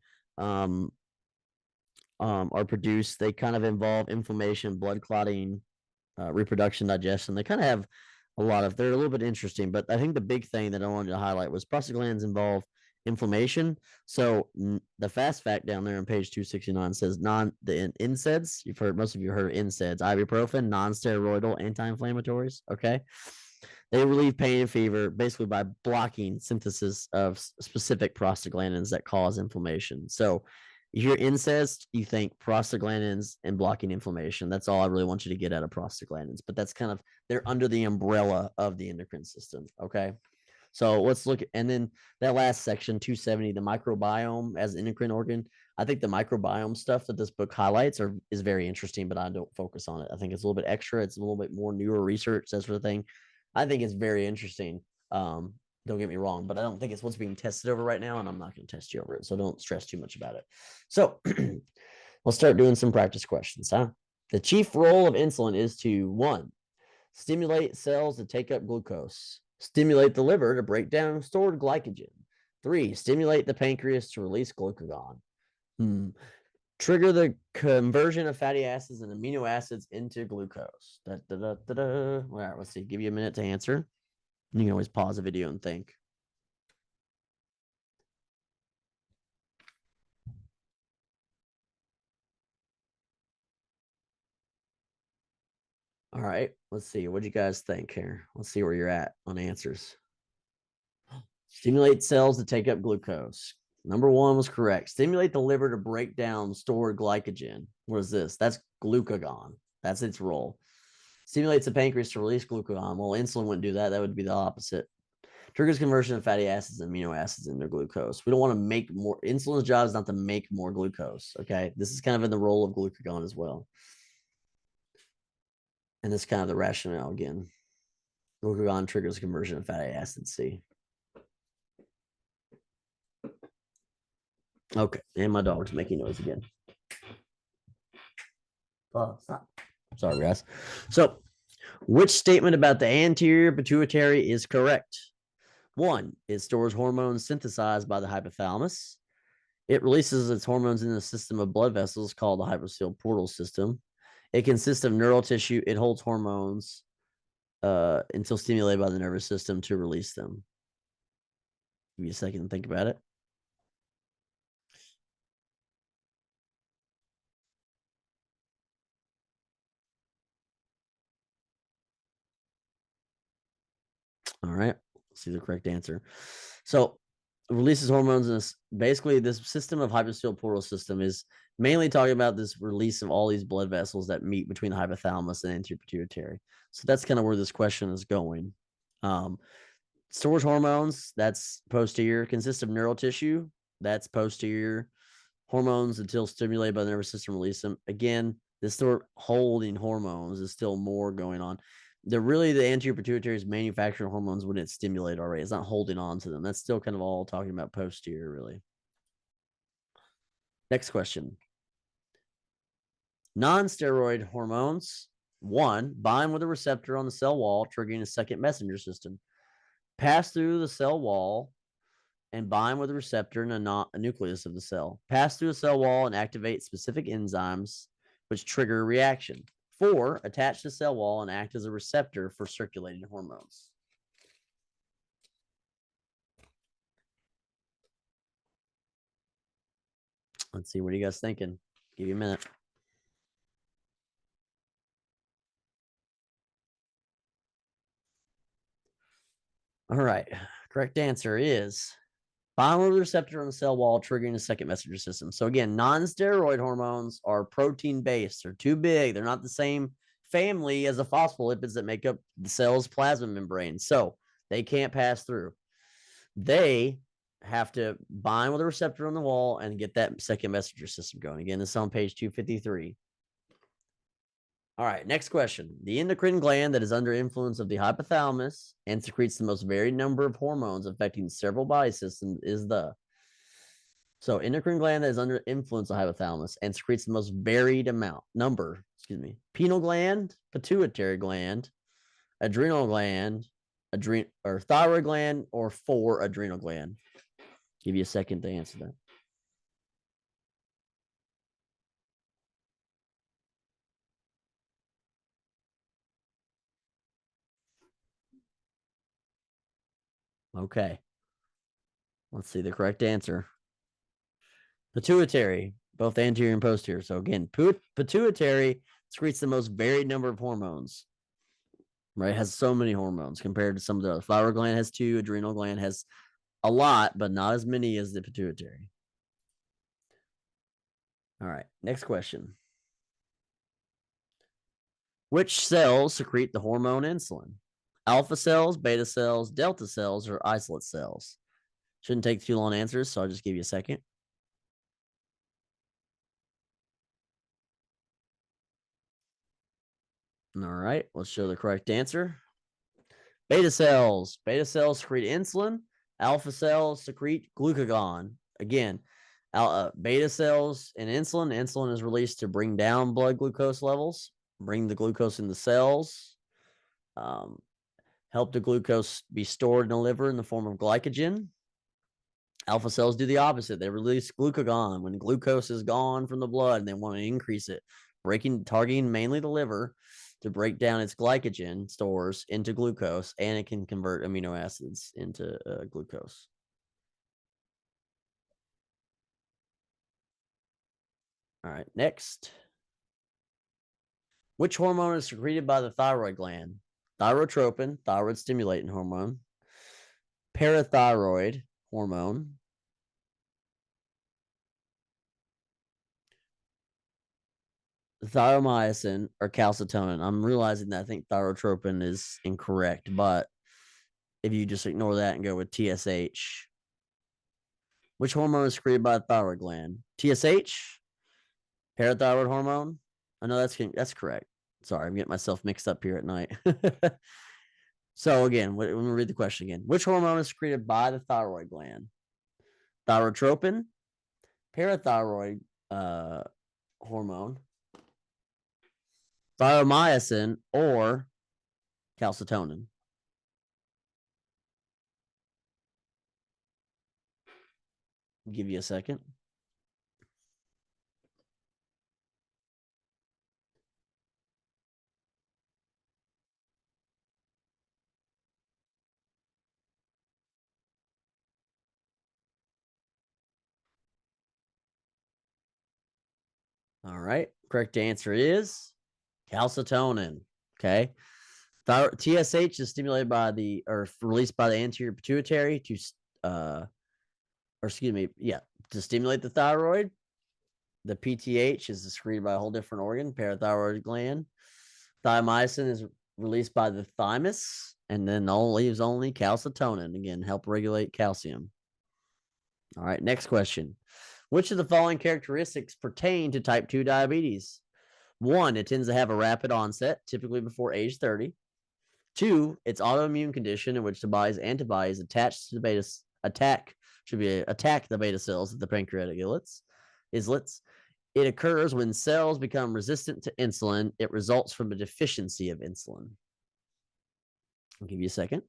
are produced. They kind of involve inflammation, blood clotting, reproduction, digestion. They kind of have they're a little bit interesting, but I think the big thing that I wanted to highlight was prostaglandins involve inflammation. So the fast fact down there on page 269 says the NSAIDs. Most of you heard of NSAIDs: ibuprofen, non-steroidal anti-inflammatories. Okay. They relieve pain and fever basically by blocking synthesis of specific prostaglandins that cause inflammation. So you hear NSAIDs, you think prostaglandins and blocking inflammation. That's all I really want you to get out of prostaglandins. But that's kind of, they're under the umbrella of the endocrine system. Okay. So let's look at, and then that last section, 270, the microbiome as an endocrine organ. I think the microbiome stuff that this book highlights is very interesting, but I don't focus on it. I think it's a little bit extra. It's a little bit more newer research, that sort of thing. I think it's very interesting. Don't get me wrong, but I don't think it's what's being tested over right now, and I'm not going to test you over it. So don't stress too much about it. So we'll start doing some practice questions, huh? The chief role of insulin is to 1, stimulate cells to take up glucose, stimulate the liver to break down stored glycogen. 3, stimulate the pancreas to release glucagon. Trigger the conversion of fatty acids and amino acids into glucose. All right, let's see. Give you a minute to answer. You can always pause the video and think. All right, let's see. What do you guys think here? Let's see where you're at on answers. Stimulate cells to take up glucose. Number 1 was correct. Stimulate the liver to break down stored glycogen. What is this? That's glucagon. That's its role. Stimulates the pancreas to release glucagon. Well, insulin wouldn't do that. That would be the opposite. Triggers conversion of fatty acids and amino acids into glucose. We don't want to make more. Insulin's job is not to make more glucose. Okay. This is kind of in the role of glucagon as well. And this is kind of the rationale again. Glucagon triggers conversion of fatty acids. See. Okay. And my dog's making noise again. Oh, stop. Sorry, guys. So, which statement about the anterior pituitary is correct? 1, it stores hormones synthesized by the hypothalamus. It releases its hormones in the system of blood vessels called the hypostyle portal system. It consists of neural tissue. It holds hormones until stimulated by the nervous system to release them. Give me a second to think about it. All right, let's see the correct answer. So releases hormones, and basically this system of hypostyle portal system is mainly talking about this release of all these blood vessels that meet between the hypothalamus and anterior pituitary. So that's kind of where this question is going. Stores hormones, that's posterior. Consists of neural tissue, that's posterior. Hormones until stimulated by the nervous system release them. Again, this store holding hormones is still more going on. The anterior pituitary is manufacturing hormones when it's stimulated already. It's not holding on to them. That's still kind of all talking about posterior, really. Next question. Non-steroid hormones, 1, bind with a receptor on the cell wall, triggering a second messenger system. Pass through the cell wall and bind with a receptor in a nucleus of the cell. Pass through the cell wall and activate specific enzymes which trigger a reaction. 4, attach to the cell wall and act as a receptor for circulating hormones. Let's see, what are you guys thinking? Give you a minute. All right. Correct answer is bind the receptor on the cell wall, triggering the second messenger system. So again, non-steroid hormones are protein-based. They're too big. They're not the same family as the phospholipids that make up the cell's plasma membrane. So they can't pass through. They have to bind with a receptor on the wall and get that second messenger system going. Again, this is on page 253. All right, next question. The endocrine gland that is under influence of the hypothalamus and secretes the most varied number of hormones affecting several body systems is the. So endocrine gland that is under influence of hypothalamus and secretes the most varied pineal gland, pituitary gland, adrenal gland, or thyroid gland, or adrenal gland. Give you a second to answer that. Okay. Let's see the correct answer. Pituitary, both anterior and posterior. So again, pituitary secretes the most varied number of hormones. Right, it has so many hormones compared to some of the other. Thyroid gland has 2, adrenal gland has a lot, but not as many as the pituitary. All right, next question. Which cells secrete the hormone insulin? Alpha cells, beta cells, delta cells, or isolate cells? Shouldn't take too long answers, so I'll just give you a second. All right, let's show the correct answer. Beta cells. Beta cells secrete insulin. Alpha cells secrete glucagon. Again, beta cells and insulin. Insulin is released to bring down blood glucose levels, bring the glucose in the cells, help the glucose be stored in the liver in the form of glycogen. Alpha cells do the opposite. They release glucagon when glucose is gone from the blood and they want to increase it, targeting mainly the liver to break down its glycogen stores into glucose, and it can convert amino acids into glucose. All right, next. Which hormone is secreted by the thyroid gland? Thyrotropin, thyroid stimulating hormone. Parathyroid hormone. Thyomyosin or calcitonin. I'm realizing that I think thyrotropin is incorrect, but if you just ignore that and go with TSH. Which hormone is secreted by the thyroid gland? TSH? Parathyroid hormone? I know that's correct. Sorry, I'm getting myself mixed up here at night. So again, let me read the question again. Which hormone is secreted by the thyroid gland? Thyrotropin, parathyroid hormone, thyomyosin, or calcitonin? I'll give you a second. All right. Correct answer is calcitonin. Okay. TSH is stimulated by released by the anterior pituitary to stimulate the thyroid. The PTH is secreted by a whole different organ, parathyroid gland. Thyomyosin is released by the thymus, and then leaves only calcitonin. Again, help regulate calcium. All right, next question. Which of the following characteristics pertain to type 2 diabetes? 1, it tends to have a rapid onset, typically before age 30. 2, it's autoimmune condition in which the body's antibodies attached to the attack the beta cells of the pancreatic islets. It occurs when cells become resistant to insulin. It results from a deficiency of insulin. I'll give you a second.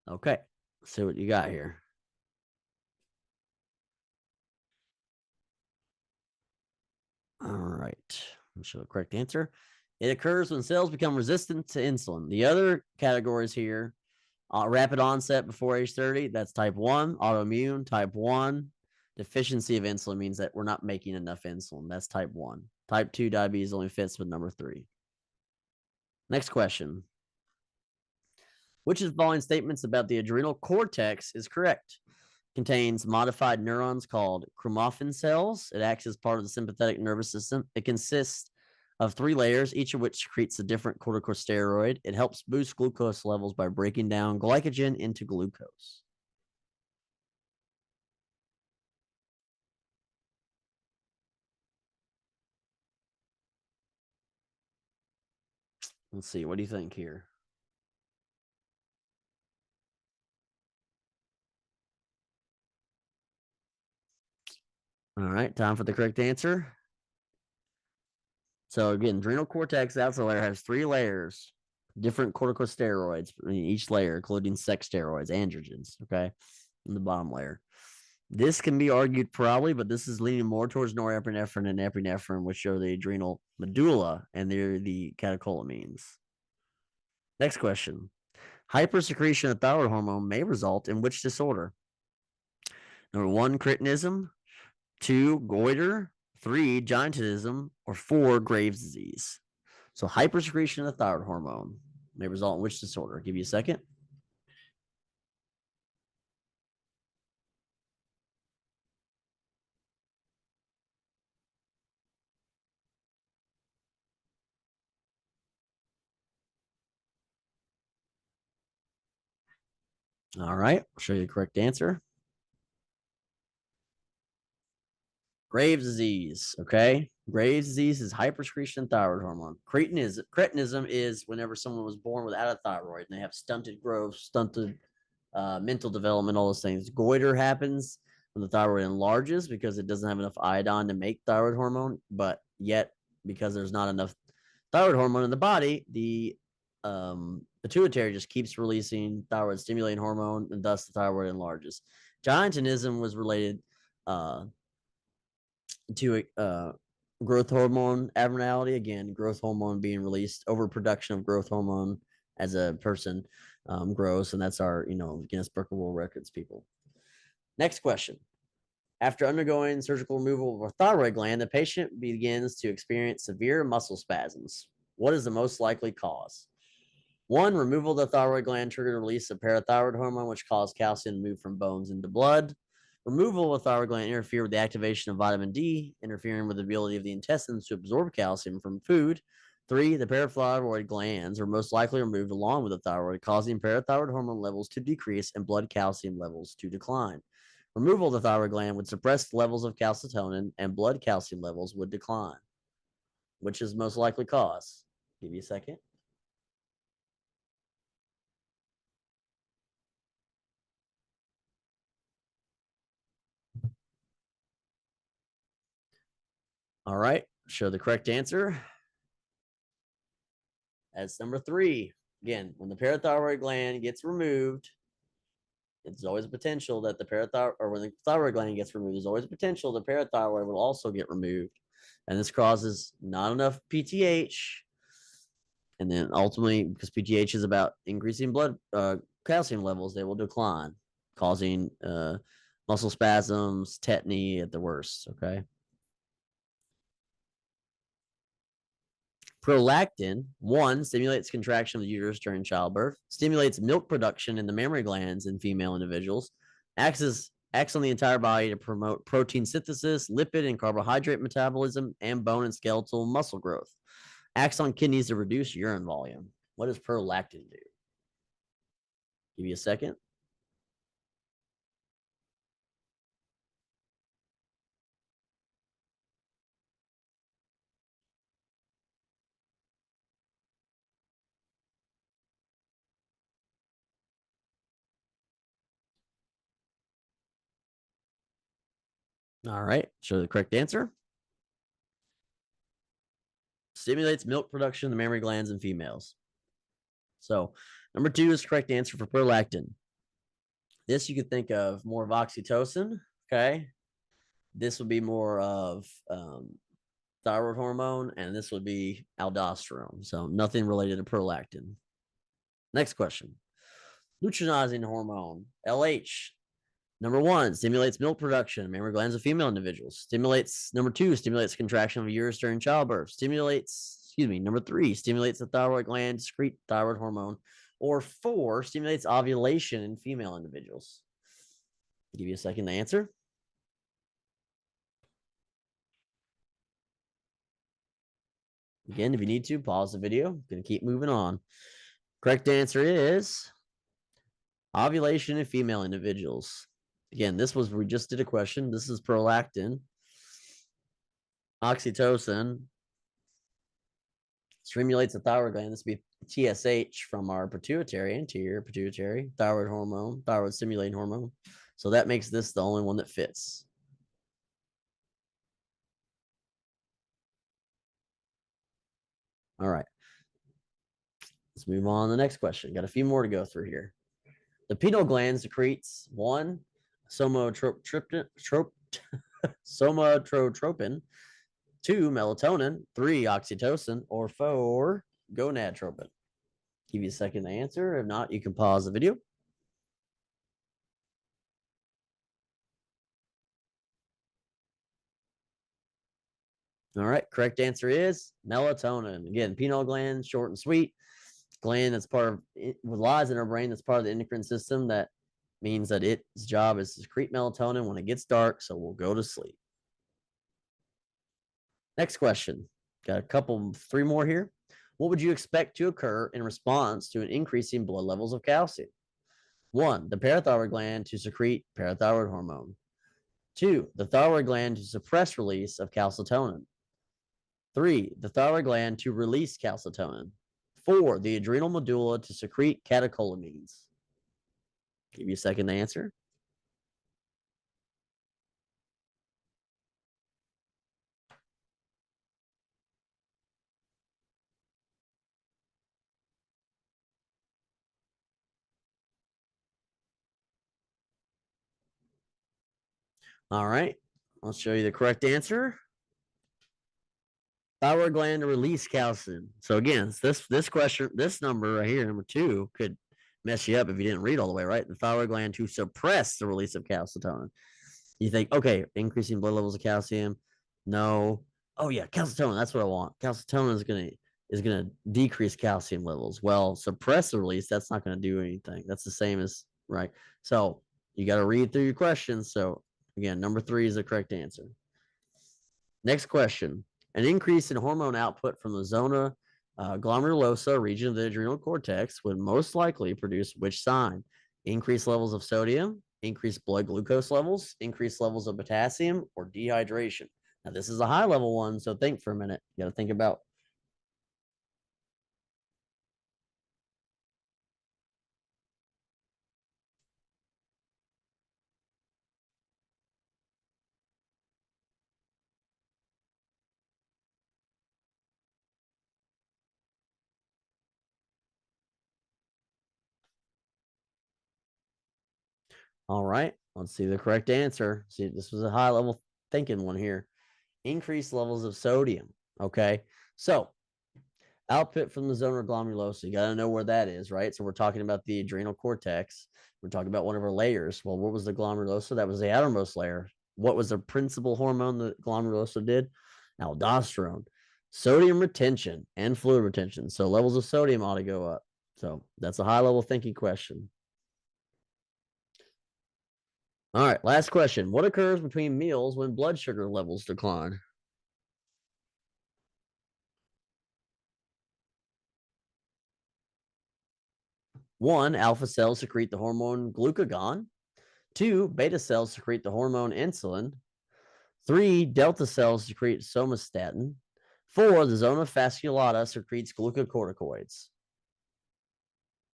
Okay, let's see what you got here. All right, I'll show the correct answer. It occurs when cells become resistant to insulin. The other categories here, rapid onset before age 30, that's type 1. Autoimmune, type 1. Deficiency of insulin means that we're not making enough insulin. That's type 1. Type 2 diabetes only fits with number 3. Next question. Which of the following statements about the adrenal cortex is correct? Contains modified neurons called chromaffin cells. It acts as part of the sympathetic nervous system. It consists of 3 layers, each of which secretes a different corticosteroid. It helps boost glucose levels by breaking down glycogen into glucose. Let's see. What do you think here? All right. Time for the correct answer. So again, adrenal cortex outside layer has 3 layers, different corticosteroids in each layer, including sex steroids, androgens, okay, in the bottom layer. This can be argued probably, but this is leaning more towards norepinephrine and epinephrine, which are the adrenal medulla, and they're the catecholamines. Next question. Hypersecretion of thyroid hormone may result in which disorder? Number 1, cretinism. 2, goiter. 3, giantism. Or 4, Graves' disease. So hypersecretion of thyroid hormone may result in which disorder? I'll give you a second. All right, I'll show you the correct answer. Graves' disease, okay? Graves' disease is hypersecretion of thyroid hormone. Cretinism is whenever someone was born without a thyroid and they have stunted growth, stunted mental development, all those things. Goiter happens when the thyroid enlarges because it doesn't have enough iodine to make thyroid hormone, but yet because there's not enough thyroid hormone in the body, the pituitary just keeps releasing thyroid stimulating hormone, and thus the thyroid enlarges. Giantism was related to growth hormone abnormality. Again, growth hormone being released, overproduction of growth hormone as a person grows, and that's our Guinness Book of World Records people. Next question. After undergoing surgical removal of a thyroid gland, the patient begins to experience severe muscle spasms. What is the most likely cause? 1, removal of the thyroid gland triggered the release of parathyroid hormone, which caused calcium to move from bones into blood. Removal of thyroid gland interfered with the activation of vitamin D, interfering with the ability of the intestines to absorb calcium from food. 3, the parathyroid glands are most likely removed along with the thyroid, causing parathyroid hormone levels to decrease and blood calcium levels to decline. Removal of the thyroid gland would suppress levels of calcitonin and blood calcium levels would decline. Which is most likely cause? Give you a second. All right, show the correct answer. That's number 3. Again, when the parathyroid gland gets removed, it's always a potential that the parathyroid, or when the thyroid gland gets removed, there's always a potential the parathyroid will also get removed. And this causes not enough PTH. And then ultimately, because PTH is about increasing blood calcium levels, they will decline, causing muscle spasms, tetany at the worst, okay? Prolactin, 1, stimulates contraction of the uterus during childbirth, stimulates milk production in the mammary glands in female individuals, acts on the entire body to promote protein synthesis, lipid and carbohydrate metabolism, and bone and skeletal muscle growth. Acts on kidneys to reduce urine volume. What does prolactin do? Give you a second. All right, show the correct answer. Stimulates milk production in the mammary glands in females. So number 2 is the correct answer for prolactin. This you could think of more of oxytocin, okay? This would be more of thyroid hormone, and this would be aldosterone. So nothing related to prolactin. Next question. Luteinizing hormone, LH. Number 1, stimulates milk production, mammary glands of female individuals. Stimulates, number 2, stimulates contraction of uterus during childbirth. Number 3, stimulates the thyroid gland to secrete thyroid hormone. Or 4, stimulates ovulation in female individuals. I'll give you a second to answer. Again, if you need to, pause the video. I'm going to keep moving on. Correct answer is ovulation in female individuals. Again, we just did a question. This is prolactin, oxytocin, stimulates the thyroid gland. This would be TSH from our anterior pituitary, thyroid hormone, thyroid stimulating hormone. So that makes this the only one that fits. All right. Let's move on to the next question. Got a few more to go through here. The pineal gland secretes 1, somatotropin, 2, melatonin, 3, oxytocin, or 4, gonadotropin. Give you a second to answer. If not, you can pause the video. All right, correct answer is melatonin. Again, pineal gland, short and sweet. Gland that's lies in our brain, that's part of the endocrine system. That means that its job is to secrete melatonin when it gets dark, so we'll go to sleep. Next question. Got three more here. What would you expect to occur in response to an increase in blood levels of calcium? 1, the parathyroid gland to secrete parathyroid hormone. 2, the thyroid gland to suppress release of calcitonin. 3, the thyroid gland to release calcitonin. 4, the adrenal medulla to secrete catecholamines. Give you a second to answer. All right, I'll show you the correct answer. Thyroid gland to release calcium. So again, this question, this number right here, number 2, could mess you up if you didn't read all the way, right? The thyroid gland to suppress the release of calcitonin. You think, okay, increasing blood levels of calcium. No. Oh yeah, calcitonin. That's what I want. Calcitonin is gonna decrease calcium levels. Well, suppress the release. That's not gonna do anything. That's the same as right. So you got to read through your questions. So again, number 3 is the correct answer. Next question. An increase in hormone output from the zona glomerulosa region of the adrenal cortex would most likely produce which sign? Increased levels of sodium, increased blood glucose levels, increased levels of potassium, or dehydration. Now, this is a high level one, so think for a minute. You got to think about. All right, let's see the correct answer. See, this was a high level thinking one here. Increased levels of sodium. Okay, so output from the zona glomerulosa. You got to know where that is, right? So we're talking about the adrenal cortex. We're talking about one of our layers. Well, what was the glomerulosa? That was the outermost layer. What was the principal hormone that glomerulosa did? Aldosterone. Sodium retention and fluid retention. So levels of sodium ought to go up. So that's a high level thinking question. All right, last question. What occurs between meals when blood sugar levels decline? One, alpha cells secrete the hormone glucagon. 2, beta cells secrete the hormone insulin. 3, delta cells secrete somatostatin. 4, the zona fasciculata secretes glucocorticoids.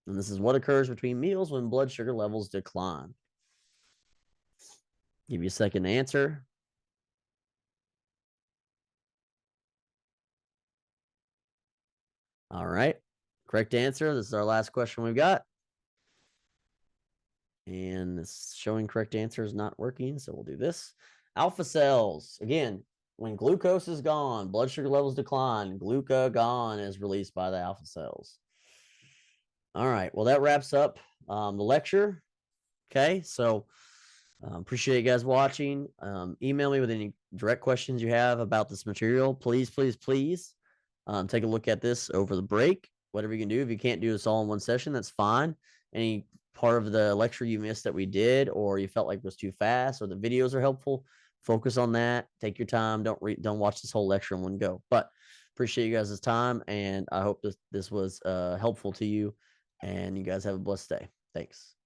And this is what occurs between meals when blood sugar levels decline. Give you a second to answer. All right. Correct answer. This is our last question we've got. And it's showing correct answer is not working, so we'll do this. Alpha cells. Again, when glucose is gone, blood sugar levels decline, glucagon is released by the alpha cells. All right. Well, that wraps up the lecture. Okay. So appreciate you guys watching. Email me with any direct questions you have about this material. Please, please, please take a look at this over the break. Whatever you can do. If you can't do this all in one session, that's fine. Any part of the lecture you missed that we did, or you felt like it was too fast, or the videos are helpful, focus on that. Take your time. Don't watch this whole lecture in one go. But appreciate you guys' time, and I hope this was helpful to you. And you guys have a blessed day. Thanks.